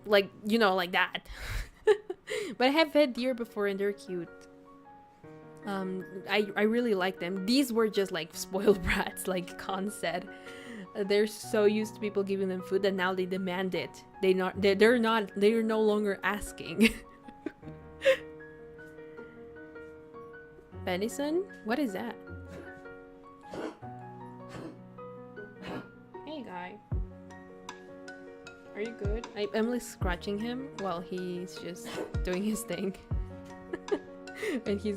Like, you know, like that. But I have fed deer before and they're cute. I really like them. These were just like spoiled brats, like Khan said. They're so used to people giving them food that now they demand it. They're no longer asking. Venison? What is that? Hey guy. Are you good? I'm like scratching him while he's just doing his thing. And he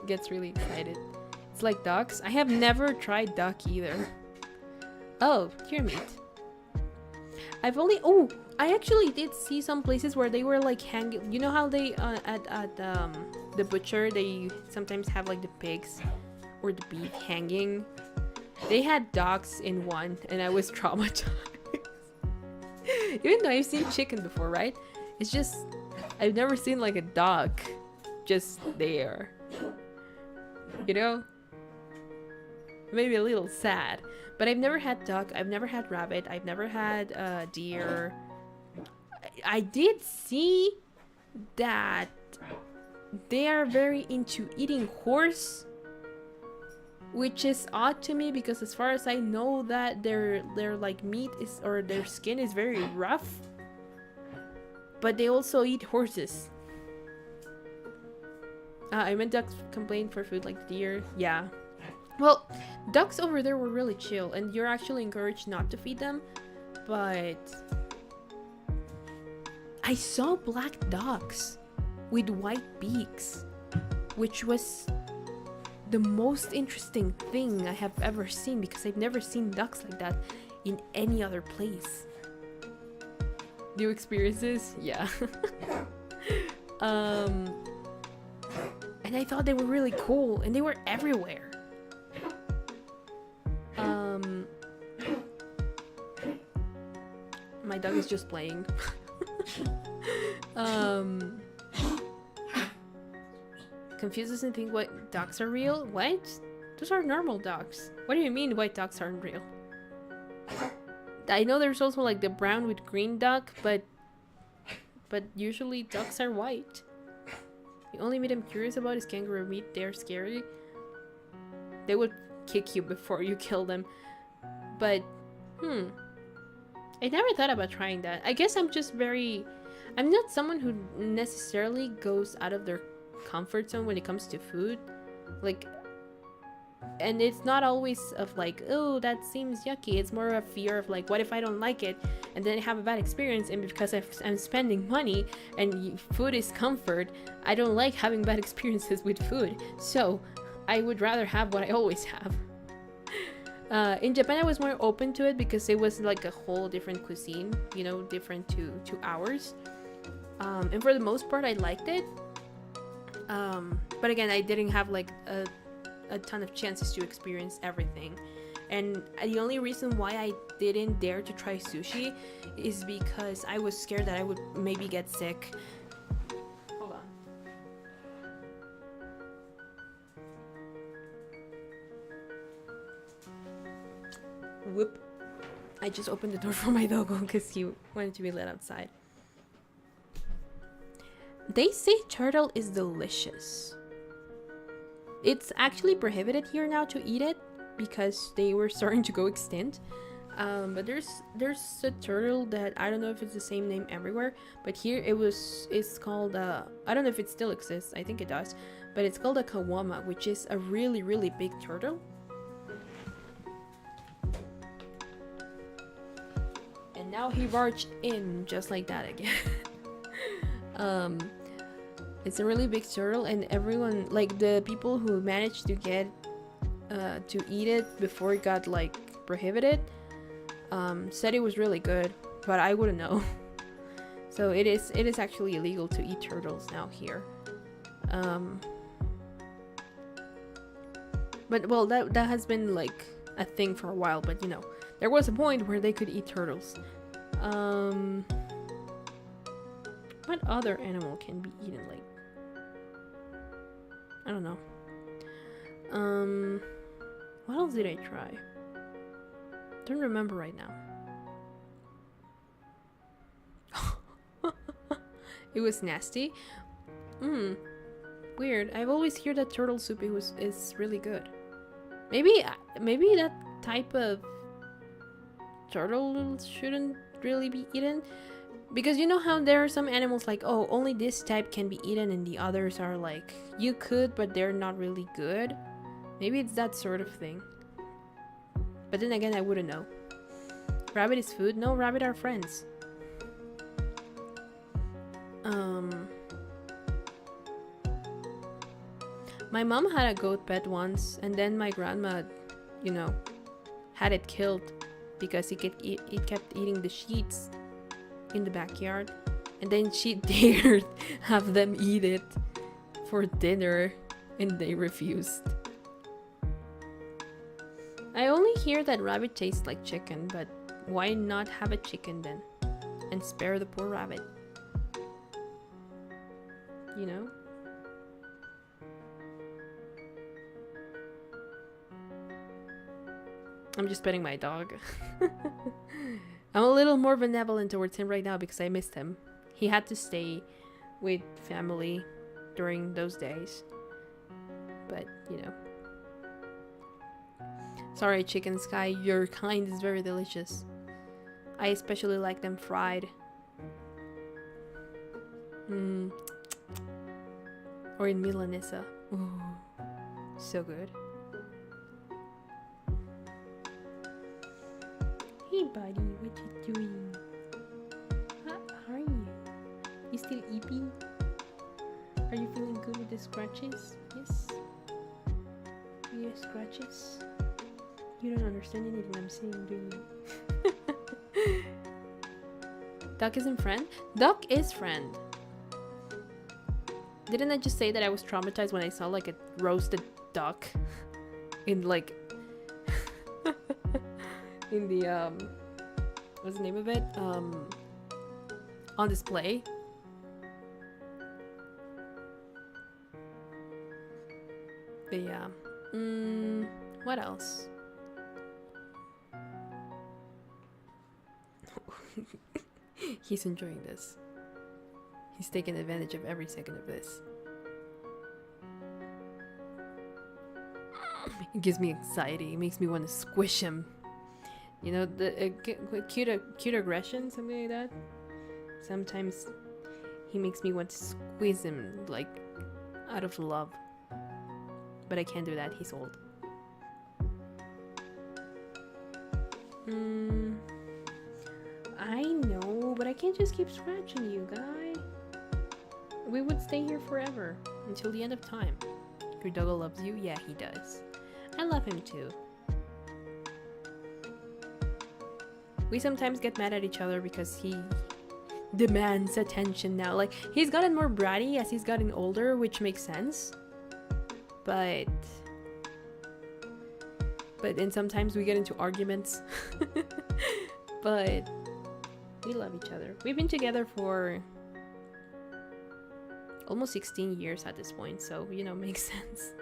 gets really excited. It's like ducks. I have never tried duck either. Oh, deer meat. I've only... Oh, I actually did see some places where they were like hanging... You know how they, at the butcher, they sometimes have like the pigs or the beef hanging? They had ducks in one and I was traumatized. Even though I've seen chicken before, right? It's just... I've never seen like a duck just there. You know? Maybe a little sad. But I've never had duck, I've never had rabbit, I've never had deer. I did see that they are very into eating horse, which is odd to me because as far as I know that their like meat is, or their skin is very rough. But they also eat horses. I meant ducks complain for food like deer. Yeah. Well, ducks over there were really chill, and you're actually encouraged not to feed them, but I saw black ducks with white beaks, which was the most interesting thing I have ever seen because I've never seen ducks like that in any other place. New experiences? Yeah. And I thought they were really cool, and they were everywhere. My dog is just playing. Confuses and think what ducks are real? What? Those are normal ducks. What do you mean white ducks aren't real? I know there's also like the brown with green duck, but usually ducks are white. The only meat I'm curious about is kangaroo meat. They're scary. They would kick you before you kill them. But, I never thought about trying that. I guess I'm not someone who necessarily goes out of their comfort zone when it comes to food. Like, and it's not always of like, oh, that seems yucky. It's more of a fear of like, what if I don't like it and then I have a bad experience, and because I'm spending money and food is comfort, I don't like having bad experiences with food. So I would rather have what I always have. In Japan, I was more open to it because it was like a whole different cuisine, you know, different to ours. And for the most part, I liked it. But again, I didn't have like a ton of chances to experience everything. And the only reason why I didn't dare to try sushi is because I was scared that I would maybe get sick. Hold on. Whoop. I just opened the door for my doggo because he wanted to be let outside. They say turtle is delicious. It's actually prohibited here now to eat it because they were starting to go extinct. But there's a turtle that I don't know if it's the same name everywhere, but here it's called I don't know if it still exists. I think it does, but it's called a kawama, which is a really big turtle. And now he barged in just like that again. It's a really big turtle, and everyone, like the people who managed to get to eat it before it got like prohibited, said it was really good, but I wouldn't know. So it is actually illegal to eat turtles now here. But well, that has been like a thing for a while, but you know, there was a point where they could eat turtles. What other animal can be eaten? Like, I don't know. What else did I try? Don't remember right now. It was nasty. Weird. I've always heard that turtle soup is really good. Maybe that type of turtle shouldn't really be eaten, because you know how there are some animals like, oh, only this type can be eaten, and the others are like, you could, but they're not really good. Maybe it's that sort of thing. But then again, I wouldn't know. Rabbit is food? No, rabbit are friends. My mom had a goat pet once, and then my grandma, you know, had it killed because it kept eating the sheets in the backyard, and then she dared have them eat it for dinner, and they refused. I only hear that rabbit tastes like chicken, but why not have a chicken then and spare the poor rabbit? You know? I'm just petting my dog. I'm a little more benevolent towards him right now because I missed him. He had to stay with family during those days. But, you know. Sorry, Chicken Sky, your kind is very delicious. I especially like them fried. Or in Milanesa. Ooh, so good. Hey buddy, what you doing? How are you? You still eating? Are you feeling good with the scratches? Yes? You have scratches? You don't understand anything I'm saying, do you? Duck isn't friend? Duck is friend. Didn't I just say that I was traumatized when I saw like a roasted duck in like in the what's the name of it? On display. But yeah. What else? He's enjoying this. He's taking advantage of every second of this. It gives me anxiety. It makes me want to squish him. You know, the cute aggression, something like that. Sometimes he makes me want to squeeze him, like, out of love. But I can't do that. He's old. I know, but I can't just keep scratching you, guy. We would stay here forever, until the end of time. Your doggo loves you? Yeah, he does. I love him too. We sometimes get mad at each other because he demands attention now. Like, he's gotten more bratty as he's gotten older, which makes sense. But then sometimes we get into arguments. But we love each other. We've been together for almost 16 years at this point, so, you know, makes sense.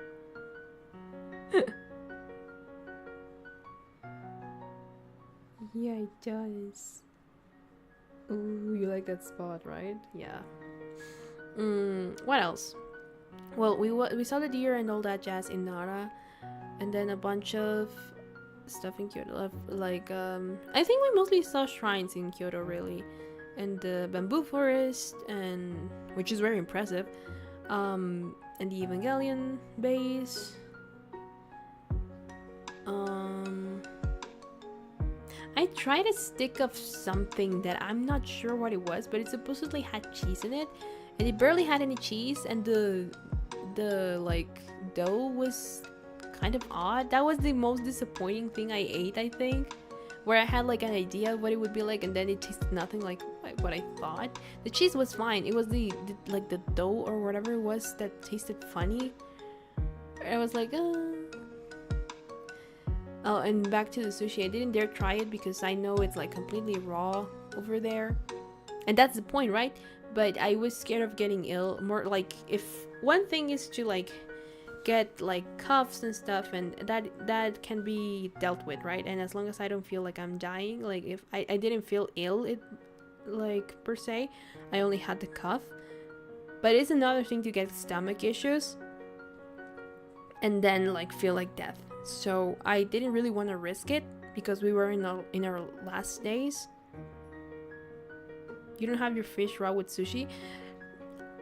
Yeah, it does. Ooh, you like that spot, right? Yeah. What else? Well, we saw the deer and all that jazz in Nara, and then a bunch of stuff in Kyoto. Like, I think we mostly saw shrines in Kyoto, really, and the bamboo forest, and which is very impressive. And the Evangelion base. I tried a stick of something that I'm not sure what it was, but it supposedly had cheese in it, and it barely had any cheese, and the like dough was kind of odd. That was the most disappointing thing I ate, I think, where I had like an idea of what it would be like, and then it tasted nothing like what I thought. The cheese was fine. It was the like the dough or whatever it was that tasted funny. I was like, Oh, and back to the sushi. I didn't dare try it because I know it's like completely raw over there. And that's the point, right? But I was scared of getting ill. More like, if one thing is to like get like coughs and stuff, and that can be dealt with, right? And as long as I don't feel like I'm dying, like if I didn't feel ill, it like per se, I only had the cough. But it's another thing to get stomach issues and then like feel like death. So I didn't really want to risk it because we were in our last days. You don't have your fish raw with sushi?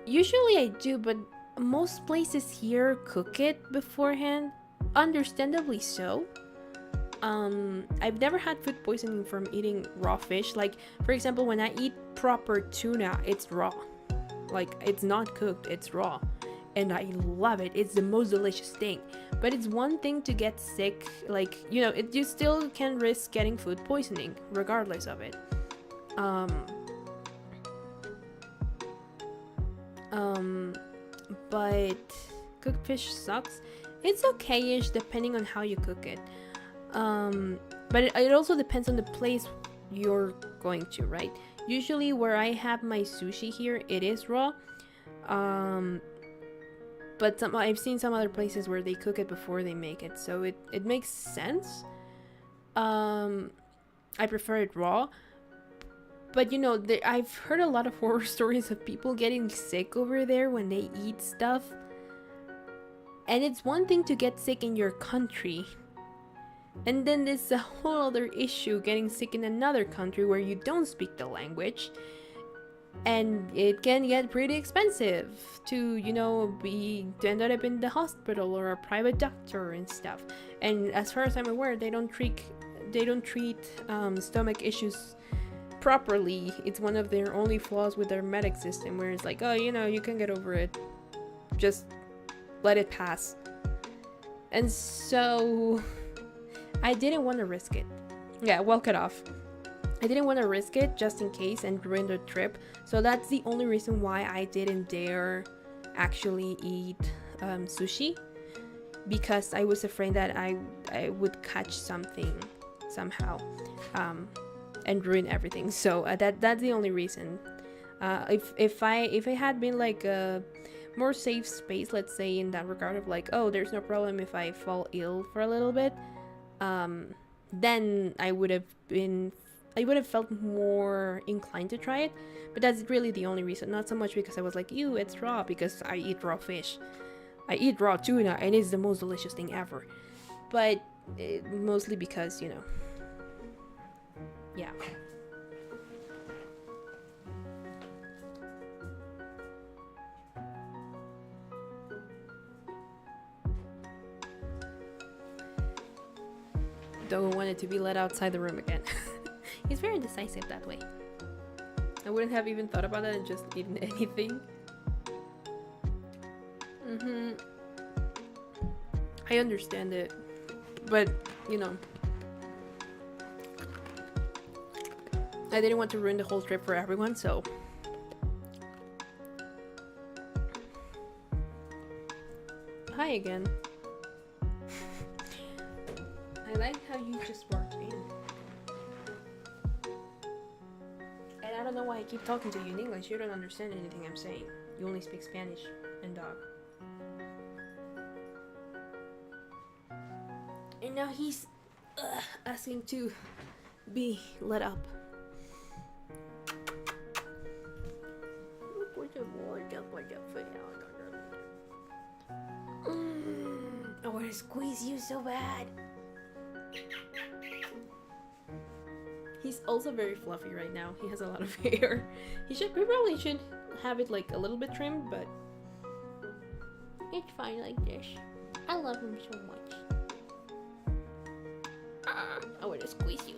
Usually I do, but most places here cook it beforehand. Understandably so. I've never had food poisoning from eating raw fish. Like, for example, when I eat proper tuna, it's raw. Like, it's not cooked, it's raw. And I love it. It's the most delicious thing. But it's one thing to get sick, like, you know, you still can risk getting food poisoning regardless of it. But cooked fish sucks. It's okay-ish depending on how you cook it. But it also depends on the place you're going to, right? Usually where I have my sushi here, it is raw. But I've seen some other places where they cook it before they make it, so it makes sense. I prefer it raw. But you know, I've heard a lot of horror stories of people getting sick over there when they eat stuff. And it's one thing to get sick in your country. And then there's a whole other issue getting sick in another country where you don't speak the language. And it can get pretty expensive to, you know, to end up in the hospital or a private doctor and stuff. And as far as I'm aware, they don't treat stomach issues properly. It's one of their only flaws with their medic system, where it's like, oh, you know, you can get over it, just let it pass. And so I didn't want to risk it. Yeah, walk it off. I didn't want to risk it just in case and ruin the trip. So that's the only reason why I didn't dare actually eat sushi, because I was afraid that I would catch something somehow and ruin everything. So that's the only reason. If I had been like a more safe space, let's say, in that regard of like, oh, there's no problem if I fall ill for a little bit, then I would have felt more inclined to try it. But that's really the only reason. Not so much because I was like, ew, it's raw, because I eat raw fish. I eat raw tuna and it's the most delicious thing ever. But mostly because, you know, yeah. Don't want it to be let outside the room again. He's very decisive that way. I wouldn't have even thought about it and just eaten anything. I understand it, but you know, I didn't want to ruin the whole trip for everyone, so hi again. I like how you just walked in. And I don't know why I keep talking to you in English. You don't understand anything I'm saying. You only speak Spanish and dog. And now he's asking to be let up. I want to squeeze you so bad. He's also very fluffy right now. He has a lot of hair. We probably should have it like a little bit trimmed, but it's fine like this. I love him so much. I want to squeeze you.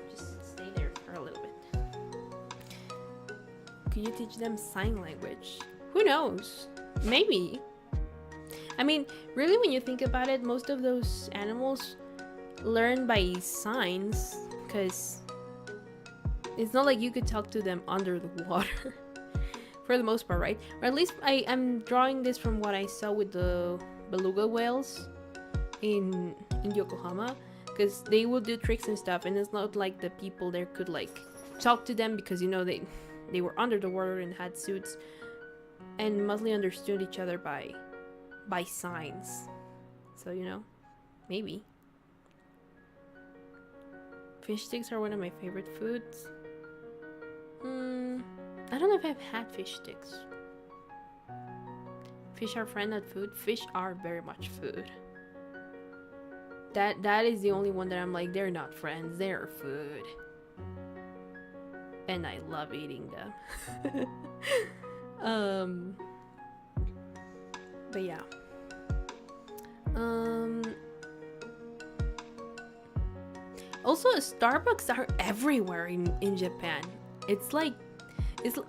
Just stay there for a little bit. Could you teach them sign language? Who knows? Maybe. I mean, really, when you think about it, most of those animals learn by signs, because it's not like you could talk to them under the water for the most part, right? Or at least I'm drawing this from what I saw with the beluga whales in Yokohama, because they would do tricks and stuff, and it's not like the people there could like talk to them, because you know they were under the water and had suits and mostly understood each other by signs. So, you know, maybe. Fish sticks are one of my favorite foods. I don't know if I've had fish sticks. Fish are friend, not food. Fish are very much food. That is the only one that I'm like, they're not friends, they're food. And I love eating them. But yeah. Also, Starbucks are everywhere in Japan. It's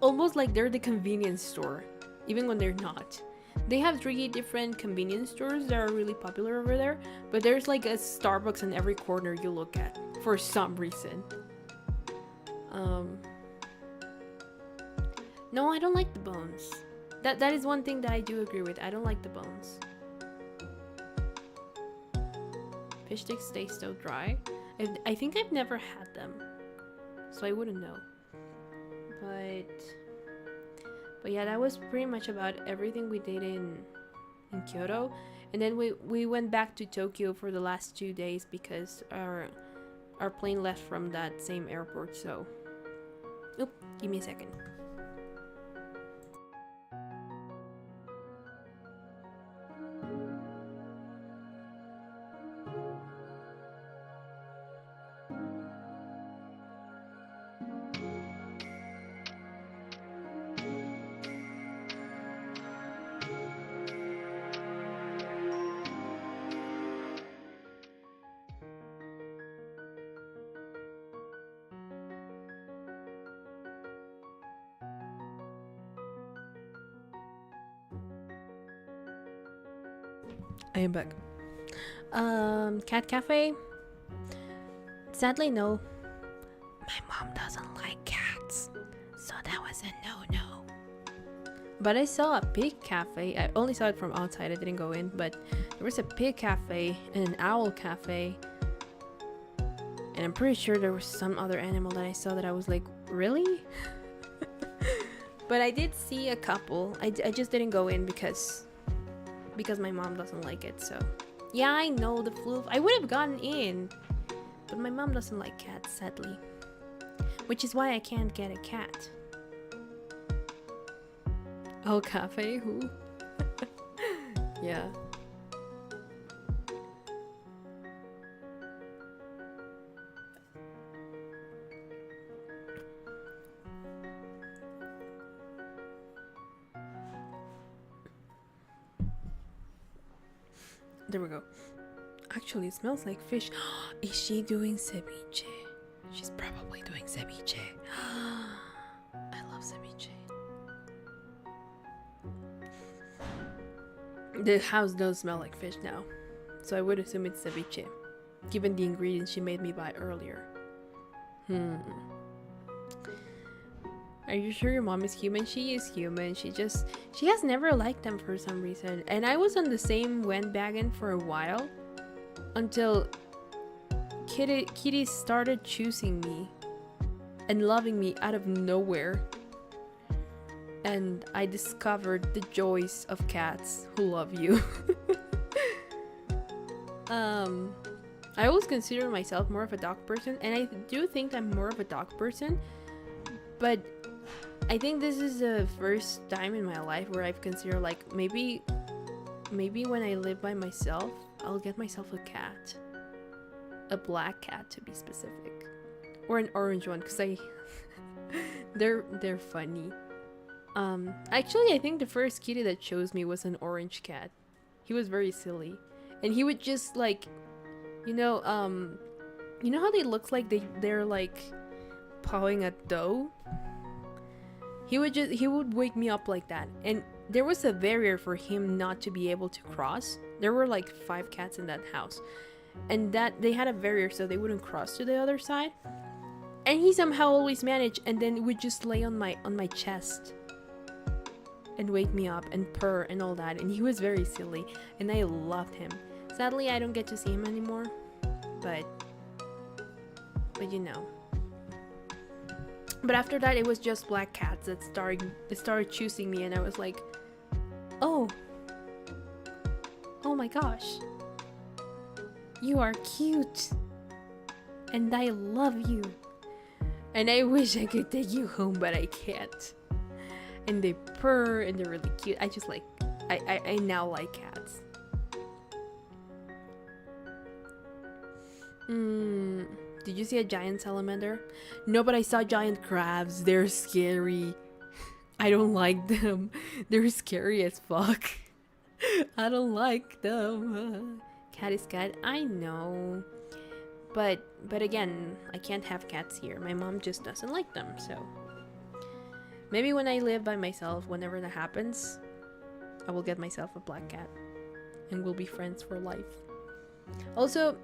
almost like they're the convenience store, even when they're not. They have 3 different convenience stores that are really popular over there, but there's like a Starbucks in every corner you look at for some reason. No, I don't like the bones. That is one thing that I do agree with. I don't like the bones. Fish sticks stay so dry. I think I've never had them, so I wouldn't know. But yeah, that was pretty much about everything we did in Kyoto. And then we went back to Tokyo for the last 2 days because our plane left from that same airport. So, give me a second. I am back. Cat cafe? Sadly, no. My mom doesn't like cats, so that was a no-no. But I saw a pig cafe. I only saw it from outside. I didn't go in, but there was a pig cafe and an owl cafe. And I'm pretty sure there was some other animal that I saw that I was like, really? But I did see a couple. I just didn't go in because my mom doesn't like it. So yeah, I know the flu. I would have gotten in, but my mom doesn't like cats, sadly, which is why I can't get a cat. Oh, cafe? Who? Yeah. There we go. Actually, it smells like fish. Is she doing ceviche? She's probably doing ceviche. I love ceviche. The house does smell like fish now, so I would assume it's ceviche, given the ingredients she made me buy earlier. Are you sure your mom is human? She is human. She has never liked them for some reason. And I was on the same bandwagon for a while until Kitty started choosing me and loving me out of nowhere. And I discovered the joys of cats who love you. I always consider myself more of a dog person, and I do think I'm more of a dog person, but I think this is the first time in my life where I've considered like maybe maybe when I live by myself, I'll get myself a cat. A black cat to be specific. Or an orange one, because I they're funny. Actually I think the first kitty that chose me was an orange cat. He was very silly. And he would just like, you know how they look like they're like pawing at dough? He would wake me up like that. And there was a barrier for him not to be able to cross. There were like 5 cats in that house. And that they had a barrier so they wouldn't cross to the other side. And he somehow always managed, and then would just lay on my chest and wake me up and purr and all that. And he was very silly and I loved him. Sadly I don't get to see him anymore. But you know. But after that, it was just black cats that started choosing me, and I was like, oh my gosh, you are cute, and I love you, and I wish I could take you home, but I can't. And they purr, and they're really cute. I just like, I now like cats. Did you see a giant salamander? No, but I saw giant crabs. They're scary. I don't like them. They're scary as fuck. I don't like them. Cat is cat. I know. But again, I can't have cats here. My mom just doesn't like them, so. Maybe when I live by myself, whenever that happens, I will get myself a black cat. And we'll be friends for life. Also,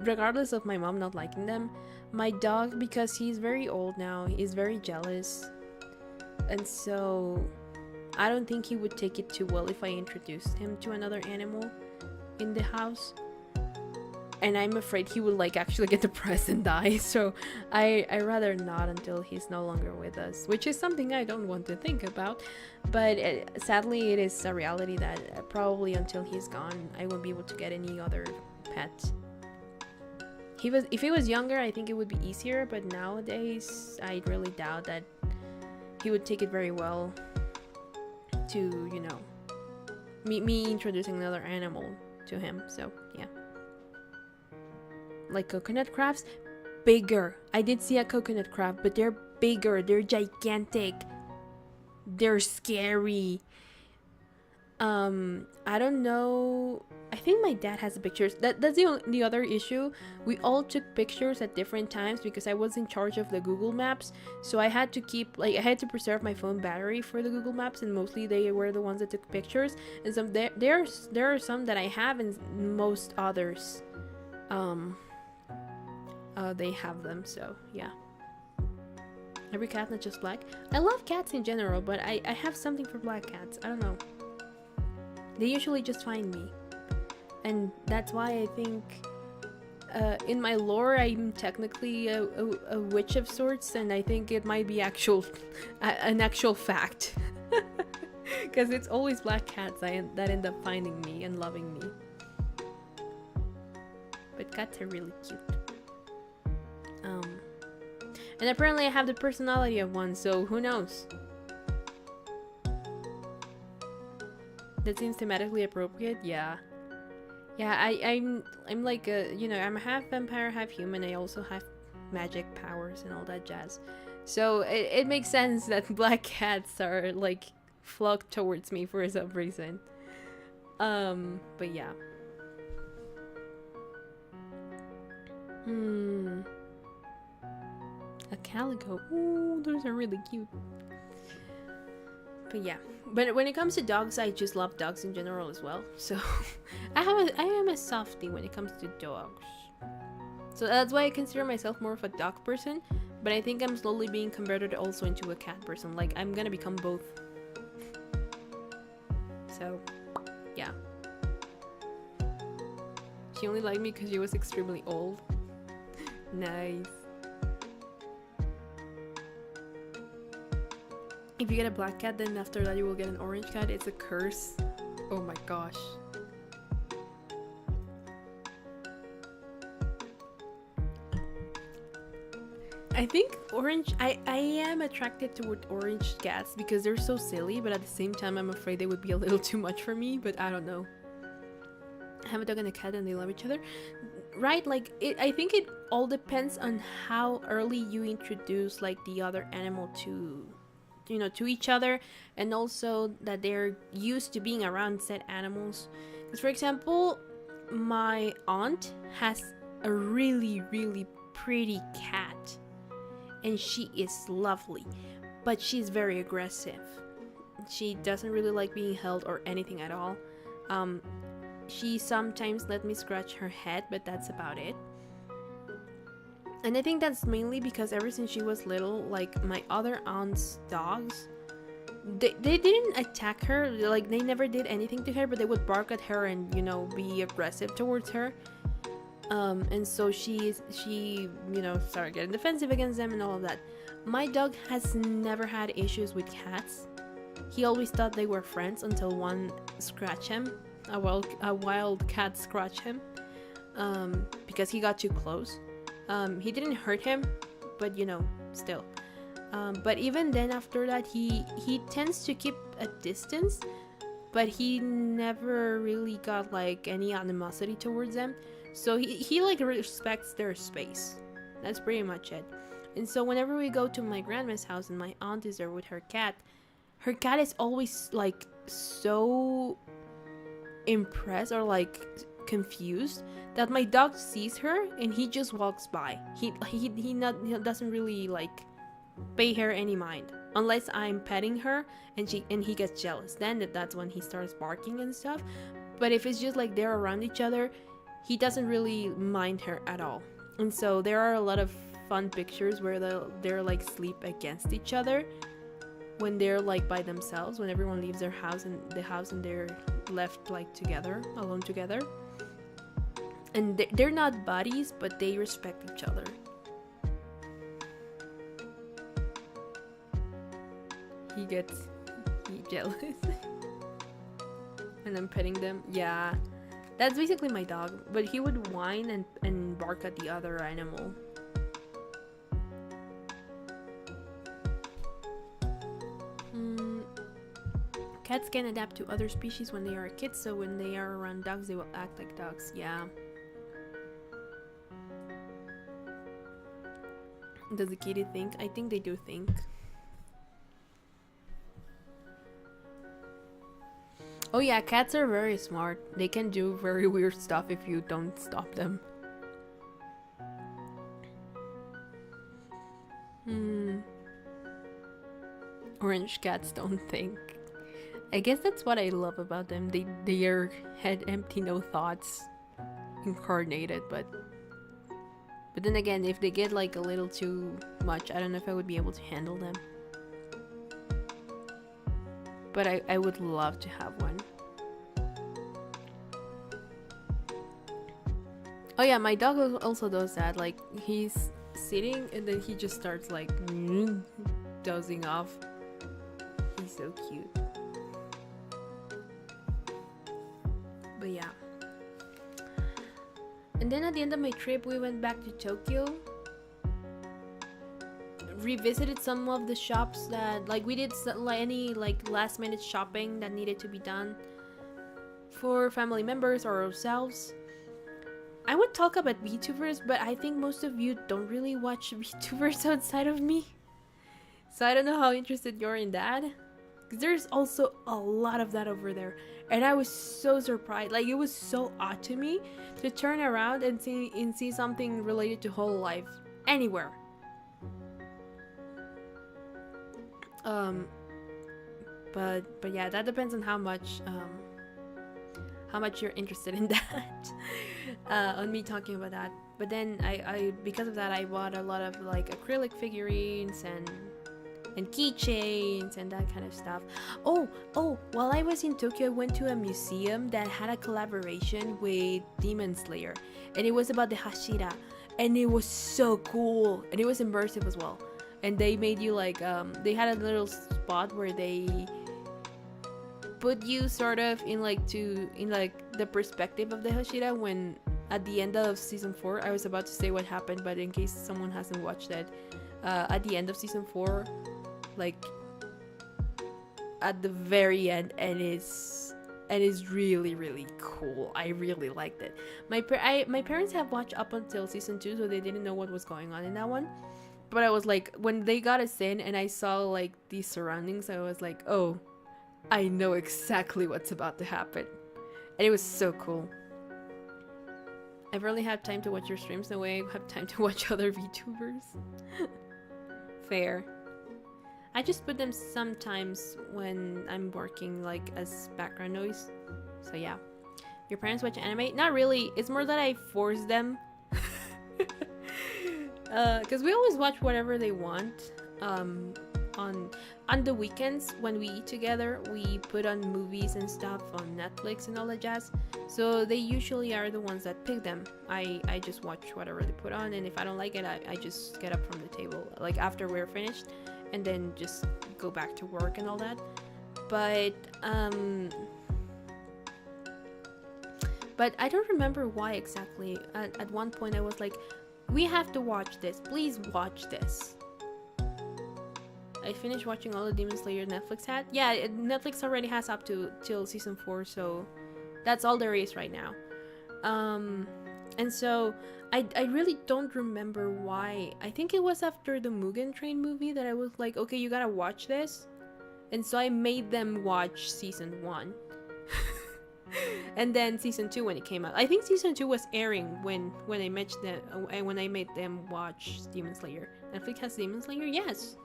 regardless of my mom not liking them, my dog, because he's very old now, is very jealous, and so I don't think he would take it too well if I introduced him to another animal in the house, and I'm afraid he would like actually get depressed and die. So I rather not until he's no longer with us, which is something I don't want to think about, but sadly it is a reality that probably until he's gone I won't be able to get any other pet. If he was younger, I think it would be easier, but nowadays I really doubt that he would take it very well to, you know, me introducing another animal to him. So yeah. Like coconut crabs, bigger. I did see a coconut crab, but they're bigger, they're gigantic, they're scary. I don't know. I think my dad has the pictures. That's the other issue. We all took pictures at different times because I was in charge of the Google Maps. So I had to I had to preserve my phone battery for the Google Maps, and mostly they were the ones that took pictures. And some there are some that I have, and most others, they have them. So yeah. Every cat, not just black. I love cats in general, but I have something for black cats. I don't know. They usually just find me. And that's why I think in my lore I'm technically a witch of sorts, and I think it might be an actual fact. Because it's always black cats that end up finding me and loving me. But cats are really cute. And apparently I have the personality of one, so who knows? That seems thematically appropriate. Yeah, I'm like a, you know, I'm half vampire, half human. I also have magic powers and all that jazz, so it makes sense that black cats are like flocked towards me for some reason. But yeah. A calico. Ooh, those are really cute. But yeah, but when it comes to dogs, I just love dogs in general as well. So I am a softie when it comes to dogs. So that's why I consider myself more of a dog person. But I think I'm slowly being converted also into a cat person. Like I'm gonna become both. So yeah. She only liked me because she was extremely old. Nice. If you get a black cat, then after that you will get an orange cat. It's a curse. Oh my gosh. I think orange. I am attracted toward orange cats because they're so silly, but at the same time, I'm afraid they would be a little too much for me. But I don't know. I have a dog and a cat, and they love each other, right? Like it. I think it all depends on how early you introduce like the other animal to, to each other, and also that they're used to being around said animals. Because, for example, my aunt has a really, really pretty cat, and she is lovely, but she's very aggressive. She doesn't really like being held or anything at all. She sometimes let me scratch her head, but that's about it. And I think that's mainly because ever since she was little, like my other aunt's dogs, they didn't attack her, like they never did anything to her, but they would bark at her and be aggressive towards her. And so she started getting defensive against them and all of that. My dog has never had issues with cats. He always thought they were friends until one scratched him. A wild cat scratched him because he got too close. He didn't hurt him, but still. But even then, after that, he tends to keep a distance, but he never really got like any animosity towards them. So he like respects their space. That's pretty much it. And so whenever we go to my grandma's house and my aunt is there with her cat is always like so impressed or like confused that my dog sees her and he just walks by. He doesn't really like pay her any mind unless I'm petting her and he gets jealous. Then that's when he starts barking and stuff. But if it's just like they're around each other, he doesn't really mind her at all. And so there are a lot of fun pictures where they're like sleep against each other when they're like by themselves, when everyone leaves their house and they're left like together, alone together. And they're not buddies, but they respect each other. He gets jealous and I'm petting them. Yeah, that's basically my dog, but he would whine and bark at the other animal. Cats can adapt to other species when they are kids, so when they are around dogs, they will act like dogs. Yeah. Does the kitty think? I think they do think. Oh yeah, cats are very smart. They can do very weird stuff if you don't stop them. Orange cats don't think. I guess that's what I love about them. They are head empty, no thoughts, incarnated. But then again, if they get like a little too much, I don't know if I would be able to handle them. But I would love to have one. Oh yeah, my dog also does that. Like he's sitting and then he just starts like dozing off. He's so cute. But yeah. And then at the end of my trip, we went back to Tokyo. Revisited some of the shops that like we did any like last minute shopping that needed to be done for family members or ourselves. I would talk about VTubers, but I think most of you don't really watch VTubers outside of me. So I don't know how interested you're in that. Because there's also a lot of that over there. And I was so surprised. Like, it was so odd to me to turn around and see something related to Hololive anywhere. But yeah, that depends on how much you're interested in that. On me talking about that. But then I because of that, I bought a lot of like acrylic figurines and keychains and that kind of stuff. Oh, while I was in Tokyo, I went to a museum that had a collaboration with Demon Slayer, and it was about the Hashira, and it was so cool, and it was immersive as well. And they made you like they had a little spot where they put you sort of in the perspective of the Hashira when at the end of season 4. I was about to say what happened, but in case someone hasn't watched it, at the end of season 4, like at the very end, and it's really, really cool. I really liked it. My parents have watched up until season 2, so they didn't know what was going on in that one. But I was like, when they got us in and I saw like the surroundings, I was like, oh, I know exactly what's about to happen. And it was so cool. I've rarely had time to watch your streams, no way I have time to watch other VTubers. Fair. I just put them sometimes when I'm working, like as background noise. So yeah. Your parents watch anime? Not really. It's more that I force them. Because we always watch whatever they want. On the weekends when we eat together, we put on movies and stuff on Netflix and all that jazz. So they usually are the ones that pick them. I just watch whatever they put on, and if I don't like it, I just get up from the table, like after we're finished, and then just go back to work and all that. But I don't remember why exactly. At one point I was like, we have to watch this, please watch this. I finished watching all the Demon Slayer Netflix had. Yeah, Netflix already has up to till season 4, so that's all there is right now. And so I really don't remember why. I think it was after the Mugen Train movie that I was like, okay, you gotta watch this. And so I made them watch season 1. And then season 2 when it came out. I think season 2 was airing when I made them watch Demon Slayer. Netflix has Demon Slayer? Yes.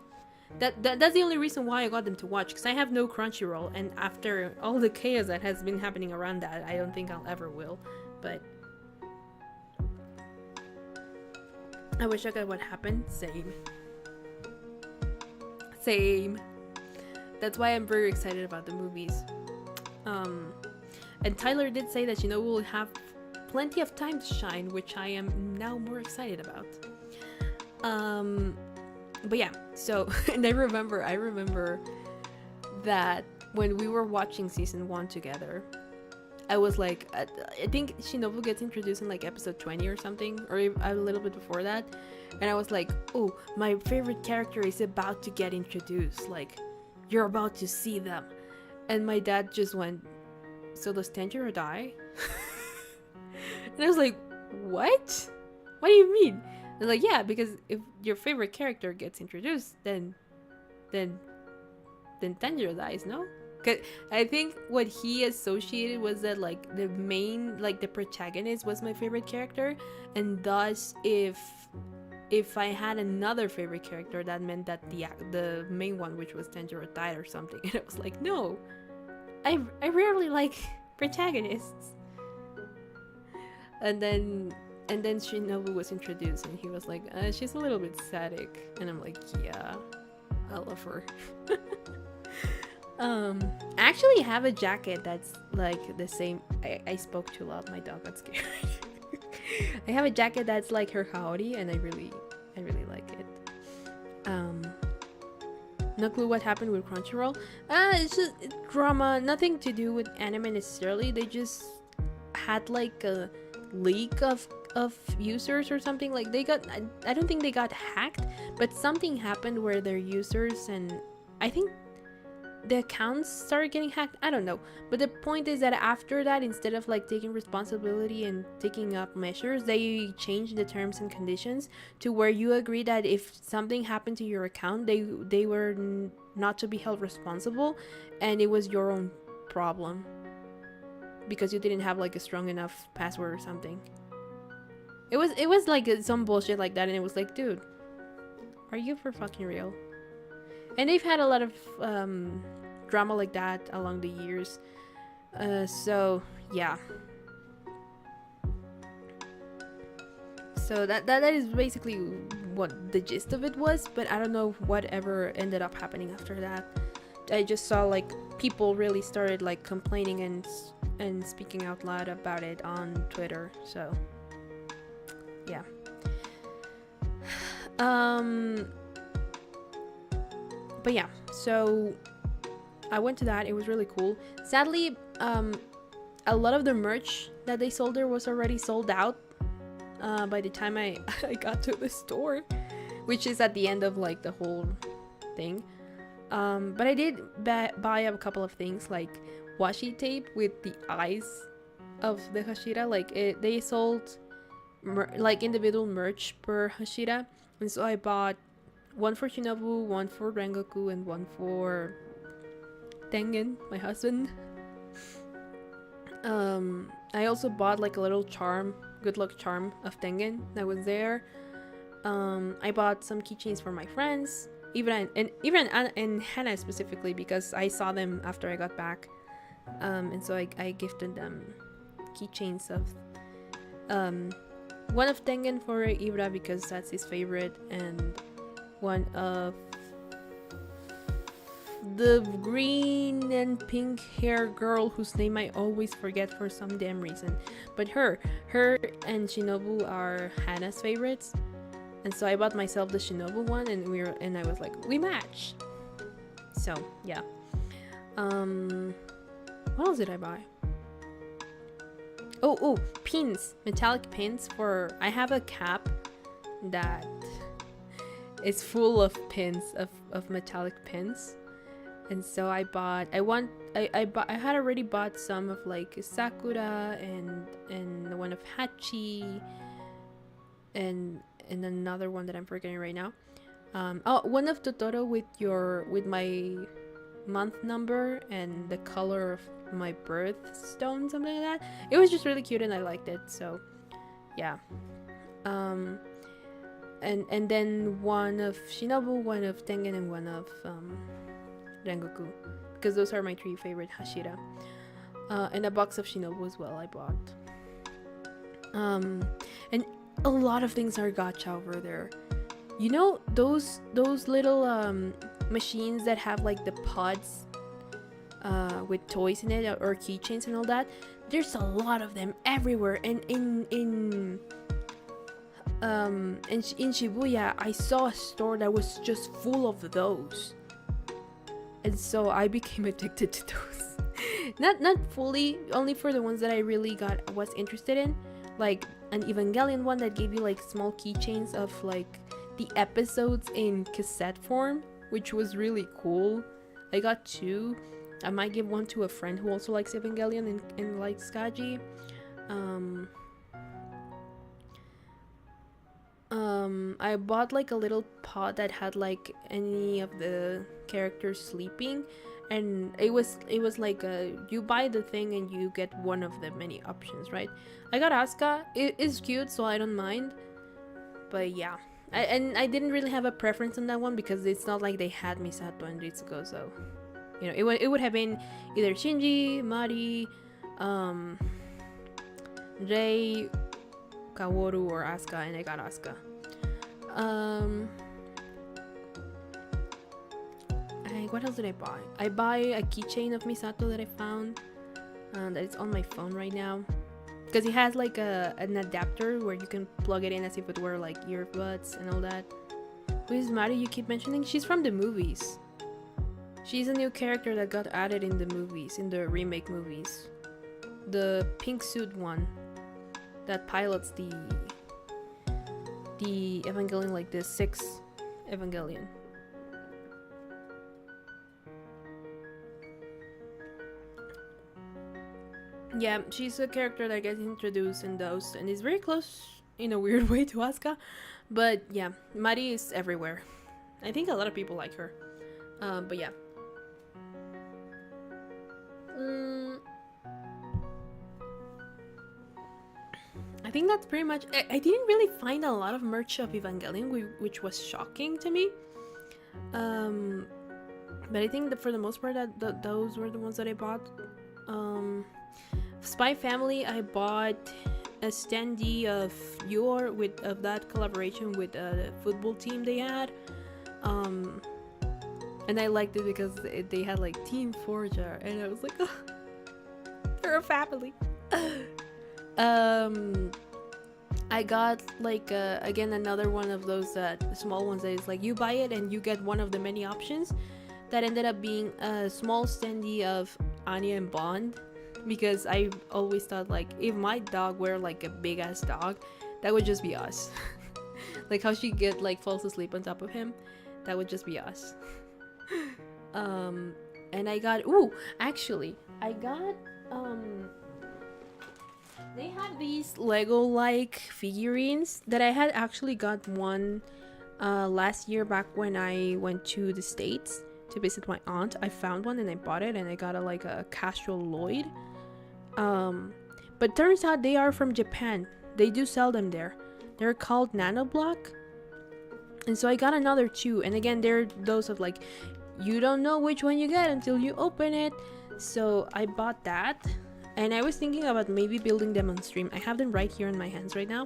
That's the only reason why I got them to watch, because I have no Crunchyroll, and after all the chaos that has been happening around that, I don't think I'll ever will. But I wish I got what happened. Same. That's why I'm very excited about the movies. And Tyler did say that, we'll have plenty of time to shine, which I am now more excited about. But yeah, so, and I remember that when we were watching season 1 together, I was like, I think Shinobu gets introduced in like episode 20 or something, or a little bit before that, and I was like, oh, my favorite character is about to get introduced, like, you're about to see them. And my dad just went, so does Tanjiro die? And I was like, what? What do you mean? I was like, yeah, because if your favorite character gets introduced, then Tanjiro dies, no? Cause I think what he associated was that like the main, like the protagonist was my favorite character, and thus if I had another favorite character, that meant that the main one, which was Tanjiro, died or something. And I was like, no, I rarely like protagonists. And then Shinobu was introduced, and he was like, she's a little bit static. And I'm like, yeah, I love her. I actually have a jacket that's like the same. I spoke too loud, my dog got scared. I have a jacket that's like her howdy, and I really like it. No clue what happened with Crunchyroll. It's just drama, nothing to do with anime necessarily. They just had like a leak of users or something. Like they got, I don't think they got hacked, but something happened where their users, and I think the accounts started getting hacked. I don't know, but the point is that after that, instead of like taking responsibility and taking up measures, they changed the terms and conditions to where you agree that if something happened to your account, they were not to be held responsible, and it was your own problem because you didn't have like a strong enough password or something. It was like some bullshit like that, and it was like, dude, are you for fucking real? And they've had a lot of drama like that along the years. So yeah. So that is basically what the gist of it was, but I don't know whatever ended up happening after that. I just saw like people really started like complaining and speaking out loud about it on Twitter. So yeah. But yeah, so I went to that. It was really cool. Sadly, a lot of the merch that they sold there was already sold out by the time I got to the store, which is at the end of like the whole thing. But I did buy a couple of things like washi tape with the eyes of the Hashira. Like they sold like individual merch per Hashira, and so I bought one for Shinobu, one for Rengoku, and one for Tengen, my husband. I also bought like a little charm, good luck charm of Tengen that was there. I bought some keychains for my friends, even Hannah specifically, because I saw them after I got back, and so I gifted them keychains of one of Tengen for Ibra because that's his favorite, and one of the green and pink hair girl whose name I always forget for some damn reason, but her and Shinobu are Hannah's favorites, and so I bought myself the Shinobu one, and I was like, we match. So yeah. What else did I buy? Oh, pins, metallic pins for. I have a cap that is full of pins of metallic pins. And so I had already bought some of like Sakura and the one of Hachi and another one that I'm forgetting right now. One of Totoro with my month number and the color of my birthstone, something like that. It was just really cute and I liked it, so yeah. And then one of Shinobu, one of Tengen, and one of Rengoku, because those are my 3 favorite Hashira. And a box of Shinobu as well I bought. And a lot of things are gacha over there. You know those little machines that have like the pods with toys in it, or keychains and all that? There's a lot of them everywhere, and in Shibuya I saw a store that was just full of those, and so I became addicted to those. not fully, only for the ones that I really was interested in, like an Evangelion one that gave you like small keychains of like the episodes in cassette form, which was really cool. I got 2. I might give one to a friend who also likes Evangelion and likes Kaji. I bought like a little pod that had like any of the characters sleeping, and it was like you buy the thing and you get one of the many options, right? I got Asuka. It is cute, so I don't mind. But yeah, I didn't really have a preference on that one because it's not like they had Misato and Ritsuko, so you know, it would have been either Shinji, Mari, Rei, Kaworu, or Asuka, and I got Asuka. What else did I buy? I buy a keychain of Misato that I found, that it's on my phone right now, because it has like an adapter where you can plug it in as if it were like earbuds and all that. Who is Mari you keep mentioning? She's from the movies. She's a new character that got added in the movies, in the remake movies. The pink suit one that pilots the Evangelion, like the 6th Evangelion. Yeah, she's a character that gets introduced in those, and is very close in a weird way to Asuka. But yeah, Mari is everywhere. I think a lot of people like her. But yeah. I think that's pretty much. I didn't really find a lot of merch of Evangelion, which was shocking to me. But I think that for the most part, that those were the ones that I bought. Spy Family, I bought a standee of of that collaboration with the football team they had. And I liked it because they had like Team Forja, and I was like, oh, they're a family. I got like again another one of those small ones that is like you buy it and you get one of the many options. That ended up being a small standee of Anya and Bond, because I always thought like if my dog were like a big ass dog, that would just be us. Like how she falls asleep on top of him. That would just be us. And I got, actually, I got, they have these Lego-like figurines that I had actually got one last year back when I went to the States to visit my aunt. I found one and I bought it, and I got a casual Lloyd. But turns out they are from Japan. They do sell them there. They're called Nanoblock. And so I got another two. And again, they're those of like, you don't know which one you get until you open it. So I bought that. And I was thinking about maybe building them on stream. I have them right here in my hands right now.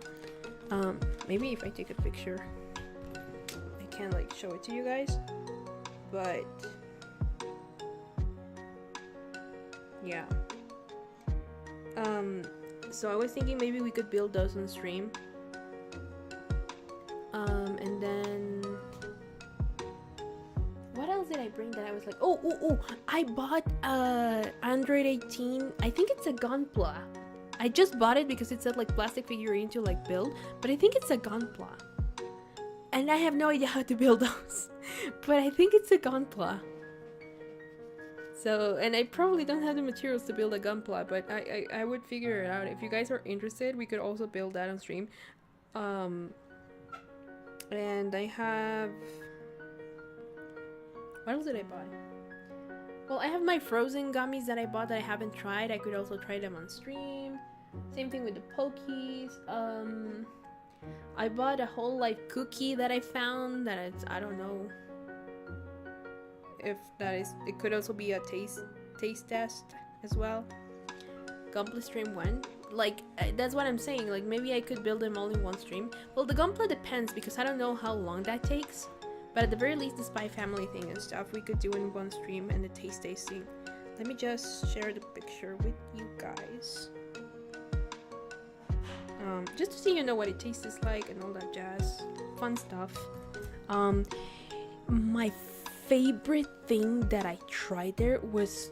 Maybe if I take a picture, I can like show it to you guys. But yeah. So I was thinking maybe we could build those on stream. And then what else did I bring that I was like, I bought Android 18. I think it's a Gunpla. I just bought it because it said like plastic figurine to like build, but I think it's a Gunpla. And I have no idea how to build those. But I think it's a Gunpla. So, and I probably don't have the materials to build a Gunpla, but I would figure it out. If you guys are interested, we could also build that on stream. And I have... What else did I buy? Well, I have my frozen gummies that I bought that I haven't tried. I could also try them on stream. Same thing with the Pokies. I bought a whole life cookie that I found that I don't know if that is, it could also be a taste test as well. Gunpla stream when? Like, that's what I'm saying, like maybe I could build them all in one stream. Well, the Gunpla depends because I don't know how long that takes, but at the very least the Spy Family thing and stuff we could do in one stream, and the taste tasting. Let me just share the picture with you guys. Just to see, you know, what it tastes like and all that jazz. Fun stuff. My favorite thing that I tried there was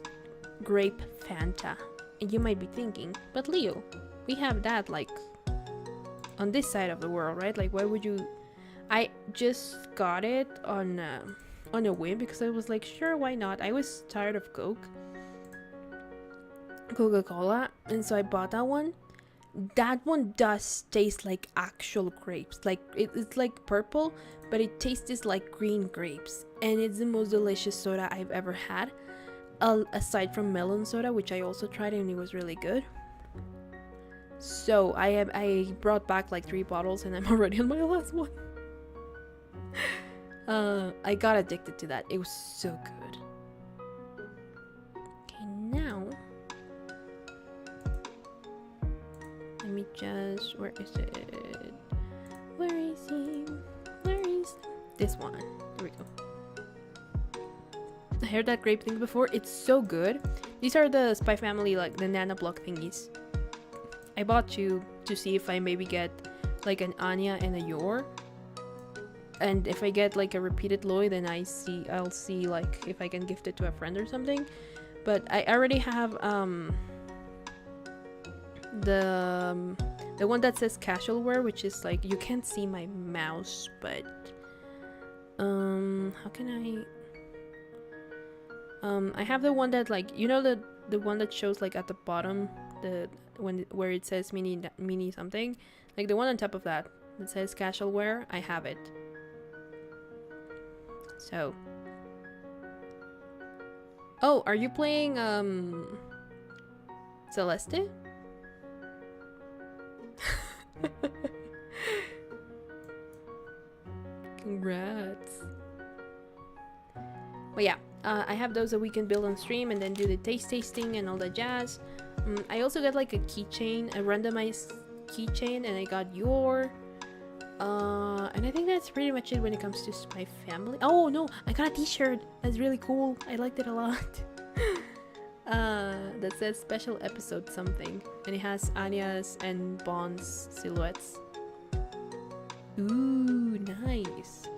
grape Fanta. And you might be thinking, but Leo, we have that like on this side of the world, right? Like, why would you... I just got it on a whim because I was like, sure, why not? I was tired of Coca-Cola, and so I bought that one. That one does taste like actual grapes. Like it's like purple, but it tastes like green grapes, and it's the most delicious soda I've ever had. Aside from melon soda, which I also tried and it was really good. So I brought back like 3 bottles and I'm already on my last one. I got addicted to that. It was so good. Okay, now let me just, where is it? Where is he? Where is this one? There we go. I heard that grape thing before. It's so good. These are the Spy Family, like the Nanoblock thingies. I bought 2 to see if I maybe get like an Anya and a Yor. And if I get like a repeated Lloyd, then I'll see like if I can gift it to a friend or something. But I already have the one that says casual wear, which is like, you can't see my mouse, but how can I have the one that, like, you know, the one that shows like at the bottom, where it says mini something, like the one on top of that says casual wear. I have it. So, oh, are you playing Celeste? Congrats. Well, yeah, I have those that we can build on stream and then do the taste tasting and all that jazz. I also got like a keychain, a randomized keychain, and I got Yor. And I think that's pretty much it when it comes to Spy Family. Oh no, I got a t-shirt. That's really cool. I liked it a lot. That says special episode something, and it has Anya's and Bond's silhouettes. Ooh, nice.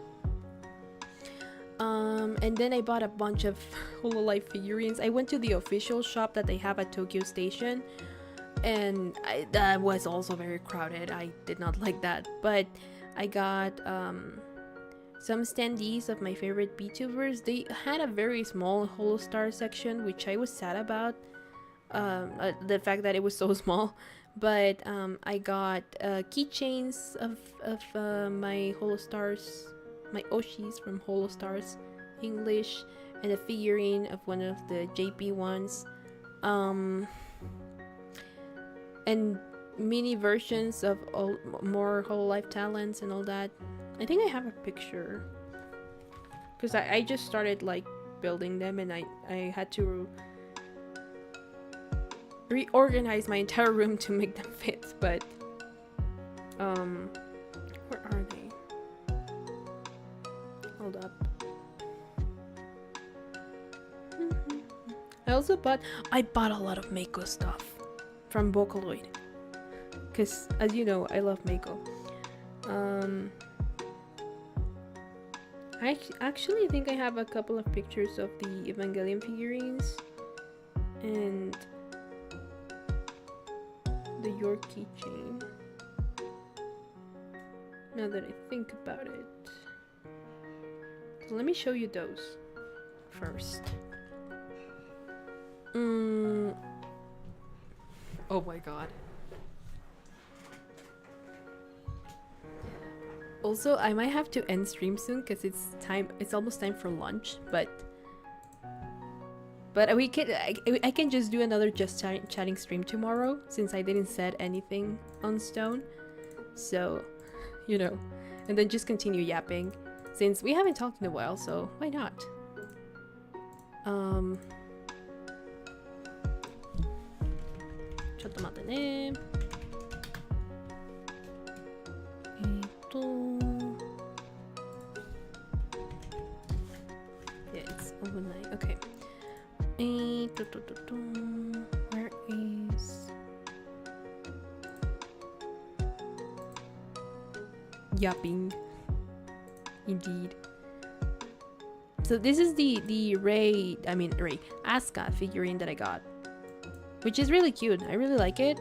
And then I bought a bunch of Hololive figurines. I went to the official shop that they have at Tokyo Station, and that was also very crowded. I did not like that, but I got some standees of my favorite VTubers. They had a very small Holostar section, which I was sad about. The fact that it was so small. But I got keychains of my Holostars, my Oshis from Holostars English, and a figurine of one of the JP ones. And mini versions of all more Hololive talents and all that. I think I have a picture. Because I just started like building them, and I had to reorganize my entire room to make them fit, but where are they? Hold up. I bought a lot of Mako stuff from Vocaloid, because as you know, I love Mako. I actually think I have a couple of pictures of the Evangelion figurines and the York keychain. Now that I think about it, so let me show you those first. Oh my god. Also, I might have to end stream soon because it's almost time for lunch, but I can just do another just chatting stream tomorrow, since I didn't set anything on stone. So, you know, and then just continue yapping, since we haven't talked in a while, so why not? Yeah, it's overnight. Okay. Where is yapping? Indeed. So this is the Ray Asuka figurine that I got, which is really cute. I really like it.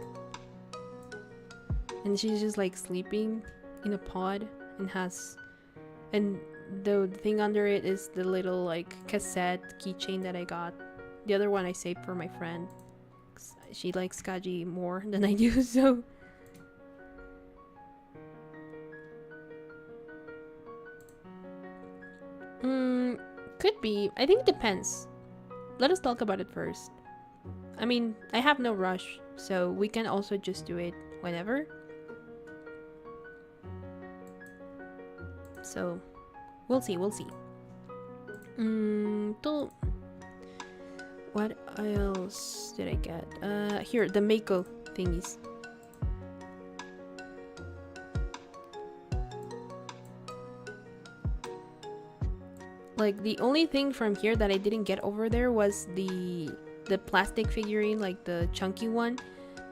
And she's just like sleeping in a pod and the thing under it is the little like cassette keychain that I got. The other one I saved for my friend. She likes Kaji more than I do, so could be. I think it depends. Let us talk about it first. I mean, I have no rush, so we can also just do it whenever. So, we'll see. What else did I get? Here, the Mako thingies. Like, the only thing from here that I didn't get over there was the plastic figurine, like the chunky one.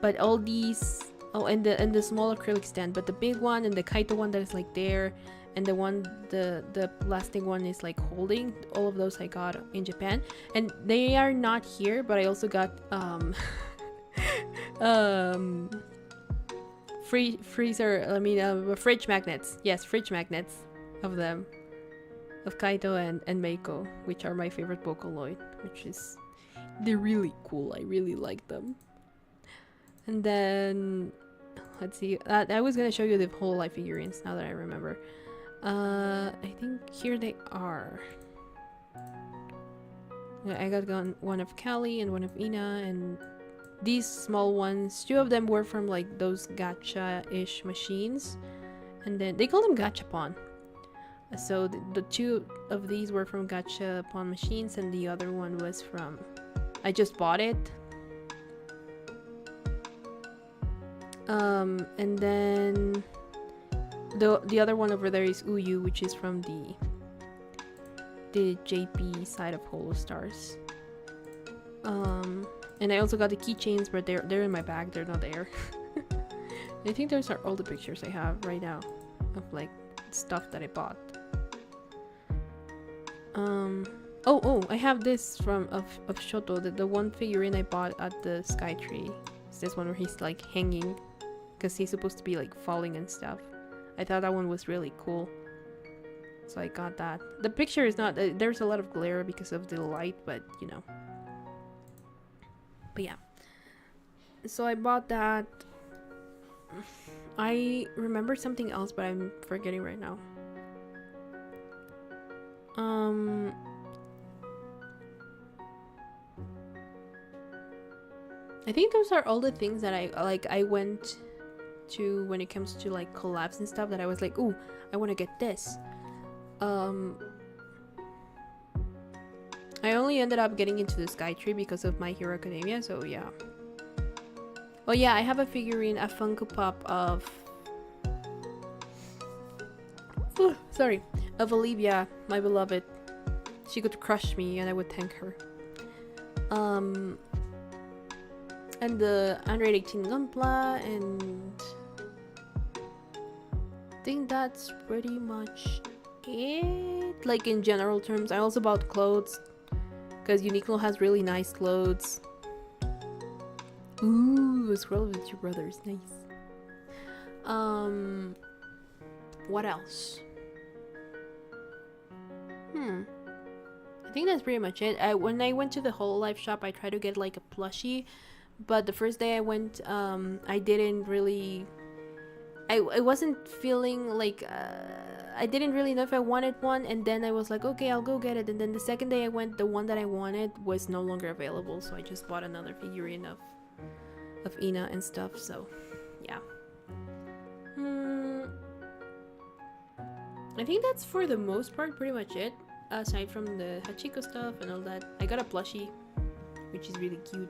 But all these, and the small acrylic stand, but the big one and the Kaito one that is like there, and the plastic one is like holding, all of those I got in Japan, and they are not here. But I also got fridge magnets. Yes, fridge magnets of them, of Kaito and Mako, which are my favorite Vocaloid, they're really cool. I really like them. And then let's see, I was gonna show you the whole life figurines now that I remember. I think here they are. I got one of Callie and one of Ina, and these small ones, 2 of them were from like those gacha-ish machines, and then they call them gachapon. So the 2 of these were from gachapon machines, and the other one was from, I just bought it. And then the other one over there is Uyu, which is from the JP side of Holostars. And I also got the keychains, but they're in my bag. They're not there. I think those are all the pictures I have right now of like stuff that I bought. I have this of Shoto, the one figurine I bought at the Skytree. It's this one where he's like hanging, because he's supposed to be like falling and stuff. I thought that one was really cool. So I got that. The picture is not... there's a lot of glare because of the light, but you know. But yeah. So I bought that. I remember something else, but I'm forgetting right now. I think those are all the things that I went to when it comes to like collabs and stuff that I was like, ooh, I want to get this. I only ended up getting into the Sky Tree because of My Hero Academia, so yeah. Oh yeah, I have a figurine, a Funko Pop of... Ooh, sorry. Of Olivia, my beloved. She could crush me and I would thank her. And the Android 18 Gunpla, and... I think that's pretty much it. Like in general terms. I also bought clothes. Because Uniqlo has really nice clothes. Ooh, a scroll with your brothers, nice. What else? I think that's pretty much it. When I went to the Hololive shop, I tried to get like a plushie, but the first day I went, I didn't really... I wasn't feeling like... I didn't really know if I wanted one, and then I was like, okay, I'll go get it. And then the second day I went, the one that I wanted was no longer available, so I just bought another figurine of Ina and stuff. So yeah, I think that's for the most part pretty much it, aside from the Hachiko stuff and all that. I got a plushie, which is really cute.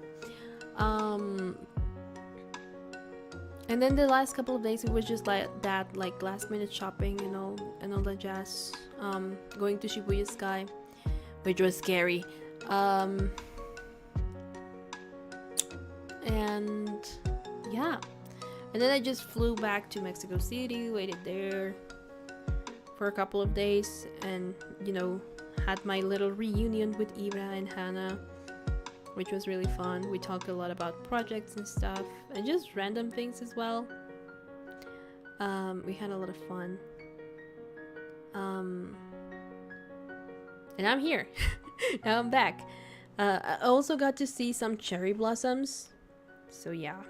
And then the last couple of days, it was just like that, like last minute shopping and all that jazz. Going to Shibuya Sky, which was scary. And yeah, and then I just flew back to Mexico City, waited there for a couple of days, and you know, had my little reunion with Ibra and Hannah, which was really fun. We talked a lot about projects and stuff, and just random things as well. We had a lot of fun. And I'm here. Now I'm back. I also got to see some cherry blossoms. So yeah.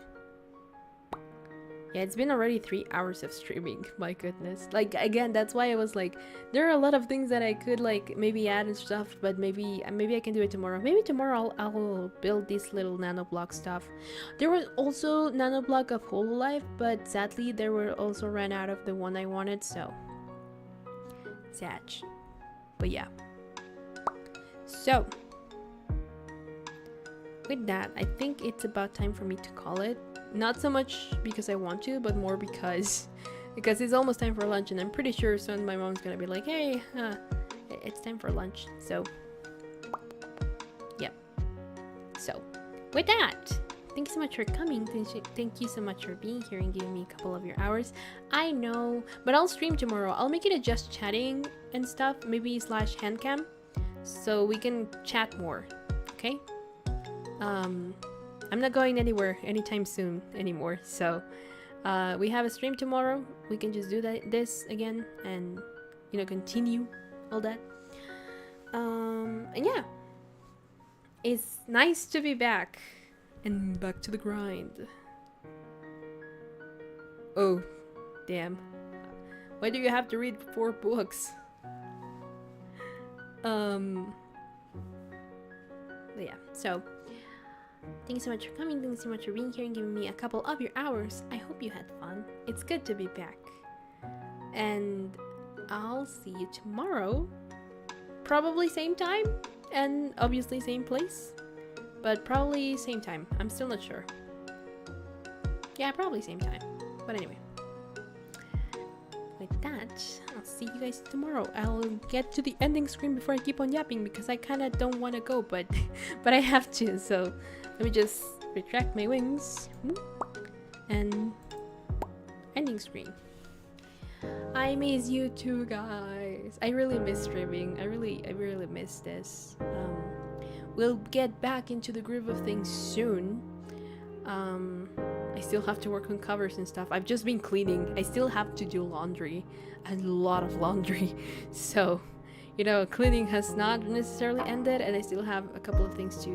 Yeah, it's been already 3 hours of streaming. My goodness. Like, again, that's why I was like, there are a lot of things that I could like maybe add and stuff, but maybe I can do it tomorrow. Maybe tomorrow I'll build this little nanoblock stuff. There was also nanoblock of Hololive, but sadly there were also ran out of the one I wanted, so sad. But yeah. So with that, I think it's about time for me to call it. Not so much because I want to, but more because it's almost time for lunch, and I'm pretty sure soon my mom's gonna be like, hey, it's time for lunch. So yep. So with that, thank you so much for coming. Thank you so much for being here and giving me a couple of your hours. I know, but I'll stream tomorrow. I'll make it a just chatting and stuff, maybe / handcam, so we can chat more. Okay. I'm not going anywhere anytime soon anymore, so we have a stream tomorrow. We can just do this again and, you know, continue all that. And yeah, it's nice to be back and back to the grind. Oh, damn. Why do you have to read 4 books? But yeah, so thank you so much for coming. Thank you so much for being here and giving me a couple of your hours. I hope you had fun. It's good to be back. And I'll see you tomorrow. Probably same time. And obviously same place. But probably same time. I'm still not sure. Yeah, probably same time. But anyway. With that, I'll see you guys tomorrow. I'll get to the ending screen before I keep on yapping, because I kind of don't want to go, but I have to. So let me just retract my wings and ending screen. I miss you too, guys. I really miss streaming. I really miss this. We'll get back into the groove of things soon. I still have to work on covers and stuff. I've just been cleaning. I still have to do laundry, a lot of laundry. So, you know, cleaning has not necessarily ended, and I still have a couple of things to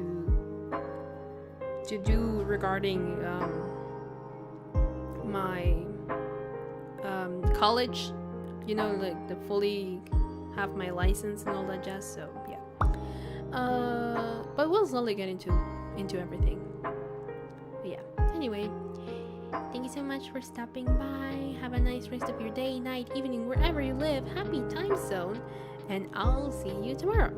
do regarding my college. You know, like the fully have my license and all that jazz. So yeah. But we'll slowly get into everything. But yeah. Anyway, thank you so much for stopping by. Have a nice rest of your day, night, evening, wherever you live. Happy time zone, and I'll see you tomorrow.